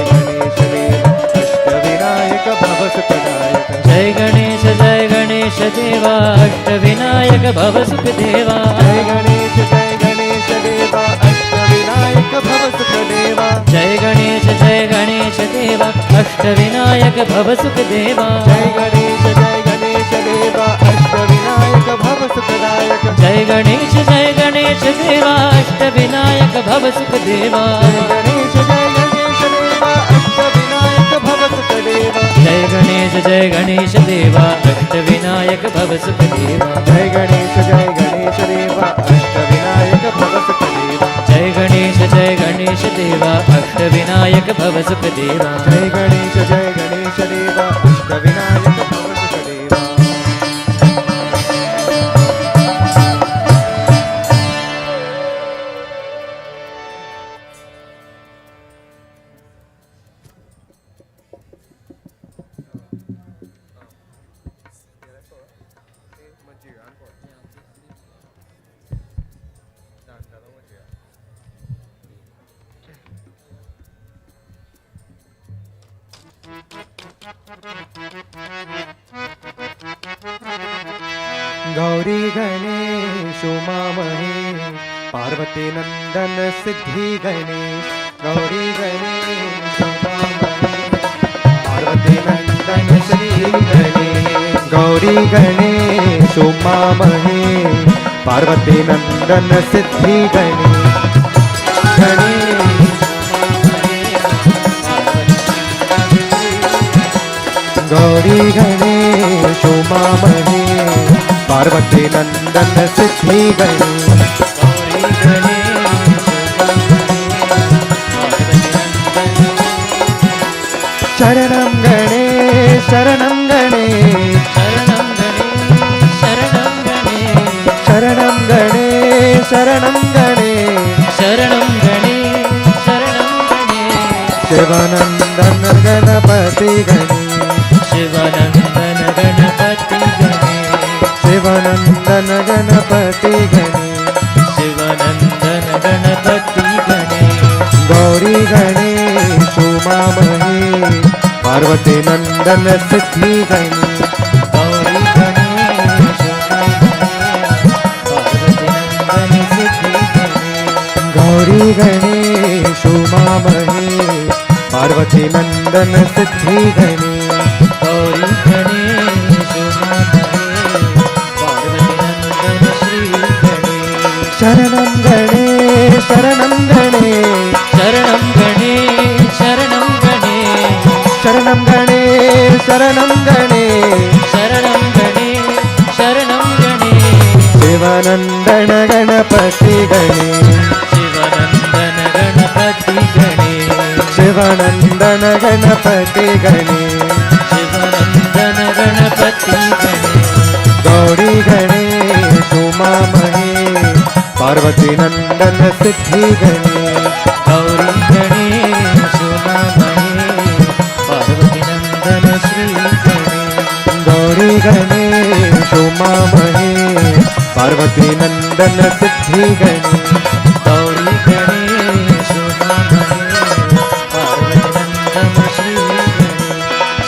देवा, अष्टविनायक भव सुख देवा। जय गणेश देवा, अष्टविनायक भव सुख देवा। जय गणेश देवा, अष्टविनायक भव सुख देवा। जय गणेश देवा, अष्टविनायक भव सुखदायक। जय गणेश देवा, अष्टविनायक भव सुख देवा। जय गणेश देवा, अष्टविनायक भव सुख देवा। जय गणेश देवा, अष्टविनायक भव सुख देवा। जय गणेश जय गणेश देवा, देवा, अष्टविनायक भव सुख देवा। अष्टविनायक भव सुख देवा। जय गणेश देवा, अष्टविनायक भव सुख देवा। गौरी गणेश उमा महेश पार्वती नंदन सिद्धि गणेश। गौरी गणेश उमा महेश पार्वती नंदन सिद्धि गणेश। गौरी गणेश उमा महेश पार्वती नंदन सिद्धि गणेश। गौरी गणेश उमा महेश पार्वती नंदन सिद्धि गणेश। शरणं गणेश शरणं गणेश शरणं गणेश शरणं गणेश शरणं गणेश शरणं गणेश शरणं गणेश शरणं गणेश शिवानंदन गणपति गणेश। शिवानंदन गणपति गणेश शिवानंदन गणपति गणेश। शिवानंदन गणपति गणेश। गौरी गणेश उमा महेश पार्वती नंदन सिद्धि गणेश। गौरी गणेश पार्वती नंदन सिद्धि गणेश। गौरी गणेश उमा महेश पार्वती नंदन सिद्धि गणेश। गौरी गणेश पार्वती नंदन श्री गणेश। शरणं गणेश शरणं गणेश शरणं गणेश शरणं गणेश शरणं गणेश शरणं गणेश शरणं गणेश शरणं गणेश। शिवानंदन गणपति गणेश। शिवानंदन गणपति गणेश। शिवनंदन गणपति गणेश, शिवनंदन गणपति गणेश, गौरी गणेश उमा महेश, पार्वती नंदन सिद्धि गणेश, गौरी गणेश उमा महेश, पार्वती नंदन श्री गणेश, गौरी गणेश उमा महेश, पार्वती नंदन सिद्धि गणेश, गौरी गणेश उमा महेश, पार्वती नंदन श्री गणेश,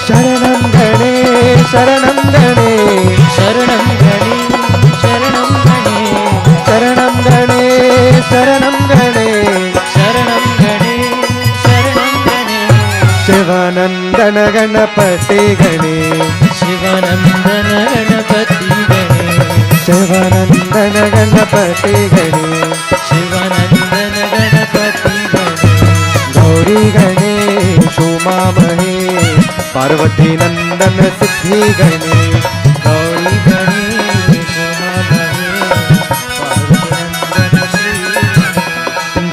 शरणं गणेश शरणं गणेश, शरणं गणेश शरणं गणेश, शरणं गणेश शरणं गणेश, शरणं गणेश शरणं गणेश, शिवानंदन गणपति गणेश, शिवानंदन गणपति गणेश, शिवानंदन गणपति गणेश, शिवानंदन गणपति गणेश, गौरी गणेश उमा महेश, पार्वती नंदन सिद्धि गणेश, गौरी गणेश उमा महेश, पार्वती नंदन श्री गणेश,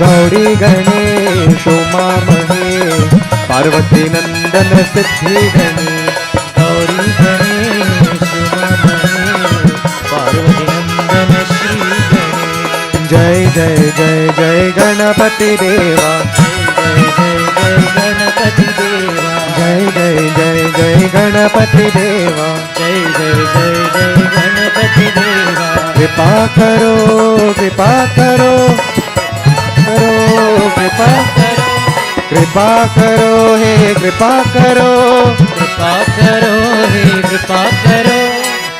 गौरी गणेश उमा महेश, पार्वती नंदन सिद्धि गणेश, गौरी गणेश उमा महेश, पार्वती नंदन श्री गणेश, जय जय जय जय गणपति देवा, जय जय जय गणपति देवा, जय जय जय जय गणपति देवा, जय जय जय जय गणपति देवा, कृपा करो कृपा करो करो कृपा करो कृपा करो हे कृपा करो, कृपा करो हे कृपा करो,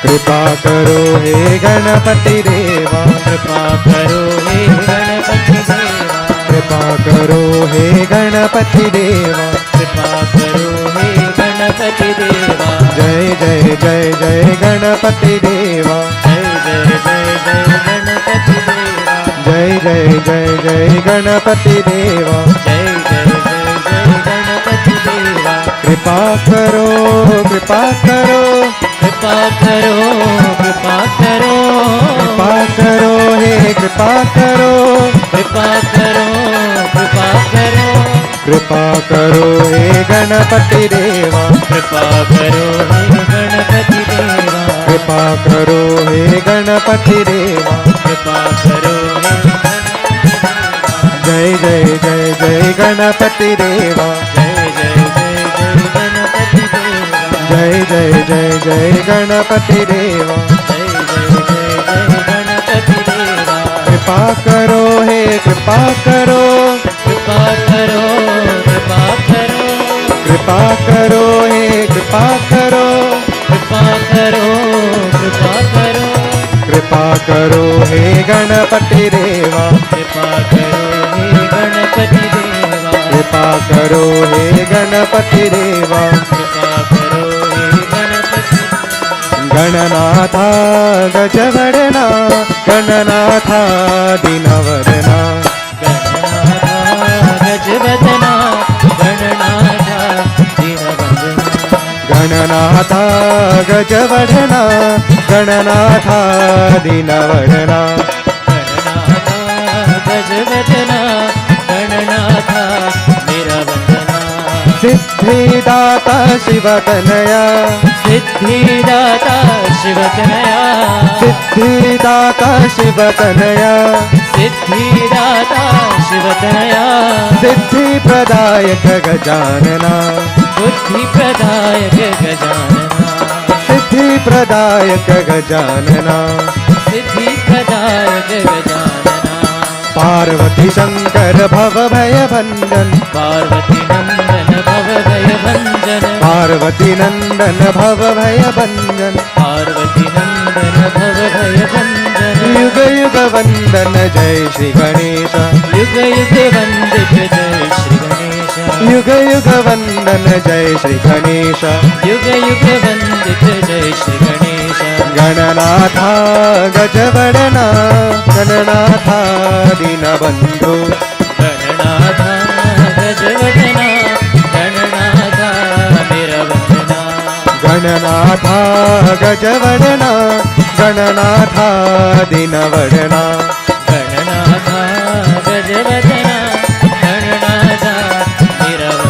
कृपा करो हे गणपति देवा, कृपा करो हे गणपति देवा, कृपा करो हे गणपति देवा, कृपा करो हे गणपति देवा, जय जय जय जय गणपति देवा, जय जय जय जय गणपति देवा, जय जय जय जय गणपति देवा, जय जय जय जय गणपति देवा, कृपा करो कृपा करो कृपा करो कृपा करो, कृपा करो हे कृपा करो, कृपा करो कृपा करो, कृपा करो हे गणपति देवा, कृपा करो हे गणपति देवा, कृपा करो हे गणपति देवा, कृपा करो हे जय जय जय जय गणपति देवा, जय जय जय जय गणपति देवा, जय जय जय जय गणपति देवा, जय जय जय जय गणपति देवा, कृपा करो हे कृपा करो, कृपा करो कृपा करो, कृपा करो हे कृपा करो, कृपा करो कृपा करो, कृपा करो हे गणपति देवा, कृपा करो हे गणपति देवा, कृपा करो हे गणपति देवा, कृपा करो हे गणपति, गणनाथा गजवदना, गणनाथा दीनवदना, गणनाथा गजवदना, गणनाथा दीनवदना, गणनाथा गजवदना, गणनाथा दीनवदना, गणनाथा गजवदना, गणनाथा निरवदना, सिद्धिदाता शिवतनया, सिद्धिदाता शिवतनया, सिद्धिदाता शिवतनया, सिद्धिदाता शिवतनया, सिद्धिप्रदायक गजानना, बुद्धिप्रदायक गजानना, सिद्धिप्रदायक गजानना, सिद्धिप्रदायक गजानना, पार्वती शंकर भव भय भंजन, पार्वती नंदन भव भय भंजन, पार्वती नंदन भव भय भंजन, पार्वती नंदन भव भय भंजन, युग युग वंदन जय श्री गणेश, युग युग वंदित जय श्री गणेश, युग युग वंदन जय श्री गणेश, युग युग वंदित जय श्री गणेश, गणनाथा गजवदना, गणनाथा दीनबंधु, गणनाथा गजवदना, गणनाथा निरवदना, गणनाथा गजवदना, गणनाथा दीनवदना, गणनाथा गजवदना, गणनाथा निरवदना,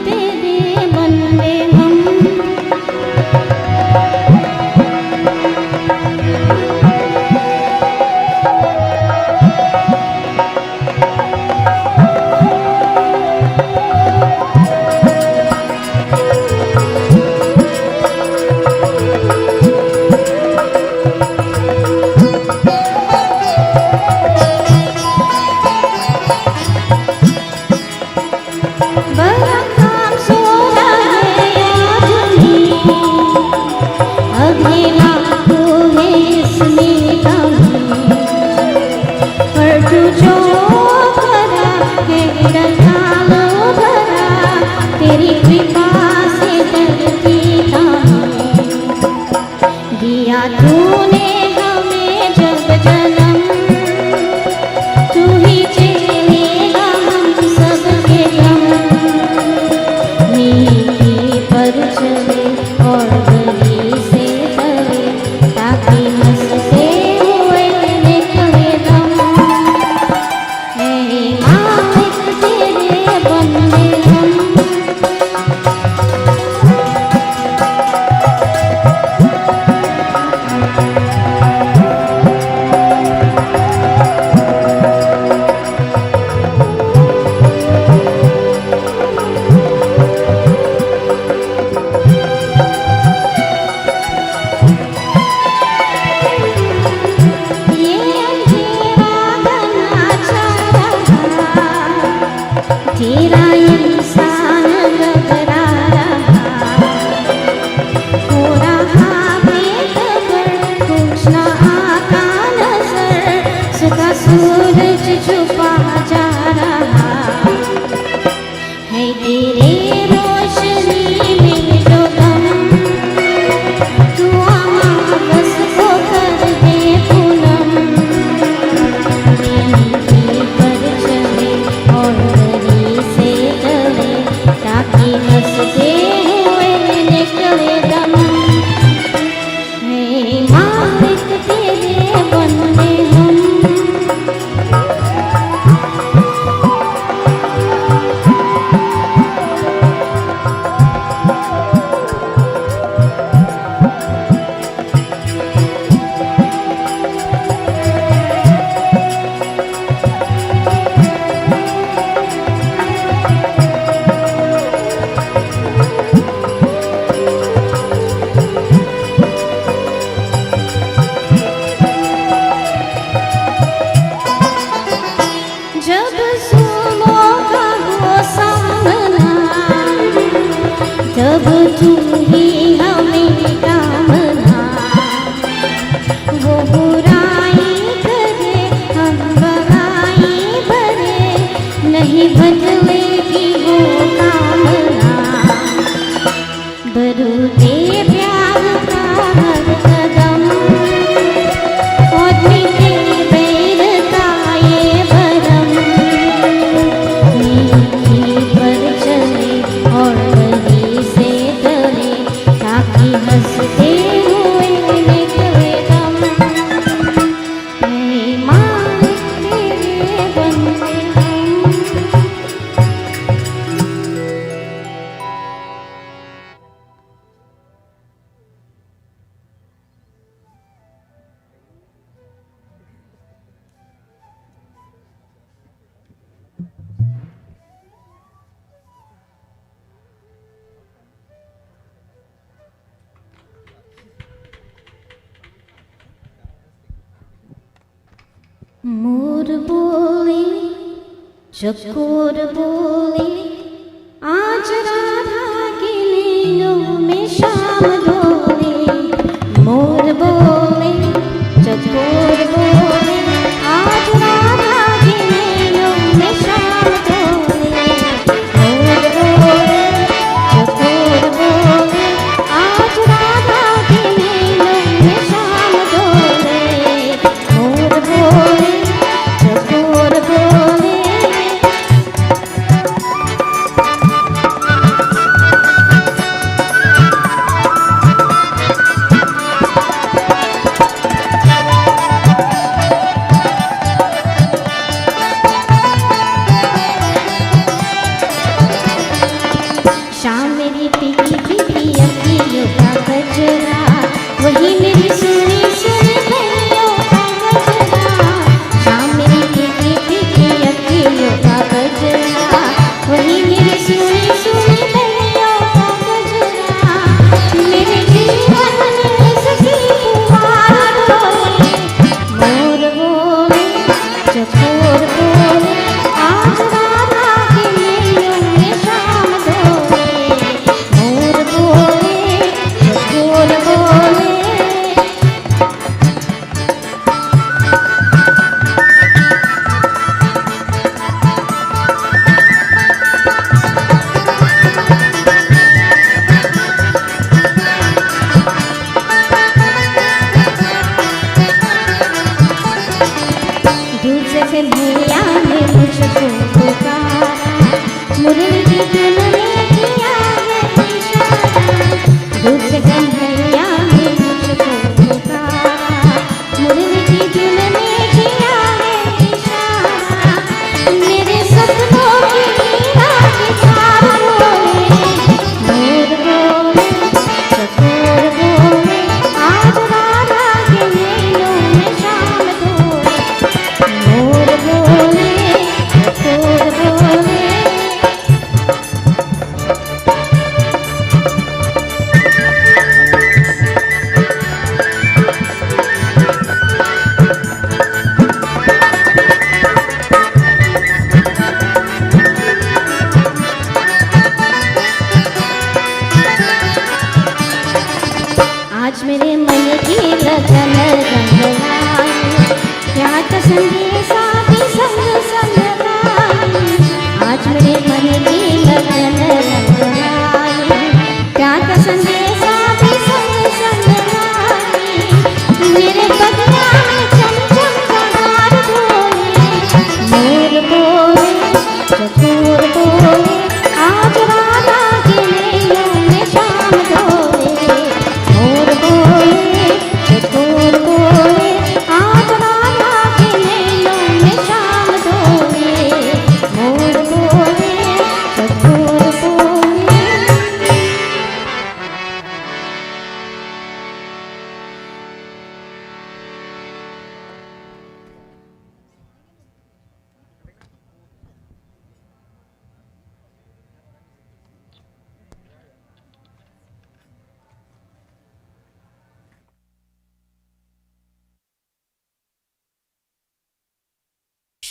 मेरा इंसान घबरा रहा, हो रहा बेखबर, कुछ ना आता नजर, सुबह सूरज छुपा जा रहा है तेरे रोशनी में जो दम, तू अमावस को कर दे पूनम, मेरी पर चले और गली से चले, ताकि हंसते हुए निकले दम, हे मालिक तेरे बंदे हम। जब सुनो का हो सामना, तब तू ही हमें कामना, वो बुराई करे हम भलाई भरे, नहीं बदलेगी वो कामना, बरूदे प्यार का हर कदम, और मीठे बैर का ये भरम, नीति पर चले और गली से डरे, ताकि हंसते हुए निकले दम, हे मालिक तेरे बंदे हम। मोर बोले चकोर बोले, आज राधा के लीलों में शाम डोले, मोर बोले चकोर बोले, आज राधा के लीलों में शाम डोले, मोर बोले चकोर बोले, आज राधा के लीलों में शाम डोले, मोर बोले चकोर बोले। शाम मेरी पीकी पीकी अखियों का गजरा, वही मेरी सुनी सुनी भैयों का गजरा, शाम मेरी पीकी पीकी अखियों का गजरा, वही मेरी सुनी सुनी भैयों का गजरा, मेरे जीवन में सखी पुकार बोले, मोर बोले चकोर बोले, आज राधा के लीलों में शाम डोले, मोर बोले चकोर बोले। दूर से कन्हैया ने मुझको पुकारा, मुरली की धुन में किया है इशारा, दूर से कन्हैया ने मुझको पुकारा, मुरली की धुन में किया है इशारा, मेरे सपनों की मीरा के तार बोले, मोर बोले चकोर बोले, आज राधा के लीलों में शाम डोले, मोर बोले चकोर बोले।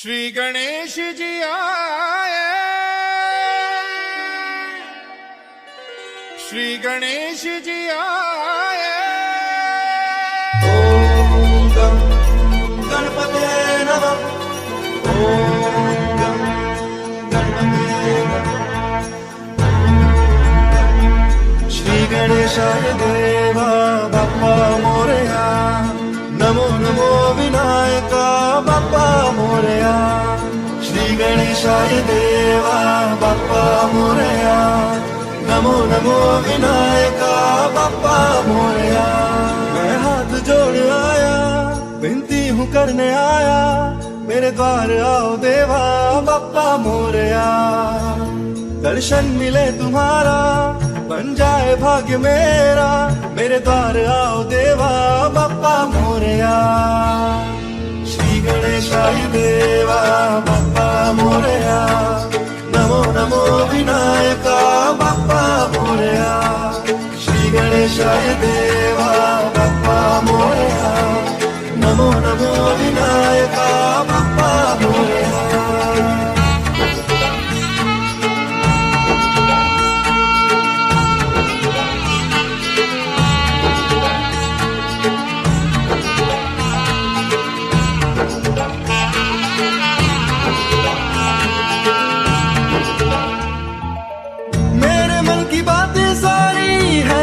श्री गणेश जी आए, श्री गणेश जी आए। ओम गं गणपते नमः। ओम गं गणपते नमः। श्री गणेशाय देवा बाप्पा मोरया, नमो नमो विनायका बाप्पा मोरया। श्री गणेशाय देवा बाप्पा मोरया, नमो नमो विनायका बाप्पा मोरया। मैं हाथ जोड़ आया, विनती हूँ करने आया, मेरे द्वार आओ देवा बाप्पा मोरया। दर्शन मिले तुम्हारा, बन जाए भाग्य मेरा, मेरे द्वार आओ देवा बाप्पा मोरया। श्री गणेशाय देवा बाप्पा मोरया, नमो नमो विनायका बाप्पा मोरया। श्री गणेशाय देवा बाप्पा मोरया, नमो नमो विनायका बाप्पा मोरया।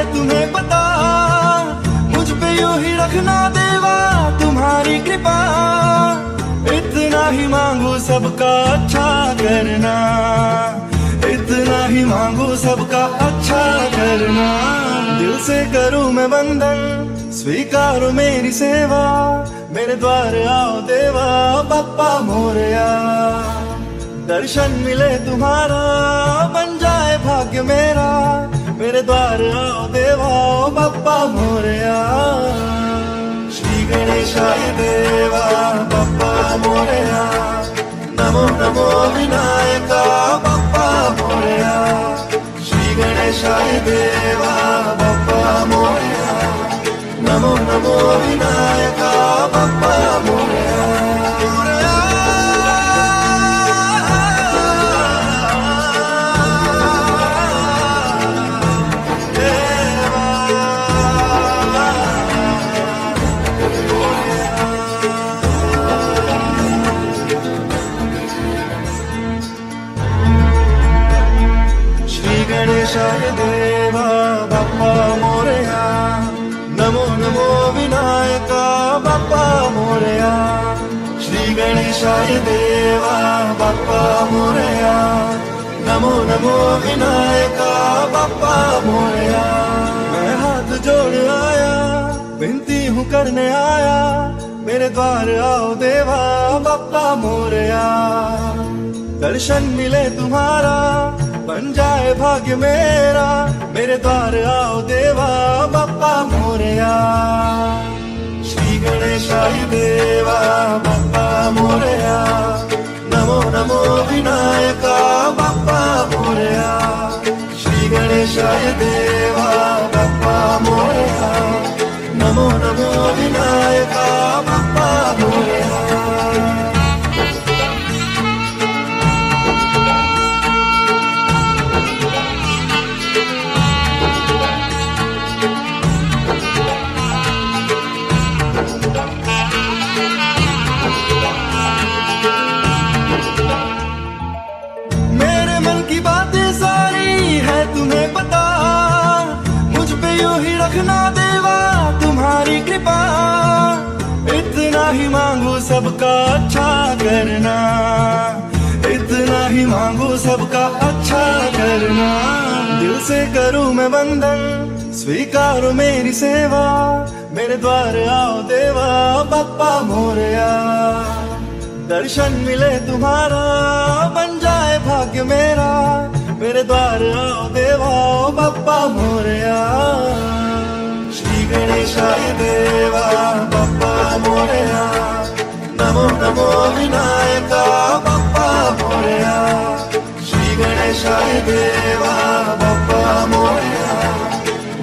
तुम्हें पता, मुझ पे यूं ही रखना देवा तुम्हारी कृपा। इतना ही मांगू सबका अच्छा करना, इतना ही मांगू सबका अच्छा करना। दिल से करूं मैं बंधन, स्वीकारो मेरी सेवा, मेरे द्वार आओ देवा बाप्पा मोरया। दर्शन मिले तुम्हारा, बन जाए भाग्य मेरा, मेरे द्वार आओ देवा बाप्पा मोरया। श्री गणेशाय देवा बाप्पा मोरया, नमो नमो विनायका बाप्पा मोरया। श्री गणेशाय देवा बाप्पा मोरया, नमो नमो विनायका बाप्पा मोरया। गणेशाय देवा बाप्पा मोरया, नमो नमो विनायका बाप्पा मोरया। श्री गणेशाय देवा बाप्पा मोरया, नमो नमो विनायका बाप्पा मोरया। मैं हाथ जोड़ आया, विनती हूँ करने आया, मेरे द्वार आओ देवा बाप्पा मोरया। दर्शन मिले तुम्हारा, बन जाए भाग्य मेरा, मेरे द्वार आओ देवा बाप्पा मोरया। श्री गणेशाय देवा बाप्पा मोरया, नमो नमो विनायका बाप्पा मोरया। श्री गणेशाय देवा बाप्पा मोरया, नमो नमो विनायका बाप्पा मोरया। तुम्हें पता, मुझ पे यूं ही रखना देवा तुम्हारी कृपा। इतना ही मांगू सबका अच्छा करना, इतना ही मांगू सबका अच्छा करना। दिल से करूं मैं बंधन, स्वीकारो मेरी सेवा, मेरे द्वार आओ देवा बाप्पा मोरया। दर्शन मिले तुम्हारा, बन जाए भाग्य मेरा, मेरे द्वार आओ देवा बाप्पा मोरया। श्री गणेशाय देवा बाप्पा मोरया, नमो नमो विनायका बाप्पा मोरया। श्री गणेशाय देवा बाप्पा मोरया,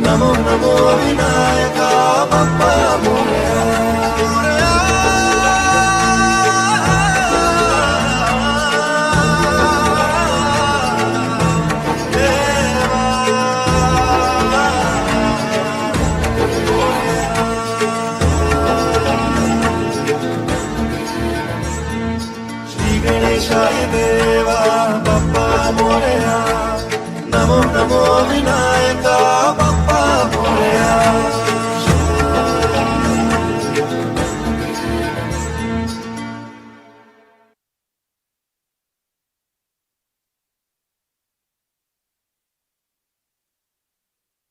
नमो नमो विनायका बाप्पा मोरया। नमो नमो विनायक